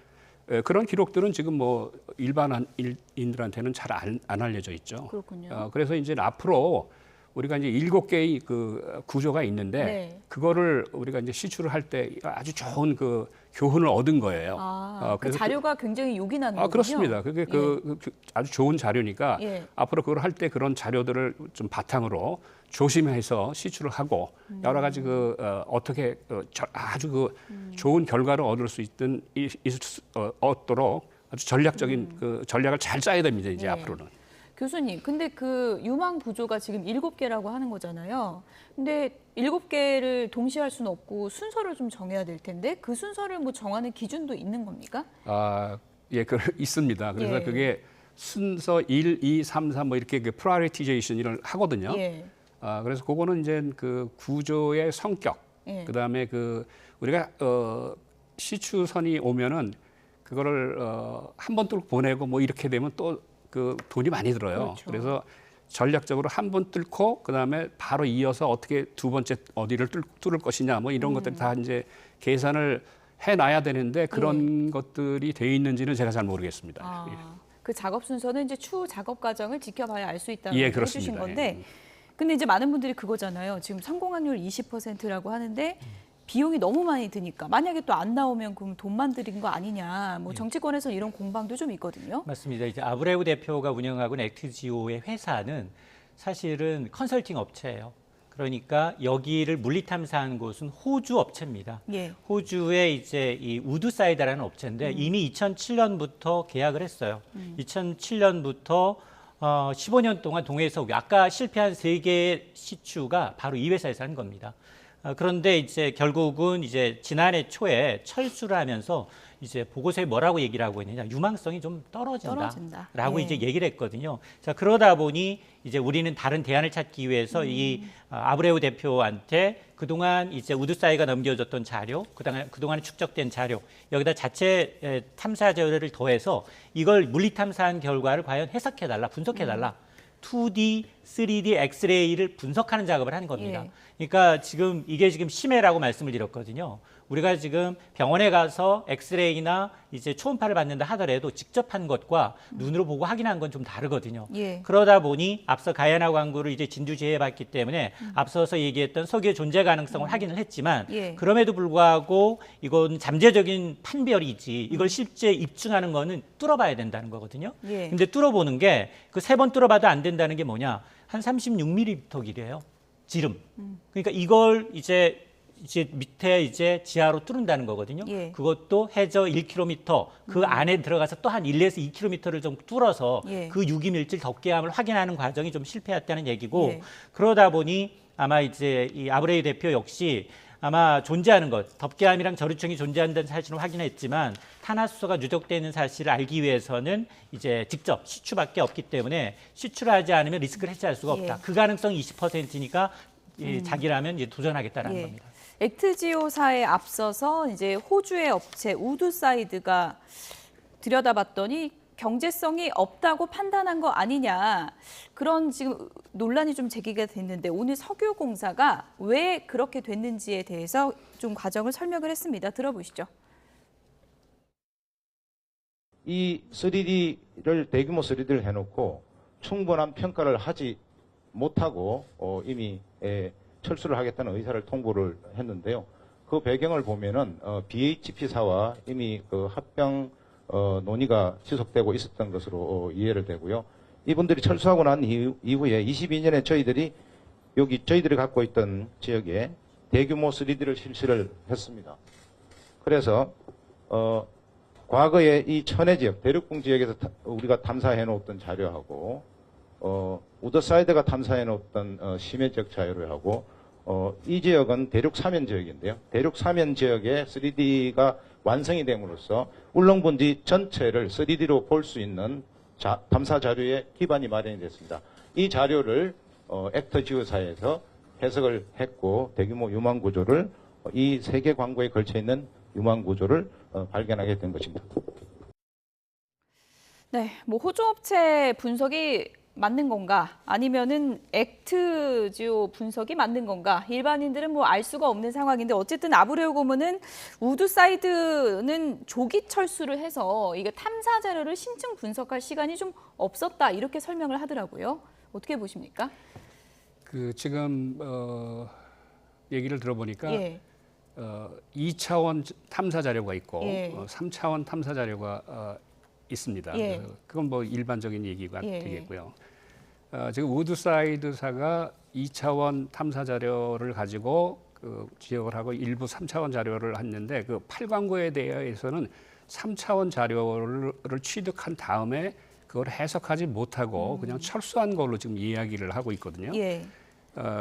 그런 기록들은 지금 뭐 일반인들한테는 잘 안 알려져 있죠. 그렇군요. 그래서 이제 앞으로 우리가 이제 7개의 그 구조가 있는데 네. 그거를 우리가 이제 시추를 할 때 아주 좋은 그 교훈을 얻은 거예요. 그 그래서 자료가 굉장히 요긴한 거군요. 그렇습니다. 그게 그 아주 좋은 자료니까 예. 앞으로 그걸 할 때 그런 자료들을 좀 바탕으로 조심해서 시추를 하고 여러 가지 어떻게 아주 좋은 결과를 얻을 수 얻도록 아주 전략적인 그 전략을 잘 짜야 됩니다. 이제 예. 앞으로는. 교수님, 근데 그 유망 구조가 지금 7개라고 하는 거잖아요. 근데 7개를 동시에 할 수는 없고 순서를 좀 정해야 될 텐데 그 순서를 뭐 정하는 기준도 있는 겁니까? 예, 있습니다. 그래서 예. 그게 순서 1, 2, 3, 4 뭐 이렇게 그 프라이어티제이션을 하거든요. 예. 그래서 그거는 이제 그 구조의 성격, 예. 그다음에 그 우리가 시추선이 오면은 그거를 한 번 뚫고 보내고 뭐 이렇게 되면 또 그 돈이 많이 들어요. 그렇죠. 그래서 전략적으로 한 번 뚫고 그다음에 바로 이어서 어떻게 두 번째 어디를 뚫을 것이냐 뭐 이런 것들 다 이제 계산을 해놔야 되는데 그런 것들이 돼 있는지는 제가 잘 모르겠습니다. 그 작업 순서는 이제 추후 작업 과정을 지켜봐야 알 수 있다는 예, 얘기를 해주신 그렇습니다. 건데 예. 근데 이제 많은 분들이 그거잖아요. 지금 성공 확률 20%라고 하는데 비용이 너무 많이 드니까 만약에 또 안 나오면 그럼 돈만 들인 거 아니냐. 뭐 정치권에서 이런 공방도 좀 있거든요. 맞습니다. 이제 아브레우 대표가 운영하고 있는 액트지오의 회사는 사실은 컨설팅 업체예요. 그러니까 여기를 물리 탐사한 곳은 호주 업체입니다. 예. 호주의 이제 이 우드사이드라는 업체인데 이미 2007년부터 계약을 했어요. 2007년부터 15년 동안 동해에서 아까 실패한 3개의 시추가 바로 이 회사에서 한 겁니다. 그런데 이제 결국은 이제 지난해 초에 철수를 하면서 이제 보고서에 뭐라고 얘기를 하고 있느냐, 유망성이 좀 떨어진다라고 예. 이제 얘기를 했거든요. 자, 그러다 보니 이제 우리는 다른 대안을 찾기 위해서 이 아브레우 대표한테 그동안 이제 우드사이가 넘겨줬던 자료, 그동안 축적된 자료, 여기다 자체 탐사 자료를 더해서 이걸 물리 탐사한 결과를 과연 해석해달라, 분석해달라. 2D, 3D, 엑스레이를 분석하는 작업을 하는 겁니다. 예. 그러니까 지금 이게 지금 심해라고 말씀을 드렸거든요. 우리가 지금 병원에 가서 엑스레이나 이제 초음파를 받는다 하더라도 직접 한 것과 눈으로 보고 확인한 건 좀 다르거든요. 예. 그러다 보니 앞서 가야나 광구를 이제 진두지휘해 봤기 때문에 앞서서 얘기했던 석유의 존재 가능성을 확인을 했지만 예. 그럼에도 불구하고 이건 잠재적인 판별이지 이걸 실제 입증하는 거는 뚫어봐야 된다는 거거든요. 예. 근데 뚫어보는 게 그 3번 뚫어봐도 안 된다는 게 뭐냐? 한 36mm 길이에요. 지름. 그러니까 이걸 이제 밑에 이제 지하로 뚫는다는 거거든요. 예. 그것도 해저 1km 그 안에 들어가서 또 한 1에서 2km를 좀 뚫어서 예. 그 유기물질 덮개함을 확인하는 과정이 좀 실패했다는 얘기고 예. 그러다 보니 아마 이제 이 아브레우 대표 역시 아마 존재하는 것, 덮개함이랑 저류층이 존재한다는 사실을 확인했지만 탄화수소가 누적되어 있는 사실을 알기 위해서는 이제 직접 시추밖에 없기 때문에 시추를 하지 않으면 리스크를 해소할 수가 없다. 예. 그 가능성이 20%니까 자기라면 이제 도전하겠다라는 예. 겁니다. 액트지오사에 앞서서 이제 호주의 업체 우드사이드가 들여다봤더니 경제성이 없다고 판단한 거 아니냐. 그런 지금 논란이 좀 제기가 됐는데 오늘 석유공사가 왜 그렇게 됐는지에 대해서 좀 과정을 설명을 했습니다. 들어보시죠. 이 3D를 대규모 3D를 해놓고 충분한 평가를 하지 못하고 이미 철수를 하겠다는 의사를 통보를 했는데요. 그 배경을 보면은 BHP사와 이미 그 합병 논의가 지속되고 있었던 것으로 이해를 되고요. 이분들이 철수하고 난 이후에 22년에 저희들이 갖고 있던 지역에 대규모 3D를 실시를 했습니다. 그래서 과거에 이 천혜 지역, 대륙붕 지역에서 우리가 탐사해 놓았던 자료하고 우더사이드가 탐사해 놓았던 심해 지역 자료하고 이 지역은 대륙 사면 지역인데요. 대륙 사면 지역의 3D가 완성이 됨으로써 울릉분지 전체를 3D로 볼 수 있는 탐사 자료의 기반이 마련이 됐습니다. 이 자료를 액터지오사에서 해석을 했고 대규모 유망 구조를 이 세 개 광구에 걸쳐 있는 유망 구조를 발견하게 된 것입니다. 네, 뭐 호주업체 분석이 맞는 건가 아니면은 액트지오 분석이 맞는 건가 일반인들은 뭐 알 수가 없는 상황인데 어쨌든 아브레오 고문은 우드사이드는 조기 철수를 해서 이게 탐사 자료를 심층 분석할 시간이 좀 없었다 이렇게 설명을 하더라고요. 어떻게 보십니까? 그 지금 얘기를 들어보니까 예. 2차원 탐사 자료가 있고 예. 3차원 탐사 자료가 있습니다. 예. 그건 뭐 일반적인 얘기가 예. 되겠고요. 지금 우드사이드사가 2차원 탐사 자료를 가지고 그 지역을 하고 일부 3차원 자료를 했는데 그 8광구에 대해서는 3차원 자료를 취득한 다음에 그걸 해석하지 못하고 그냥 철수한 걸로 지금 이야기를 하고 있거든요. 예.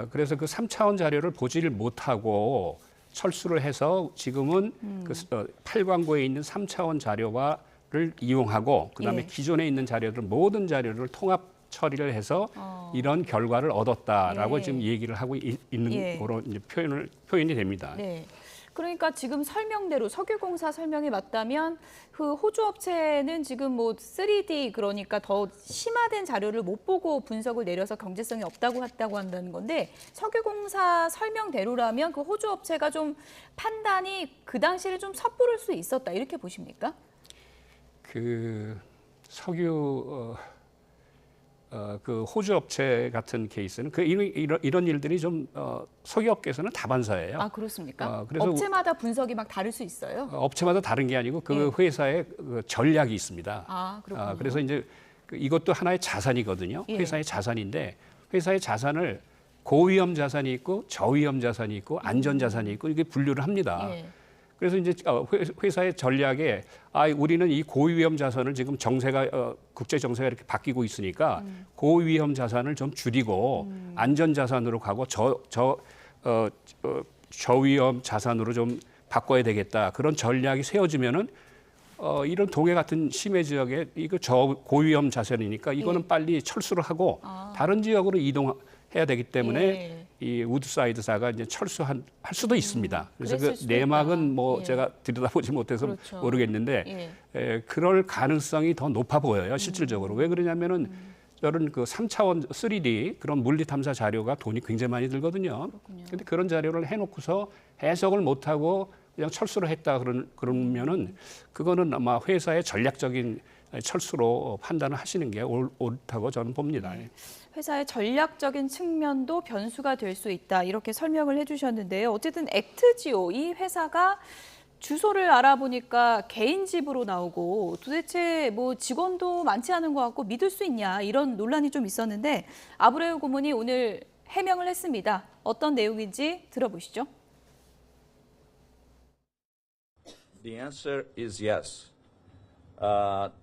그래서 그 3차원 자료를 보지를 못하고 철수를 해서 지금은 그 8광구에 있는 3차원 자료를 이용하고 그다음에 예. 기존에 있는 자료들 모든 자료를 통합 처리를 해서 이런 결과를 얻었다라고 예. 지금 얘기를 하고 있는 예. 거로 이제 표현이 됩니다. 네. 그러니까 지금 설명대로 석유공사 설명이 맞다면 그 호주 업체는 지금 뭐 3D 그러니까 더 심화된 자료를 못 보고 분석을 내려서 경제성이 없다고 했다고 한다는 건데 석유공사 설명대로라면 그 호주 업체가 좀 판단이 그 당시에 좀 섣부를 수 있었다 이렇게 보십니까? 그 석유 그 호주 업체 같은 케이스는 이런 일들이 좀 석유업계에서는 다반사예요. 아 그렇습니까? 그래서 업체마다 분석이 막 다를 수 있어요? 업체마다 다른 게 아니고 그 예. 회사의 그 전략이 있습니다. 아 그렇군요. 그래서 이제 이것도 하나의 자산이거든요. 예. 회사의 자산인데 회사의 자산을 고위험 자산이 있고 저위험 자산이 있고 안전 자산이 있고 이게 분류를 합니다. 예. 그래서 이제 회사의 전략에 우리는 이 고위험 자산을 지금 정세가 국제 정세가 이렇게 바뀌고 있으니까 고위험 자산을 좀 줄이고 안전 자산으로 가고 저위험 자산으로 좀 바꿔야 되겠다. 그런 전략이 세워지면은 이런 동해 같은 심해 지역에 이거 고위험 자산이니까 이거는 빨리 철수를 하고 다른 지역으로 이동해야 되기 때문에 이 우드사이드사가 이제 철수할 수도 있습니다. 그래서 그 내막은 뭐 제가 들여다보지 못해서 그렇죠. 모르겠는데 그럴 가능성이 더 높아 보여요. 실질적으로. 왜 그러냐면은 저런 그 3차원 3D 그런 물리 탐사 자료가 돈이 굉장히 많이 들거든요. 그런데 그런 자료를 해놓고서 해석을 못하고 그냥 철수를 했다 그러면은 그거는 아마 회사의 전략적인 철수로 판단을 하시는 게 옳다고 저는 봅니다. 회사의 전략적인 측면도 변수가 될 수 있다 이렇게 설명을 해주셨는데요. 어쨌든 액트지오 이 회사가 주소를 알아보니까 개인 집으로 나오고 도대체 뭐 직원도 많지 않은 것 같고 믿을 수 있냐 이런 논란이 좀 있었는데 아브레오 고문이 오늘 해명을 했습니다. 어떤 내용인지 들어보시죠. The answer is yes.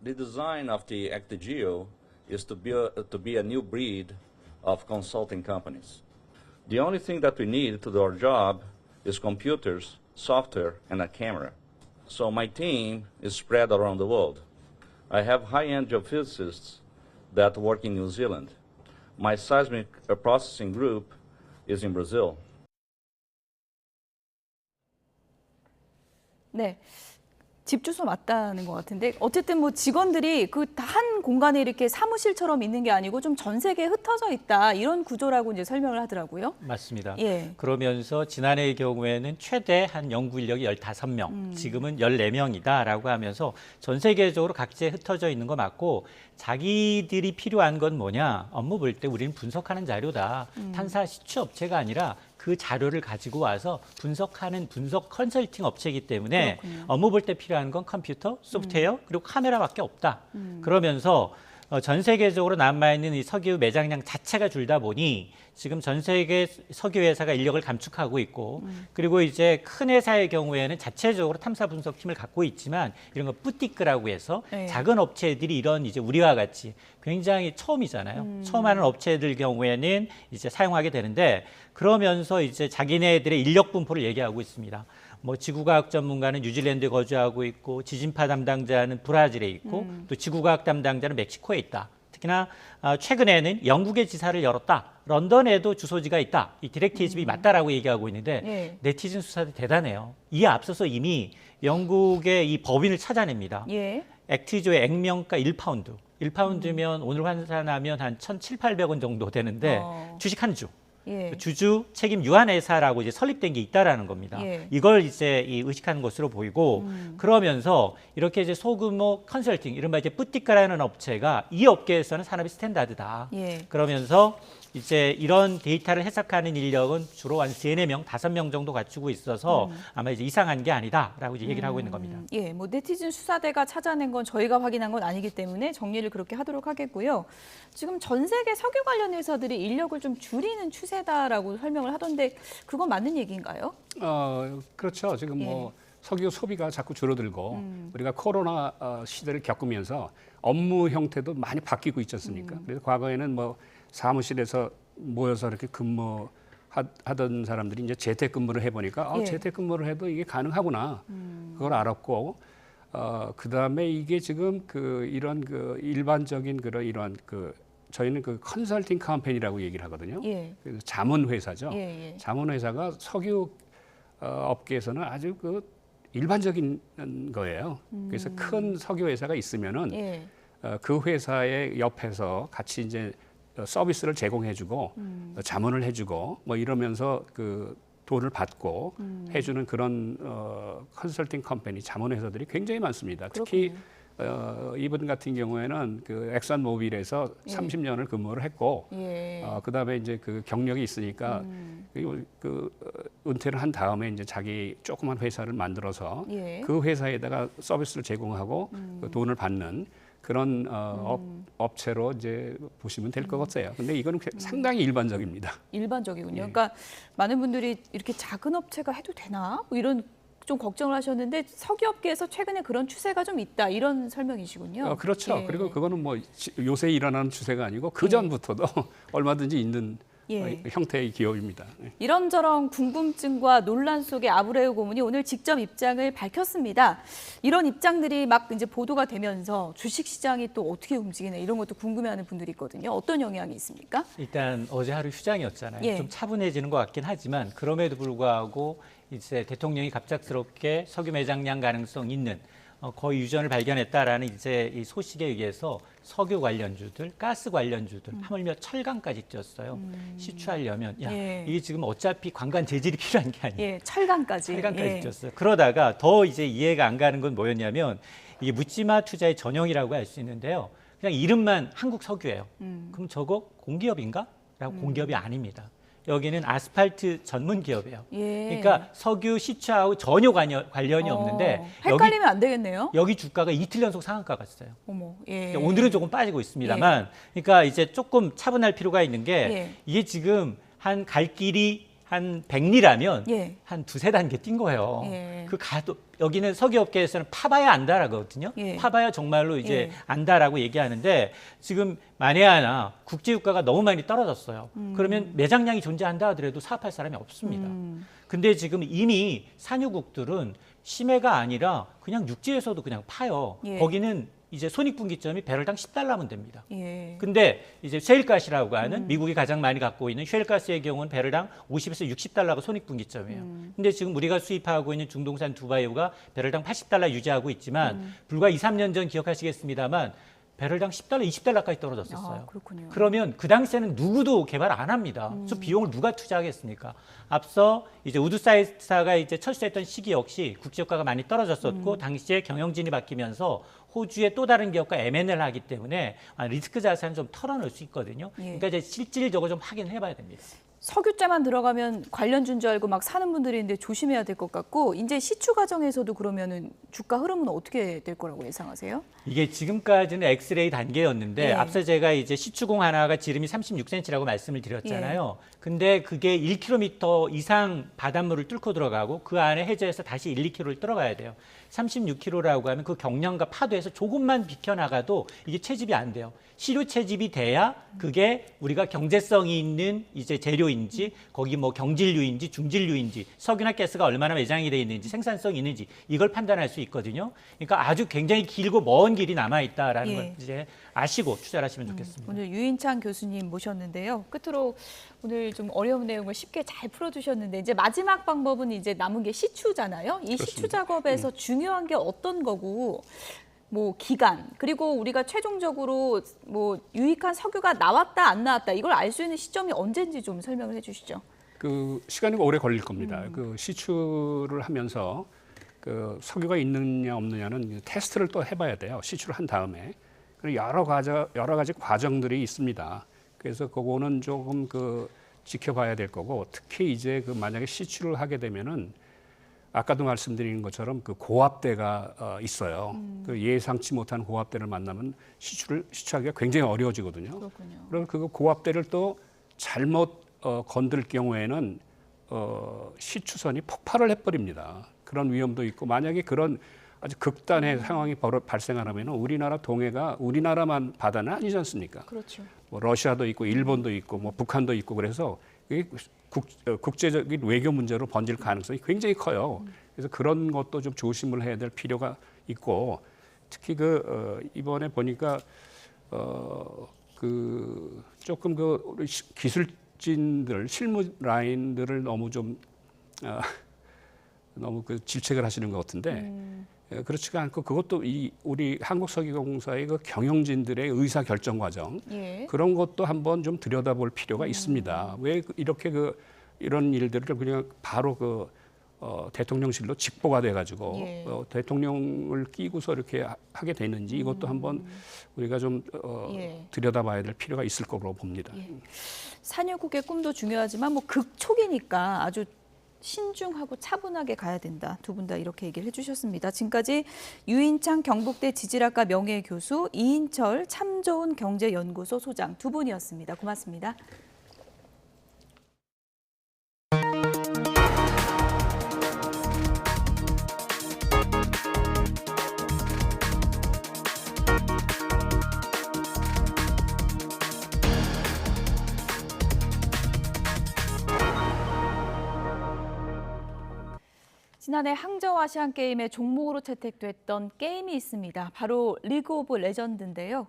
The design of the ActiGeo is to be a new breed of consulting companies. The only thing that we need to do our job is computers, software, and a camera. So my team is spread around the world. I have high-end geophysicists that work in New Zealand. My seismic processing group is in Brazil. 네. 집 주소 맞다는 것 같은데 어쨌든 뭐 직원들이 그 한 공간에 이렇게 사무실처럼 있는 게 아니고 좀 전 세계에 흩어져 있다 이런 구조라고 이제 설명을 하더라고요. 맞습니다. 예. 그러면서 지난해의 경우에는 최대 한 연구 인력이 15명, 지금은 14명이다라고 하면서 전 세계적으로 각지에 흩어져 있는 거 맞고 자기들이 필요한 건 뭐냐? 업무 볼 때 우리는 분석하는 자료다. 탐사 시추 업체가 아니라 그 자료를 가지고 와서 분석하는 분석 컨설팅 업체이기 때문에 그렇군요. 업무 볼 때 필요한 건 컴퓨터, 소프트웨어, 그리고 카메라밖에 없다. 그러면서 전 세계적으로 남아있는 이 석유 매장량 자체가 줄다 보니 지금 전 세계 석유 회사가 인력을 감축하고 있고 그리고 이제 큰 회사의 경우에는 자체적으로 탐사 분석팀을 갖고 있지만 이런 거 뿌띠크라고 해서 네. 작은 업체들이 이런 이제 우리와 같이 굉장히 처음이잖아요. 처음 하는 업체들 경우에는 이제 사용하게 되는데 그러면서 이제 자기네들의 인력 분포를 얘기하고 있습니다. 뭐 지구과학 전문가는 뉴질랜드에 거주하고 있고 지진파 담당자는 브라질에 있고 또 지구과학 담당자는 멕시코에 있다. 특히나 최근에는 영국의 지사를 열었다. 런던에도 주소지가 있다. 이 디렉티집이 맞다라고 얘기하고 있는데 네티즌 수사도 대단해요. 이에 앞서서 이미 영국의 이 법인을 찾아냅니다. 액티조의 액면가 1파운드. 1파운드면 오늘 환산하면 한 1,700~800원 정도 되는데 주식 한 주. 주주 책임 유한회사라고 이제 설립된 게 있다라는 겁니다. 이걸 이제 의식하는 것으로 보이고 그러면서 이렇게 이제 소규모 컨설팅, 이른바 이제 뿌띠까라는 업체가 이 업계에서는 산업이 스탠다드다. 그러면서 이제 이런 데이터를 해석하는 인력은 주로 한 3~4명, 5명 정도 갖추고 있어서 아마 이제 이상한 게 아니다라고 이제 얘기를 하고 있는 겁니다. 뭐 네티즌 수사대가 찾아낸 건 저희가 확인한 건 아니기 때문에 정리를 그렇게 하도록 하겠고요. 지금 전 세계 석유 관련 회사들이 인력을 좀 줄이는 추세다라고 설명을 하던데 그건 맞는 얘기인가요? 그렇죠. 지금 뭐 석유 소비가 자꾸 줄어들고 우리가 코로나 시대를 겪으면서 업무 형태도 많이 바뀌고 있지 않습니까? 그래서 과거에는 뭐 사무실에서 모여서 이렇게 근무하던 사람들이 이제 재택근무를 해보니까 재택근무를 해도 이게 가능하구나. 그걸 알았고 그다음에 이게 지금 이런 일반적인 이런 저희는 컨설팅 컴퍼니라고 얘기를 하거든요. 그래서 자문 회사죠. 자문 회사가 석유 업계에서는 아주 일반적인 거예요. 그래서 큰 석유 회사가 있으면은 그 회사의 옆에서 같이 이제 서비스를 제공해주고 자문을 해주고 뭐 이러면서 돈을 받고 해주는 그런 컨설팅 컴퍼니, 자문 회사들이 굉장히 많습니다. 특히 이분 같은 경우에는 엑선 모빌에서 30년을 근무를 했고 그다음에 이제 경력이 있으니까 은퇴를 한 다음에 이제 자기 조그만 회사를 만들어서 그 회사에다가 서비스를 제공하고 돈을 받는 그런 업체로 이제 보시면 될 것 같아요. 근데 이거는 상당히 일반적입니다. 일반적이군요. 그러니까 많은 분들이 이렇게 작은 업체가 해도 되나? 뭐 이런 좀 걱정을 하셨는데 석유업계에서 최근에 그런 추세가 좀 있다 이런 설명이시군요. 그렇죠. 그리고 그거는 뭐 요새 일어나는 추세가 아니고 그 전부터도 얼마든지 있는 형태의 기업입니다. 이런저런 궁금증과 논란 속에 아브레우 고문이 오늘 직접 입장을 밝혔습니다. 이런 입장들이 막 이제 보도가 되면서 주식시장이 또 어떻게 움직이나 이런 것도 궁금해하는 분들이 있거든요. 어떤 영향이 있습니까? 일단 어제 하루 휴장이었잖아요. 좀 차분해지는 것 같긴 하지만 그럼에도 불구하고 이제 대통령이 갑작스럽게 석유 매장량 가능성 있는 거의 유전을 발견했다라는 이제 이 소식에 의해서 석유 관련주들, 가스 관련주들, 하물며 철강까지 뛰었어요. 시추하려면 이게 지금 어차피 관광 재질이 필요한 게 아니에요. 철강까지 뛰었어요. 그러다가 더 이제 이해가 안 가는 건 뭐였냐면 이게 묻지마 투자의 전형이라고 할 수 있는데요. 그냥 이름만 한국 석유예요. 그럼 저거 공기업인가? 라고 공기업이 아닙니다. 여기는 아스팔트 전문 기업이에요. 그러니까 석유 시추하고 전혀 관련이 없는데 헷갈리면 안 되겠네요. 여기 주가가 이틀 연속 상한가 갔어요. 어머, 오늘은 조금 빠지고 있습니다만, 그러니까 이제 조금 차분할 필요가 있는 게 이게 지금 한 갈 길이 한 100리라면 한 2~3단계 뛴 거예요. 여기는 석유업계에서는 파봐야 안다라거든요. 파봐야 정말로 이제 안다라고 얘기하는데 지금 만에 하나 국제유가가 너무 많이 떨어졌어요. 그러면 매장량이 존재한다 하더라도 사업할 사람이 없습니다. 근데 지금 이미 산유국들은 심해가 아니라 그냥 육지에서도 그냥 파요. 거기는 이제 손익분기점이 배럴당 $10면 됩니다. 근데 이제 셰일가스라고 하는 미국이 가장 많이 갖고 있는 셰일가스의 경우는 배럴당 $50에서 $60가 손익분기점이에요. 근데 지금 우리가 수입하고 있는 중동산 두바이유가 배럴당 $80 유지하고 있지만 불과 2~3년 전 기억하시겠습니다만 배럴당 $10, $20까지 떨어졌었어요. 그러면 그 당시에는 누구도 개발 안 합니다. 그래서 비용을 누가 투자하겠습니까? 앞서 이제 우드사이드사가 이제 철수했던 시기 역시 국제유가가 많이 떨어졌었고 당시에 경영진이 바뀌면서 호주의 또 다른 기업과 M&A를 하기 때문에 리스크 자산을 좀 털어놓을 수 있거든요. 그러니까 이제 실질적으로 좀 확인해 봐야 됩니다. 석유자만 들어가면 관련주인 줄 알고 막 사는 분들이 있는데 조심해야 될 것 같고 이제 시추 과정에서도 그러면은 주가 흐름은 어떻게 될 거라고 예상하세요? 이게 지금까지는 엑스레이 단계였는데 예. 앞서 제가 이제 시추공 하나가 지름이 36cm라고 말씀을 드렸잖아요. 근데 그게 1km 이상 바닷물을 뚫고 들어가고 그 안에 해저에서 다시 1, 2km를 들어가야 돼요. 36km라고 하면 그 경량과 파도에서 조금만 비켜나가도 이게 채집이 안 돼요. 시료 채집이 돼야 그게 우리가 경제성이 있는 이제 재료인지 거기 뭐 경질류인지 중질류인지 석유나 가스가 얼마나 매장이 돼 있는지 생산성이 있는지 이걸 판단할 수 있거든요. 그러니까 아주 굉장히 길고 먼 길이 남아 있다라는 걸 이제 아시고 투자를 하시면 좋겠습니다. 오늘 유인창 교수님 모셨는데요. 끝으로 오늘 좀 어려운 내용을 쉽게 잘 풀어주셨는데 이제 마지막 방법은 이제 남은 게 시추잖아요. 이 그렇습니다. 시추 작업에서 중요한 게 어떤 거고 뭐 기간 그리고 우리가 최종적으로 뭐 유익한 석유가 나왔다 안 나왔다 이걸 알 수 있는 시점이 언제인지 좀 설명을 해주시죠. 그 시간이 오래 걸릴 겁니다. 그 시추를 하면서 그 석유가 있느냐 없느냐는 테스트를 또 해봐야 돼요. 시추를 한 다음에. 그리고 여러 가지 과정들이 있습니다. 그래서 그거는 조금 그 지켜봐야 될 거고 특히 이제 그 만약에 시추를 하게 되면은 아까도 말씀드린 것처럼 그 고압대가 있어요. 그 예상치 못한 고압대를 만나면 시추하기가 굉장히 어려워지거든요. 그렇군요. 그럼 그 고압대를 또 잘못 건들 경우에는 시추선이 폭발을 해버립니다. 그런 위험도 있고 만약에 그런 아주 극단의 상황이 발생하면 우리나라 동해가 우리나라만 바다는 아니지 않습니까? 그렇죠. 뭐 러시아도 있고 일본도 있고 뭐 북한도 있고 그래서 이게 국제적인 외교 문제로 번질 가능성이 굉장히 커요. 그래서 그런 것도 좀 조심을 해야 될 필요가 있고 특히 이번에 보니까 그 조금 우리 기술진들 실무 라인들을 너무 좀 너무 질책을 하시는 것 같은데 그렇지가 않고 그것도 우리 한국석유공사의 그 경영진들의 의사 결정 과정 그런 것도 한번 좀 들여다볼 필요가 있습니다. 왜 이렇게 이런 일들을 그냥 바로 대통령실로 직보가 돼가지고 대통령을 끼고서 이렇게 하게 되는지 이것도 한번 우리가 좀 들여다봐야 될 필요가 있을 거로 봅니다. 산유국의 꿈도 중요하지만 뭐 극초기니까 아주 신중하고 차분하게 가야 된다. 두 분 다 이렇게 얘기를 해주셨습니다. 지금까지 유인창 경북대 지질학과 명예교수, 이인철 참 좋은 경제연구소 소장 두 분이었습니다. 고맙습니다. 지난해 항저우 아시안게임의 종목으로 채택됐던 게임이 있습니다. 바로 리그 오브 레전드인데요.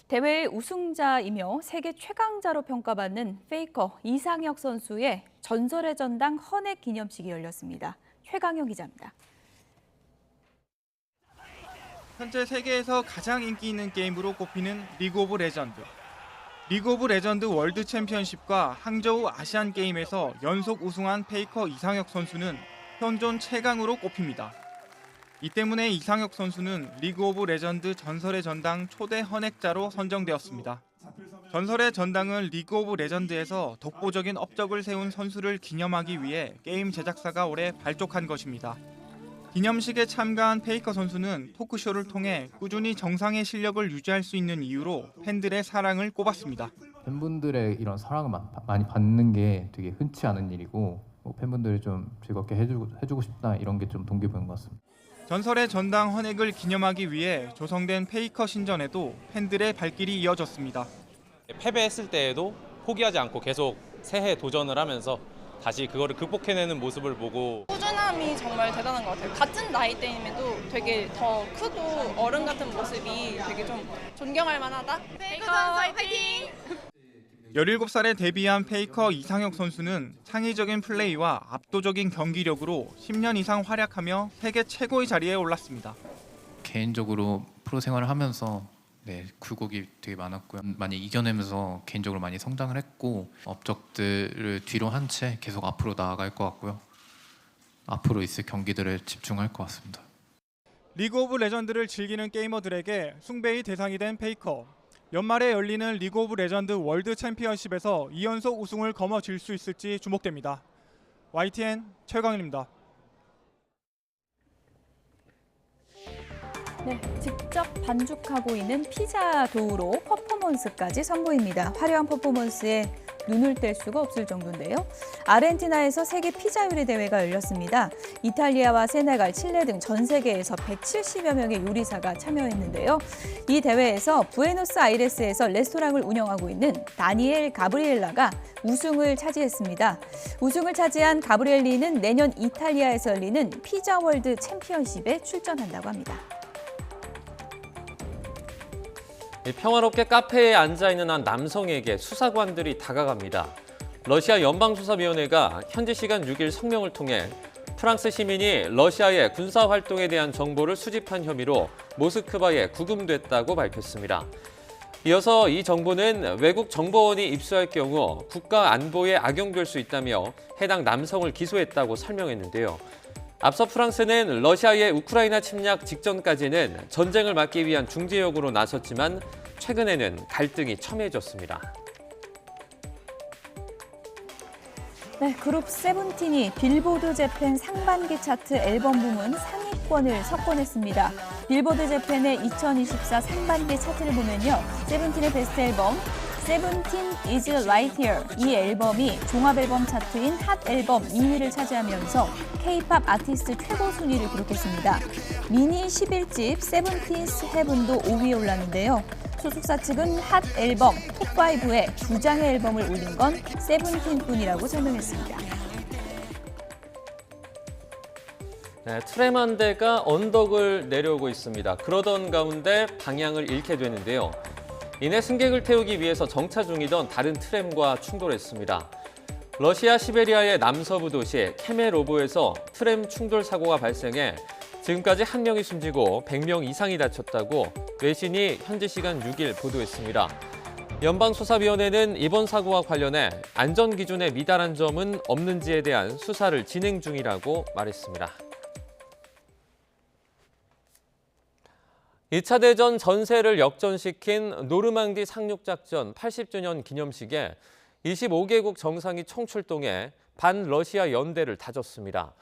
대회의 우승자이며 세계 최강자로 평가받는 페이커 이상혁 선수의 전설의 전당 헌액 기념식이 열렸습니다. 최강영 기자입니다. 현재 세계에서 가장 인기 있는 게임으로 꼽히는 리그 오브 레전드. 리그 오브 레전드 월드 챔피언십과 항저우 아시안 게임에서 연속 우승한 페이커 이상혁 선수는 현존 최강으로 꼽힙니다. 이 때문에 이상혁 선수는 리그 오브 레전드 전설의 전당 초대 헌액자로 선정되었습니다. 전설의 전당은 리그 오브 레전드에서 독보적인 업적을 세운 선수를 기념하기 위해 게임 제작사가 올해 발족한 것입니다. 기념식에 참가한 페이커 선수는 토크쇼를 통해 꾸준히 정상의 실력을 유지할 수 있는 이유로 팬들의 사랑을 꼽았습니다. 팬분들의 이런 사랑을 많이 받는 게 되게 흔치 않은 일이고 팬분들을 좀 즐겁게 해주고 싶다 이런 게 좀 동기부여인 것 같습니다. 전설의 전당 헌액을 기념하기 위해 조성된 페이커 신전에도 팬들의 발길이 이어졌습니다. 패배했을 때에도 포기하지 않고 계속 새해 도전을 하면서 다시 그거를 극복해내는 모습을 보고 꾸준함이 정말 대단한 것 같아요. 같은 나이 때임에도 되게 더 크고 어른 같은 모습이 되게 좀 존경할 만하다. 페이커 파이팅! 17살에 데뷔한 페이커 이상혁 선수는 창의적인 플레이와 압도적인 경기력으로 10년 이상 활약하며 세계 최고의 자리에 올랐습니다. 개인적으로 프로 생활을 하면서 굴곡이 되게 많았고요. 많이 이겨내면서 개인적으로 많이 성장을 했고 업적들을 뒤로 한 채 계속 앞으로 나아갈 것 같고요. 앞으로 있을 경기들에 집중할 것 같습니다. 리그 오브 레전드를 즐기는 게이머들에게 숭배의 대상이 된 페이커. 연말에 열리는 리그 오브 레전드 월드 챔피언십에서 2연속 우승을 거머쥘 수 있을지 주목됩니다. YTN 최광일입니다. 네, 직접 반죽하고 있는 피자 도우로 퍼포먼스까지 선보입니다. 화려한 퍼포먼스에 눈을 뗄 수가 없을 정도인데요. 아르헨티나에서 세계 피자 요리 대회가 열렸습니다. 이탈리아와 세네갈, 칠레 등 전 세계에서 170여 명의 요리사가 참여했는데요. 이 대회에서 부에노스아이레스에서 레스토랑을 운영하고 있는 다니엘 가브리엘라가 우승을 차지했습니다. 우승을 차지한 가브리엘리는 내년 이탈리아에서 열리는 피자 월드 챔피언십에 출전한다고 합니다. 평화롭게 카페에 앉아있는 한 남성에게 수사관들이 다가갑니다. 러시아 연방수사위원회가 현지 시간 6일 성명을 통해 프랑스 시민이 러시아의 군사활동에 대한 정보를 수집한 혐의로 모스크바에 구금됐다고 밝혔습니다. 이어서 이 정보는 외국 정보원이 입수할 경우 국가 안보에 악용될 수 있다며 해당 남성을 기소했다고 설명했는데요. 앞서 프랑스는 러시아의 우크라이나 침략 직전까지는 전쟁을 막기 위한 중재역으로 나섰지만 최근에는 갈등이 첨예해졌습니다. 네, 그룹 세븐틴이 빌보드 재팬 상반기 차트 앨범 부문 상위권을 석권했습니다. 빌보드 재팬의 2024 상반기 차트를 보면요. 세븐틴의 베스트 앨범 세븐틴 is right here. 이 앨범이 종합앨범 차트인 핫 앨범 2위를 차지하면서 K-팝 아티스트 최고 순위를 기록했습니다. 미니 11집 세븐틴스 헤븐도 5위에 올랐는데요. 소속사 측은 핫 앨범 톱5에 2장의 앨범을 올린 건 세븐틴뿐이라고 설명했습니다. 네, 트램 한 대가 언덕을 내려오고 있습니다. 그러던 가운데 방향을 잃게 되는데요. 이내 승객을 태우기 위해서 정차 중이던 다른 트램과 충돌했습니다. 러시아 시베리아의 남서부 도시 케메로보에서 트램 충돌 사고가 발생해 지금까지 1명이 숨지고 100명 이상이 다쳤다고 외신이 현지 시간 6일 보도했습니다. 연방수사위원회는 이번 사고와 관련해 안전기준에 미달한 점은 없는지에 대한 수사를 진행 중이라고 말했습니다. 2차 대전 전세를 역전시킨 노르망디 상륙작전 80주년 기념식에 25개국 정상이 총출동해 반러시아 연대를 다졌습니다.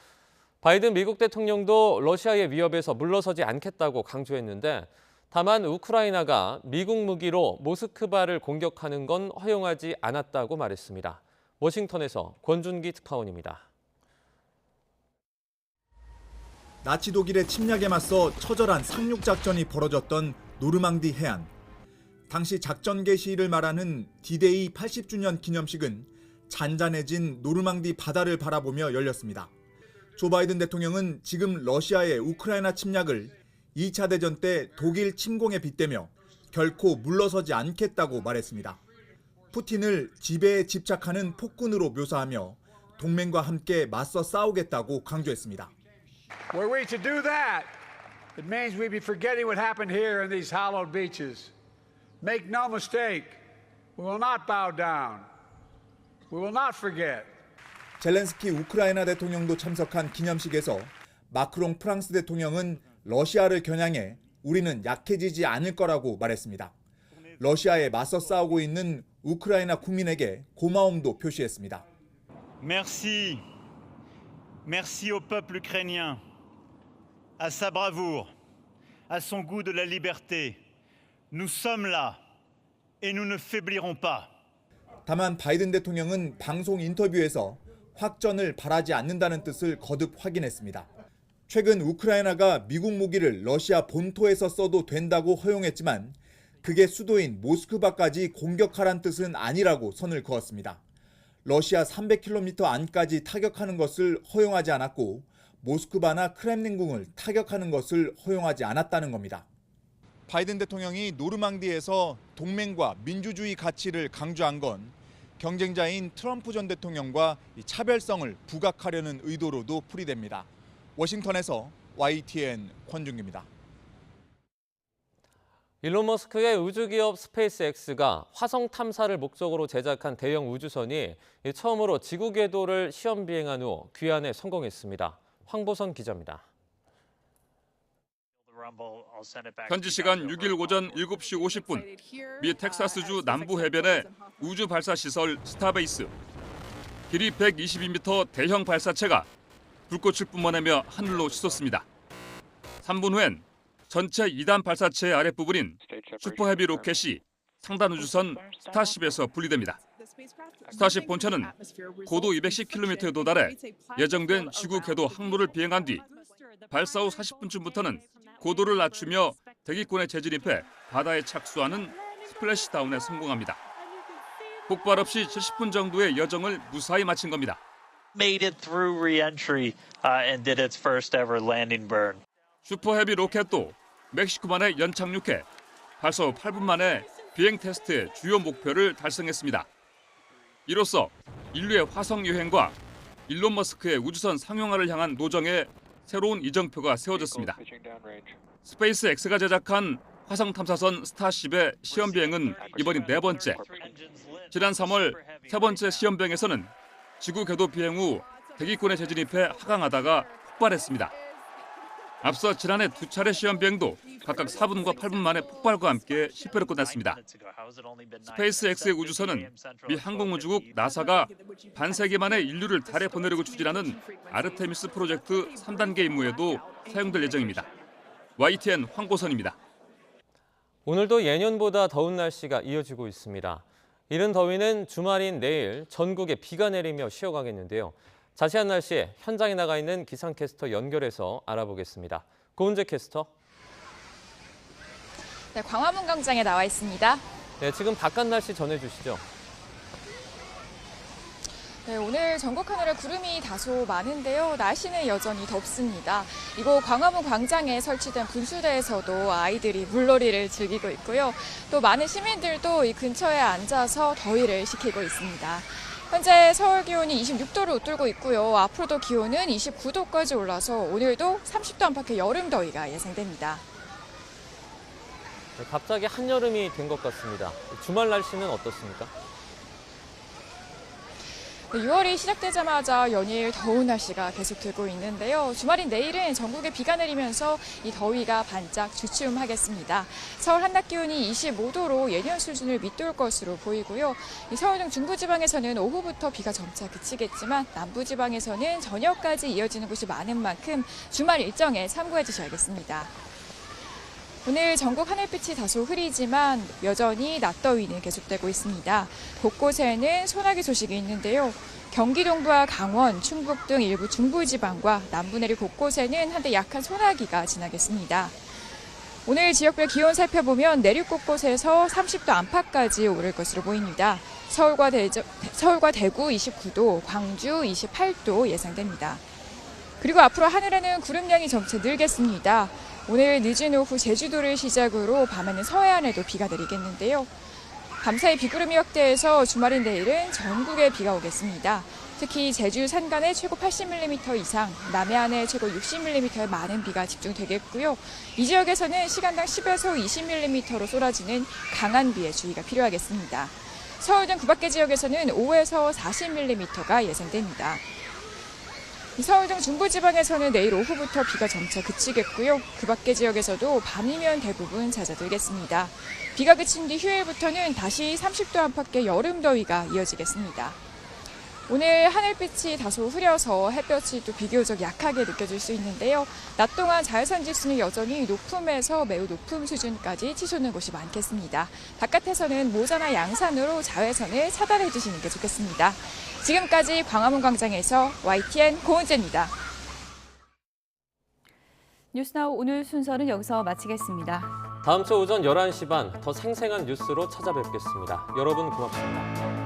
바이든 미국 대통령도 러시아의 위협에서 물러서지 않겠다고 강조했는데 다만 우크라이나가 미국 무기로 모스크바를 공격하는 건 허용하지 않았다고 말했습니다. 워싱턴에서 권준기 특파원입니다. 나치 독일의 침략에 맞서 처절한 상륙작전이 벌어졌던 노르망디 해안. 당시 작전 개시를 말하는 D-Day 80주년 기념식은 잔잔해진 노르망디 바다를 바라보며 열렸습니다. 조 바이든 대통령은 지금 러시아의 우크라이나 침략을 2차 대전 때 독일 침공에 빗대며 결코 물러서지 않겠다고 말했습니다. 푸틴을 지배에 집착하는 폭군으로 묘사하며 동맹과 함께 맞서 싸우겠다고 강조했습니다. Were we to do that, it means we'd be forgetting what happened here in these hallowed beaches. Make no mistake, we will not bow down. We will not forget. 젤렌스키 우크라이나 대통령도 참석한 기념식에서 마크롱 프랑스 대통령은 러시아를 겨냥해 우리는 약해지지 않을 거라고 말했습니다. 러시아에 맞서 싸우고 있는 우크라이나 국민에게 고마움도 표시했습니다. Merci. Merci au peuple ukrainien, à sa bravoure, à son goût de la liberté. Nous sommes là et nous ne faiblirons pas. 다만 바이든 대통령은 방송 인터뷰에서 확전을 바라지 않는다는 뜻을 거듭 확인했습니다. 최근 우크라이나가 미국 무기를 러시아 본토에서 써도 된다고 허용했지만 그게 수도인 모스크바까지 공격하란 뜻은 아니라고 선을 그었습니다. 러시아 300km 안까지 타격하는 것을 허용하지 않았고 모스크바나 크렘린궁을 타격하는 것을 허용하지 않았다는 겁니다. 바이든 대통령이 노르망디에서 동맹과 민주주의 가치를 강조한 건 경쟁자인 트럼프 전 대통령과 차별성을 부각하려는 의도로도 풀이됩니다. 워싱턴에서 YTN 권준기입니다. 일론 머스크의 우주기업 스페이스X가 화성 탐사를 목적으로 제작한 대형 우주선이 처음으로 지구 궤도를 시험 비행한 후 귀환에 성공했습니다. 황보선 기자입니다. 현지 시간 6일 오전 7시 50분, 미 텍사스주 남부 해변의 우주 발사 시설 스타베이스. 길이 122m 대형 발사체가 불꽃을 뿜어내며 하늘로 치솟습니다. 3분 후엔 전체 2단 발사체의 아랫부분인 슈퍼헤비 로켓이 상단 우주선 스타쉽에서 분리됩니다. 스타쉽 본체는 고도 210km에 도달해 예정된 지구 궤도 항로를 비행한 뒤 발사 후 40분쯤부터는 고도를 낮추며 대기권에 재진입해 바다에 착수하는 스플래시다운에 성공합니다. 폭발 없이 70분 정도의 여정을 무사히 마친 겁니다. Made it through re-entry and did its first ever landing burn. 슈퍼헤비 로켓도 멕시코만에 연착륙해 발사 후 8분 만에 비행 테스트의 주요 목표를 달성했습니다. 이로써 인류의 화성 여행과 일론 머스크의 우주선 상용화를 향한 노정에 새로운 이정표가 세워졌습니다. 스페이스X가 제작한 화성 탐사선 스타쉽의 시험 비행은 이번이 4번째. 지난 3월 3번째 시험 비행에서는 지구 궤도 비행 후 대기권에 재진입해 하강하다가 폭발했습니다. 앞서 지난해 2차례 시험 비행도 각각 4분과 8분 만에 폭발과 함께 실패로 끝났습니다. 스페이스X의 우주선은 미 항공우주국 나사가 반세기 만에 인류를 달에 보내려고 추진하는 아르테미스 프로젝트 3단계 임무에도 사용될 예정입니다. YTN 황보선입니다. 오늘도 예년보다 더운 날씨가 이어지고 있습니다. 이른 더위는 주말인 내일 전국에 비가 내리며 쉬어가겠는데요. 자세한 날씨에 현장에 나가 있는 기상캐스터 연결해서 알아보겠습니다. 고은재 캐스터. 네, 광화문 광장에 나와 있습니다. 네, 지금 바깥 날씨 전해주시죠. 네, 오늘 전국 하늘에 구름이 다소 많은데요. 날씨는 여전히 덥습니다. 이곳 광화문 광장에 설치된 분수대에서도 아이들이 물놀이를 즐기고 있고요. 또 많은 시민들도 이 근처에 앉아서 더위를 식히고 있습니다. 현재 서울 기온이 26도를 웃돌고 있고요. 앞으로도 기온은 29도까지 올라서 오늘도 30도 안팎의 여름 더위가 예상됩니다. 네, 갑자기 한여름이 된 것 같습니다. 주말 날씨는 어떻습니까? 6월이 시작되자마자 연일 더운 날씨가 계속되고 있는데요. 주말인 내일은 전국에 비가 내리면서 이 더위가 반짝 주춤하겠습니다. 서울 한낮 기온이 25도로 예년 수준을 밑돌 것으로 보이고요. 이 서울 등 중부지방에서는 오후부터 비가 점차 그치겠지만 남부지방에서는 저녁까지 이어지는 곳이 많은 만큼 주말 일정에 참고해 주셔야겠습니다. 오늘 전국 하늘빛이 다소 흐리지만 여전히 낮더위는 계속되고 있습니다. 곳곳에는 소나기 소식이 있는데요. 경기 동부와 강원, 충북 등 일부 중부지방과 남부 내륙 곳곳에는 한때 약한 소나기가 지나겠습니다. 오늘 지역별 기온 살펴보면 내륙 곳곳에서 30도 안팎까지 오를 것으로 보입니다. 서울과 대구 29도, 광주 28도 예상됩니다. 그리고 앞으로 하늘에는 구름량이 점차 늘겠습니다. 오늘 늦은 오후 제주도를 시작으로 밤에는 서해안에도 비가 내리겠는데요. 밤사이 비구름이 확대해서 주말인 내일은 전국에 비가 오겠습니다. 특히 제주 산간에 최고 80mm 이상, 남해안에 최고 60mm의 많은 비가 집중되겠고요. 이 지역에서는 시간당 10에서 20mm로 쏟아지는 강한 비에 주의가 필요하겠습니다. 서울 등 그 밖의 지역에서는 5에서 40mm가 예상됩니다. 서울 등 중부지방에서는 내일 오후부터 비가 점차 그치겠고요. 그 밖의 지역에서도 밤이면 대부분 잦아들겠습니다. 비가 그친 뒤 휴일부터는 다시 30도 안팎의 여름 더위가 이어지겠습니다. 오늘 하늘빛이 다소 흐려서 햇볕이 또 비교적 약하게 느껴질 수 있는데요. 낮 동안 자외선 지수는 여전히 높음에서 매우 높음 수준까지 치솟는 곳이 많겠습니다. 바깥에서는 모자나 양산으로 자외선을 차단해 주시는 게 좋겠습니다. 지금까지 광화문 광장에서 YTN 고은재입니다. 뉴스나우 오늘 순서는 여기서 마치겠습니다. 다음 주 오전 11시 반 더 생생한 뉴스로 찾아뵙겠습니다. 여러분 고맙습니다.